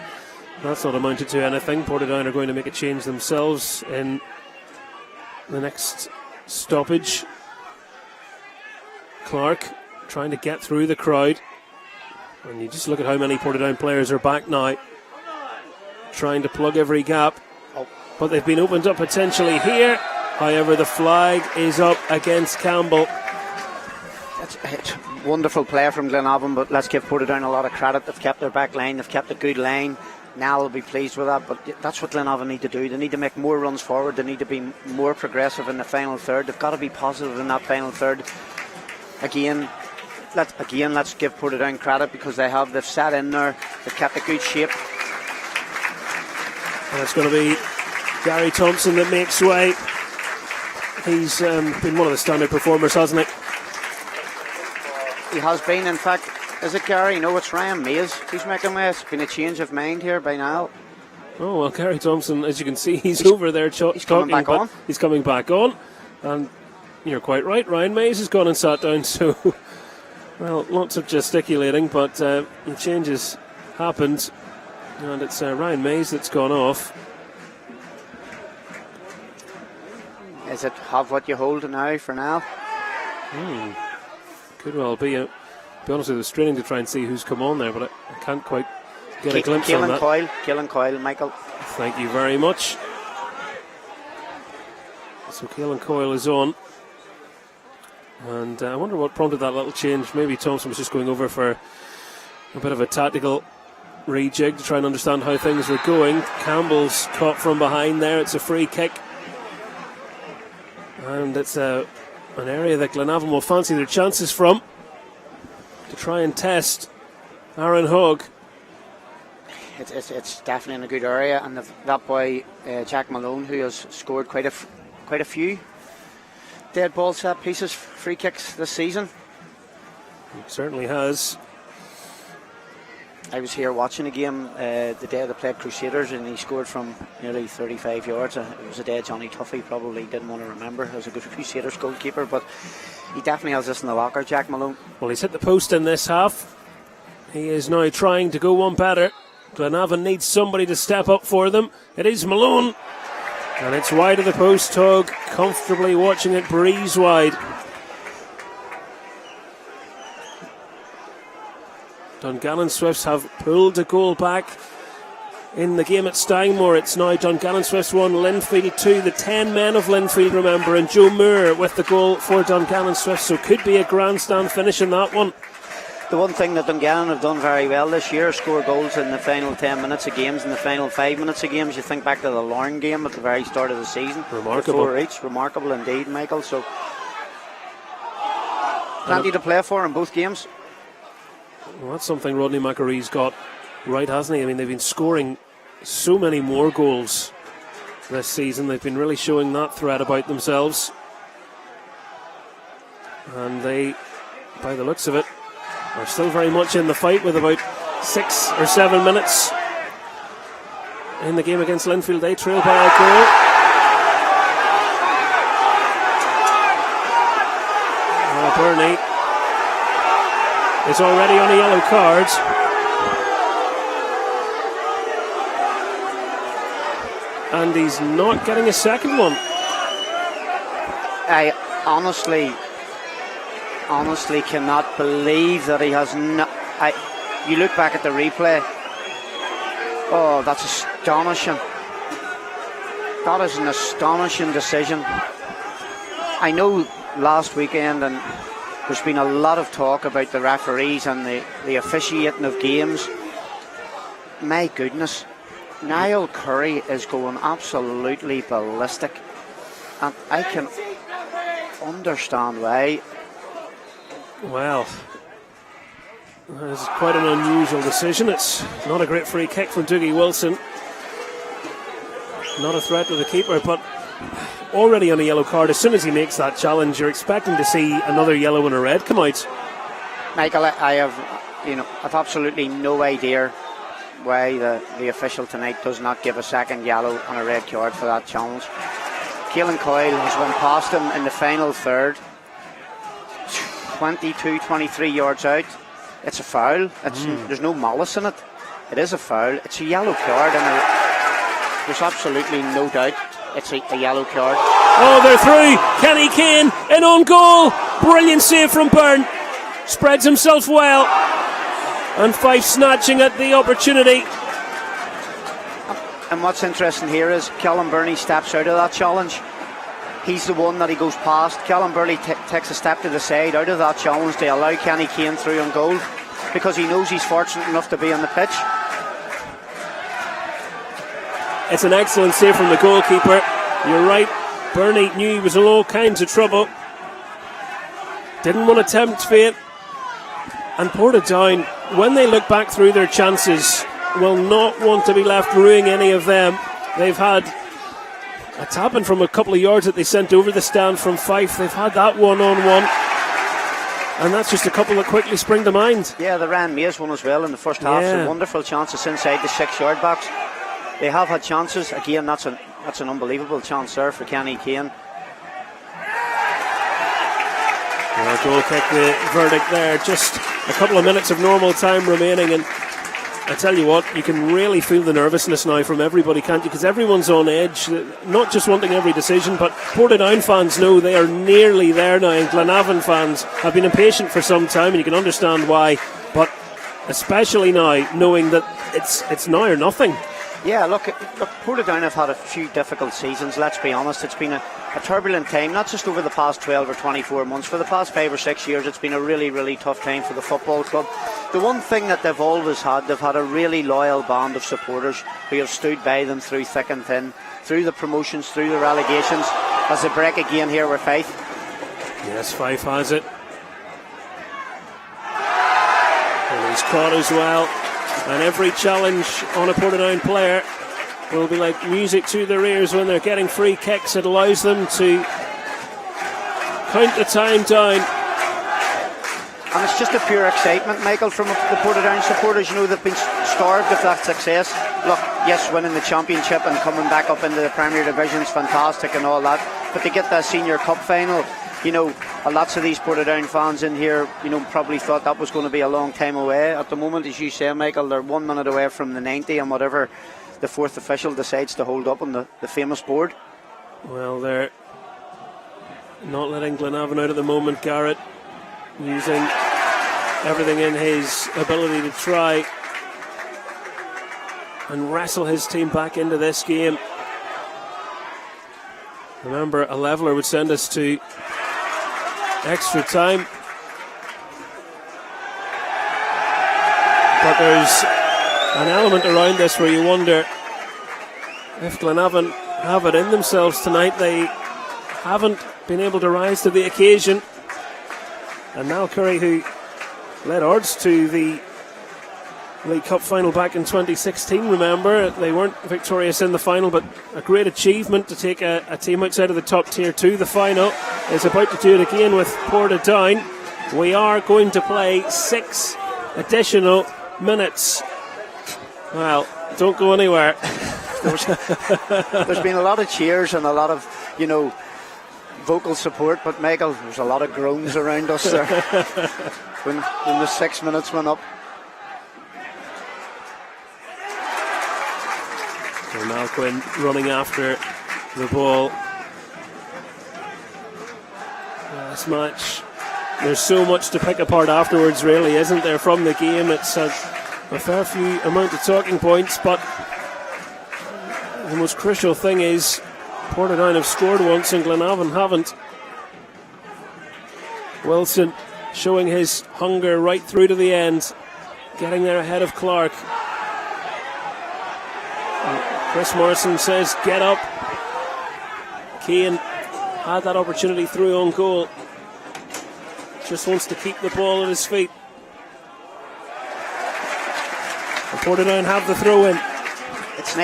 that's not amounted to anything. Portadown are going to make a change themselves in the next stoppage. Clark trying to get through the crowd, and you just look at how many Portadown players are back now, trying to plug every gap, but they've been opened up potentially here. However, the flag is up against Campbell. It's wonderful play from Glenavon, but let's give Portadown a lot of credit. They've kept their back line, they've kept a good line. Nal will be pleased with that, but that's what Glenavon need to do. They need to make more runs forward, they need to be more progressive in the final third. They've got to be positive in that final third. Again, let's give Portadown credit, because they've sat in there, they've kept a good shape. And it's going to be Gary Thompson that makes way. He's been one of the standout performers, hasn't he? He has been. In fact, is it Gary? No, it's Ryan Mays who's making way. It's been a change of mind here by now. Oh, well, Gary Thompson, as you can see, he's over there he's coming back on. He's coming back on. And you're quite right, Ryan Mays has gone and sat down, so well, lots of gesticulating, but the changes happened, and it's Ryan Mays that's gone off. Is it have what you hold now for now? Could well be. To be honest with you, I was straining to try and see who's come on there, but I can't quite get a glimpse on that. Keelan Coyle, Michael. Thank you very much. So Keelan Coyle is on. And I wonder what prompted that little change. Maybe Thompson was just going over for a bit of a tactical rejig to try and understand how things were going. Campbell's caught from behind there. It's a free kick. And it's an area that Glenavon will fancy their chances from, to try and test Aaron Hogg. It's definitely in a good area, and that boy Jack Malone, who has scored quite a few dead ball set pieces, free kicks this season. He certainly has. I was here watching a game the day they played Crusaders, and he scored from nearly 35 yards. It was a day Johnny Tuffy probably didn't want to remember as a good Crusaders goalkeeper, but he definitely has this in the locker, Jack Malone. Well, he's hit the post in this half. He is now trying to go one better. Glenavon needs somebody to step up for them. It is Malone, and it's wide of the post. Tug comfortably watching it breeze wide. Dungannon Swifts have pulled a goal back in the game at Stangmore. It's now Dungannon Swifts 1, Linfield 2. The 10 men of Linfield, remember, and Joe Moore with the goal for Dungannon Swifts. So could be a grandstand finish in that one. The one thing that Dungannon have done very well this year, score goals in the final 10 minutes of games, in the final 5 minutes of games. You think back to the Larne game at the very start of the season. Remarkable. 4 each. Remarkable indeed, Michael. So plenty to play for in both games. Well, that's something Rodney McAree's got right, hasn't he? I mean, they've been scoring so many more goals this season. They've been really showing that threat about themselves. And they, by the looks of it, are still very much in the fight with about 6 or 7 minutes in the game against Linfield. They trail by a goal. Bernie is already on a yellow card. And he's not getting a second one. I honestly cannot believe that he has not. You look back at the replay. Oh, that's astonishing. That is an astonishing decision. I know last weekend, and there's been a lot of talk about the referees and the officiating of games. My goodness, Niall Curry is going absolutely ballistic, and I can understand why. Well, that is quite an unusual decision. It's not a great free kick from Dougie Wilson. Not a threat to the keeper, but already on a yellow card. As soon as he makes that challenge, you're expecting to see another yellow and a red come out. Michael, I've absolutely no idea why the official tonight does not give a second yellow and a red card for that challenge. Caelan Coyle has went past him in the final third, 22-23 yards out. It's a foul. There's no malice in it. It is a foul. It's a yellow card, and there's absolutely no doubt it's a yellow card. Oh, they're through. Kenny Kane in on goal. Brilliant save from Byrne. Spreads himself well. And Fife snatching at the opportunity. And what's interesting here is Callum Burney steps out of that challenge. He's the one that he goes past. Callum Burney takes a step to the side out of that challenge to allow Kenny Kane through on goal, because he knows he's fortunate enough to be on the pitch. It's an excellent save from the goalkeeper. You're right, Burney knew he was in all kinds of trouble. Didn't want to tempt fate. And Portadown, when they look back through their chances, will not want to be left ruining any of them. They've had a tap-in from a couple of yards that they sent over the stand from Fife. They've had that one-on-one. And that's just a couple that quickly spring to mind. Yeah, the Ryan Mays one as well in the first half. Some wonderful chances inside the 6-yard box. They have had chances. Again, that's an unbelievable chance there for Kenny Kane. Well, goal kick, the verdict there. Just a couple of minutes of normal time remaining, and I tell you what, you can really feel the nervousness now from everybody, can't you? Because everyone's on edge, not just wanting every decision, but Portadown fans know they are nearly there now, and Glenavon fans have been impatient for some time, and you can understand why, but especially now, knowing that it's now or nothing. Yeah, look, Portadown have had a few difficult seasons, let's be honest. It's been a turbulent time, not just over the past 12 or 24 months. For the past 5 or 6 years, it's been a really, really tough time for the football club. The one thing that they've always had, they've had a really loyal band of supporters who have stood by them through thick and thin, through the promotions, through the relegations, as they break again here with Fife. Yes, Fife has it. And he's caught as well. And every challenge on a Portadown player will be like music to their ears when they're getting free kicks. It allows them to count the time down. And it's just a pure excitement, Michael, from the Portadown supporters. You know, they've been starved of that success. Look, yes, winning the championship and coming back up into the Premier Division is fantastic and all that, but to get that Senior Cup final, you know, lots of these Portadown fans in here, you know, probably thought that was going to be a long time away. At the moment, as you say, Michael, they're 1 minute away from the 90 and whatever the fourth official decides to hold up on the famous board. Well, they're not letting Glenavon out at the moment. Garrett using everything in his ability to try and wrestle his team back into this game. Remember, a leveler would send us to extra time, but there's an element around this where you wonder if Glenavon have it in themselves tonight. They haven't been able to rise to the occasion, and Niall Curry, who led Ards to the League Cup final back in 2016, remember, they weren't victorious in the final, but a great achievement to take a team outside of the top tier to the final, is about to do it again with Portadown. We are going to play 6 additional minutes. Well, don't go anywhere. There's been a lot of cheers and a lot of, you know, vocal support, but Michael, there's a lot of groans around us there when the 6 minutes went up. So now Quinn running after the ball. This match, there's so much to pick apart afterwards, really, isn't there, from the game? It's a fair few amount of talking points, but the most crucial thing is Portadown have scored once and Glenavon haven't. Wilson showing his hunger right through to the end, getting there ahead of Clark. Chris Morrison says, get up. Keane had that opportunity through on goal. Just wants to keep the ball at his feet. And Portadown have the throw in. It's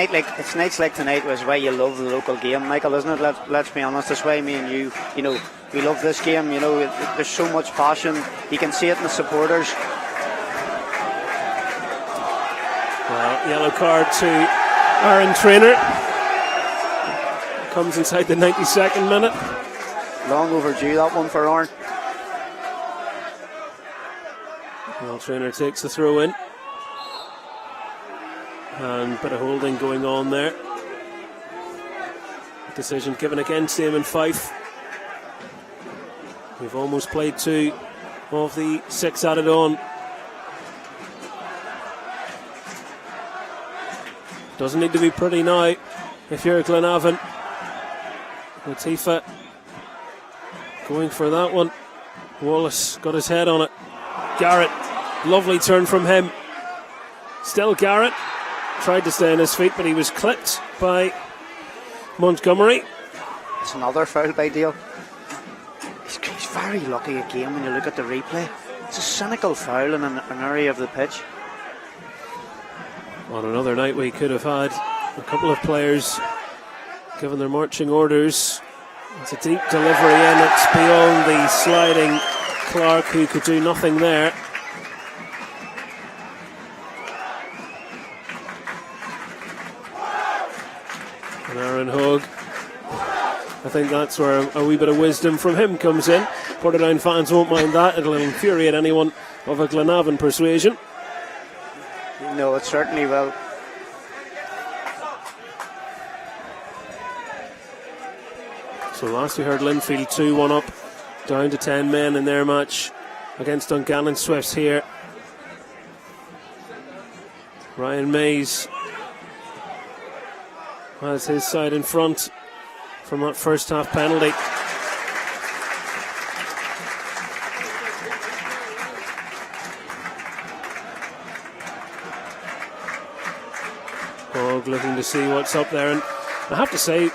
nights like tonight was why you love the local game, Michael, isn't it? Let's be honest, that's why me and you know, we love this game. You know, there's so much passion. You can see it in the supporters. Well, yellow card to Aaron Traynor. Comes inside the 92nd minute. Long overdue, that one for Aaron. Well, Traynor takes the throw in. And a bit of holding going on there. Decision given against him in Fife. We've almost played 2 of the 6 added on. Doesn't need to be pretty now if you're Glenavon. Latifa going for that one. Wallace got his head on it. Garrett, lovely turn from him. Still Garrett. Tried to stay on his feet, but he was clipped by Montgomery. It's another foul by Dale. He's very lucky again when you look at the replay. It's a cynical foul in an area of the pitch. On another night we could have had a couple of players given their marching orders. It's a deep delivery in, it's beyond the sliding Clark, who could do nothing there. And Aaron Hogg, I think that's where a wee bit of wisdom from him comes in. Portadown fans won't mind that, it'll infuriate anyone of a Glenavon persuasion. No, it certainly will. So last we heard Linfield 2-1 up, down to 10 men in their match against Dungannon Swifts here. Ryan Mays has his side in front from that first half penalty. Hogg looking to see what's up there, and I have to say,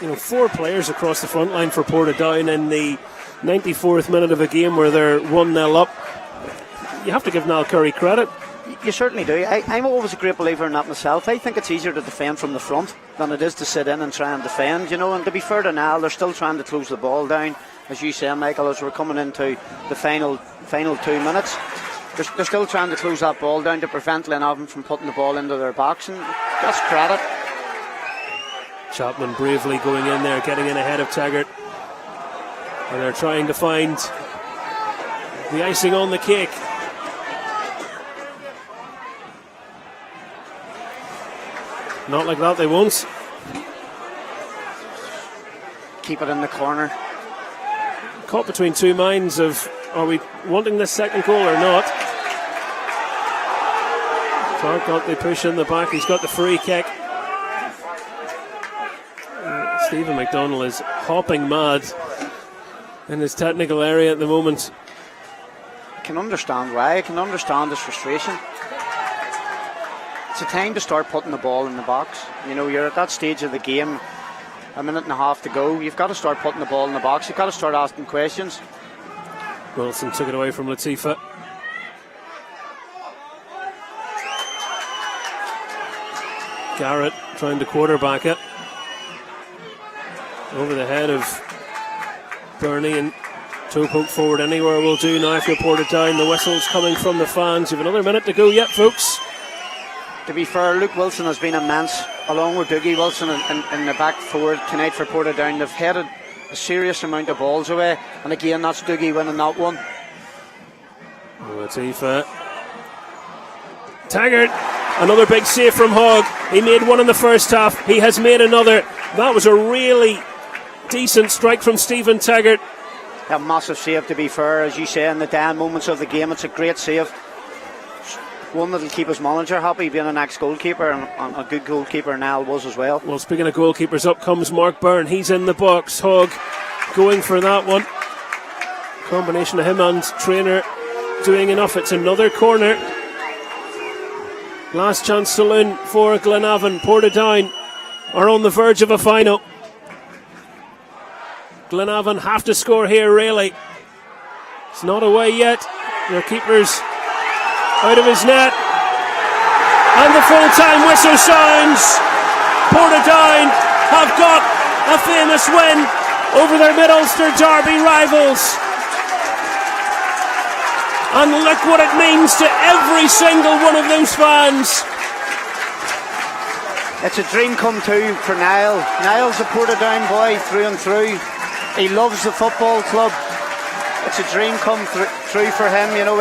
you know, 4 players across the front line for Portadown in the 94th minute of a game where they're 1-0 up. You have to give Niall Curry credit. You certainly do. I'm always a great believer in that myself. I think it's easier to defend from the front than it is to sit in and try and defend, you know. And to be fair to Niall, they're still trying to close the ball down. as you say, Michael, as we're coming into the final 2 minutes. They're still trying to close that ball down to prevent Glenavon from putting the ball into their box, and that's credit. Chapman bravely going in there, getting in ahead of Taggart. And they're trying to find the icing on the cake. Not like that, they won't. Keep it in the corner. Caught between two minds of, are we wanting this second goal or not? Clark got the push in the back, he's got the free kick. Stephen McDonnell is hopping mad in his technical area at the moment. I can understand why, I can understand his frustration. It's a time to start putting the ball in the box. You know, you're at that stage of the game, a minute and a half to go. You've got to start putting the ball in the box. You've got to start asking questions. Wilson took it away from Latifa. Garrett trying to quarterback it. Over the head of Bernie, and toe poke forward anywhere will do now if you're Portadown. The whistle's coming from the fans. You've another minute to go yet, folks. To be fair, Luke Wilson has been immense, along with Dougie Wilson in the back forward tonight for Portadown. They've headed a serious amount of balls away, and again, that's Dougie winning that one. Latifa. Taggart, another big save from Hogg. He made one in the first half, he has made another. That was a really decent strike from Stephen Taggart. A massive save, to be fair, as you say, in the dying moments of the game. It's a great save. One that'll keep his manager happy, being an ex-goalkeeper, and a good goalkeeper Niall was as well. Well, speaking of goalkeepers, up comes Mark Byrne. He's in the box. Hogg going for that one. Combination of him and Trainer doing enough. It's another corner. Last chance saloon for Glenavon. Portadown are on the verge of a final. Glenavon have to score here, really. It's not away yet. Their keeper's out of his net, and the full-time whistle sounds. Portadown have got a famous win over their Mid-Ulster Derby rivals, and look what it means to every single one of those fans. It's a dream come true for Niall. Niall's a Portadown boy through and through. He loves the football club. It's a dream come true for him. You know,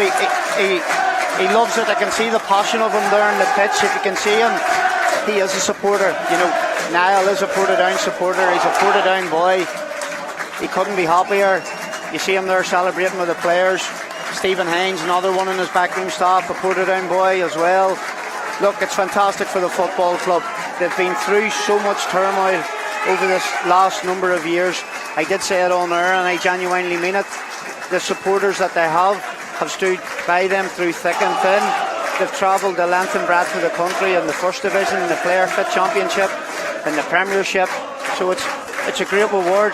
he loves it. I can see the passion of him there on the pitch. If you can see him, he is a supporter. You know, Niall is a Portadown supporter. He's a Portadown boy. He couldn't be happier. You see him there celebrating with the players. Stephen Hines, another one in his backroom staff, a Portadown boy as well. Look, it's fantastic for the football club. They've been through so much turmoil over this last number of years. I did say it on air, and I genuinely mean it. The supporters that they have stood by them through thick and thin. They've travelled the length and breadth of the country in the First Division, in the Player Fit Championship, in the Premiership. So it's a great reward.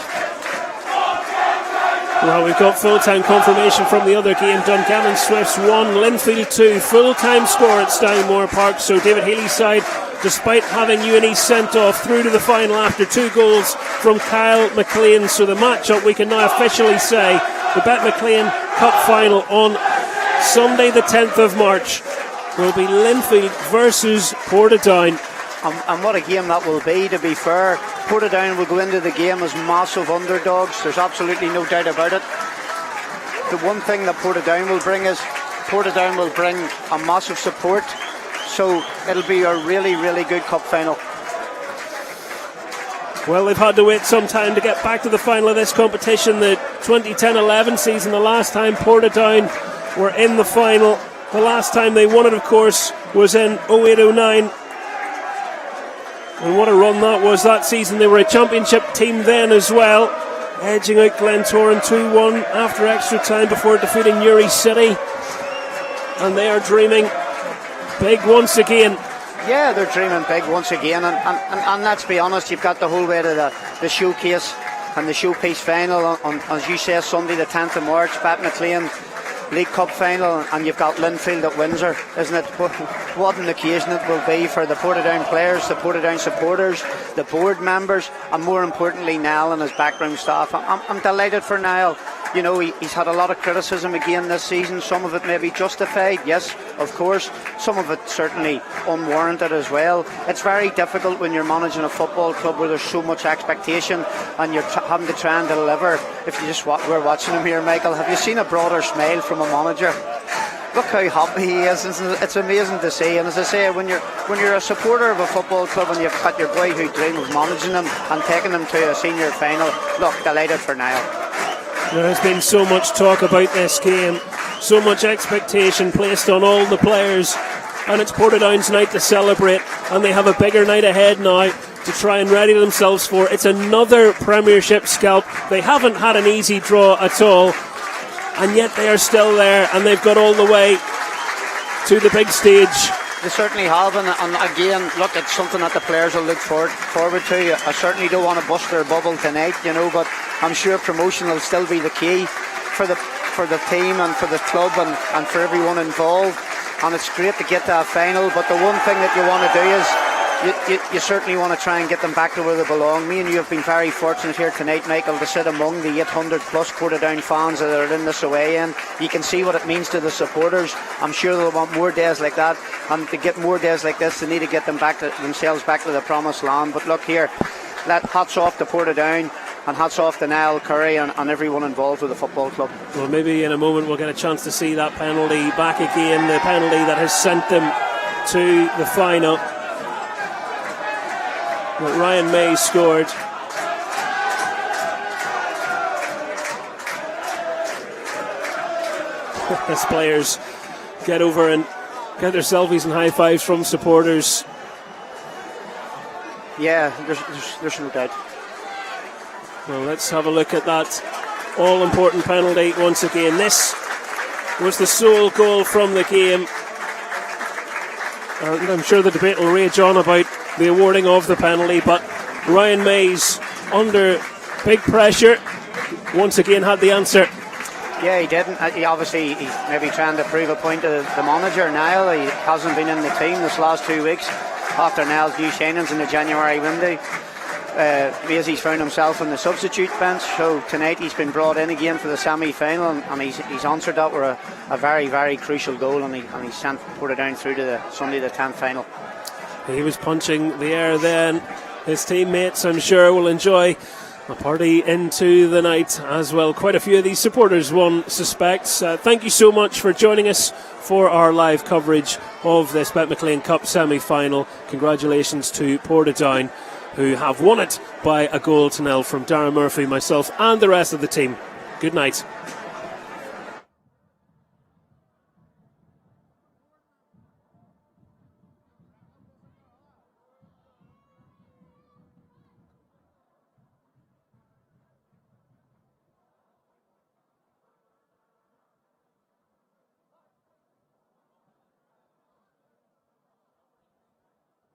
Well, we've got full-time confirmation from the other game. Dungannon Swifts 1, Linfield 2. Full-time score at Stanmore Park. So David Healy's side, despite having UNE sent off, through to the final after 2 goals from Kyle McLean. So the match-up, we can now officially say, the BetMcLean Cup final on Sunday the 10th of March will be Linfield versus Portadown. And what a game that will be, to be fair. Portadown will go into the game as massive underdogs. There's absolutely no doubt about it. The one thing that Portadown will bring is Portadown will bring a massive support. So it'll be a really, really good cup final. Well, they've had to wait some time to get back to the final of this competition. The 2010-11 season, the last time Portadown were in the final. The last time they won it, of course, was in 08-09. And what a run that was that season. They were a championship team then as well, edging out Glentoran 2-1 after extra time before defeating Newry City. And they are dreaming big once again. Yeah, they're dreaming big once again, and let's be honest, you've got the whole way to the showcase and the showpiece final on, as you say, Sunday the 10th of March. BetMcLean League Cup final, and you've got Linfield at Windsor, isn't it? What an occasion it will be for the Portadown players, the Portadown supporters, the board members, and more importantly Niall and his backroom staff. I'm delighted for Niall. You know, he's had a lot of criticism again this season. Some of it may be justified, yes, of course. Some of it certainly unwarranted as well. It's very difficult when you're managing a football club where there's so much expectation and you're having to try and deliver. If you just we're watching him here, Michael, have you seen a broader smile from a manager? Look how happy he is. It's amazing to see. And as I say, when you're a supporter of a football club and you've got your boy who dreamed of managing them and taking them to a senior final, look, delighted for Niall. There has been so much talk about this game, so much expectation placed on all the players, and it's Portadown's night to celebrate, and they have a bigger night ahead now to try and ready themselves for. It's another Premiership scalp. They haven't had an easy draw at all, and yet they are still there, and they've got all the way to the big stage. They certainly have, and again, look, it's something that the players will look forward to. I certainly don't want to bust their bubble tonight, you know, but I'm sure promotion will still be the key for the team and for the club and for everyone involved. And it's great to get to a final, but the one thing that you want to do is you certainly want to try and get them back to where they belong. Me and you have been very fortunate here tonight, Michael, to sit among the 800 plus Portadown fans that are in this away end. You can see what it means to the supporters. I'm sure they'll want more days like that, and to get more days like this they need to get themselves back to the promised land. But look here, hats off to Portadown and hats off to Niall Curry and everyone involved with the football club. Well, maybe in a moment we'll get a chance to see that penalty back again, the penalty that has sent them to the final. But Ryan May scored. As players get over and get their selfies and high fives from supporters. Yeah, there's no doubt. Well, let's have a look at that all-important penalty once again. This was the sole goal from the game. And I'm sure the debate will rage on about the awarding of the penalty, but Ryan Mays, under big pressure, once again had the answer. Yeah, he didn't. He's maybe trying to prove a point to the manager, Niall. He hasn't been in the team this last 2 weeks after Niall's new signings in the January window. Maisie's found himself on the substitute bench, so tonight he's been brought in again for the semi-final, and he's answered that with a very, very crucial goal, and he sent Portadown through to the Sunday the 10th final. He was punching the air then. His teammates, I'm sure, will enjoy a party into the night as well. Quite a few of these supporters, one suspects. Thank you so much for joining us for our live coverage of this BetMcLean Cup semi-final. Congratulations to Portadown, who have won it by a goal to nil from Darren Murphy, myself and the rest of the team. Good night.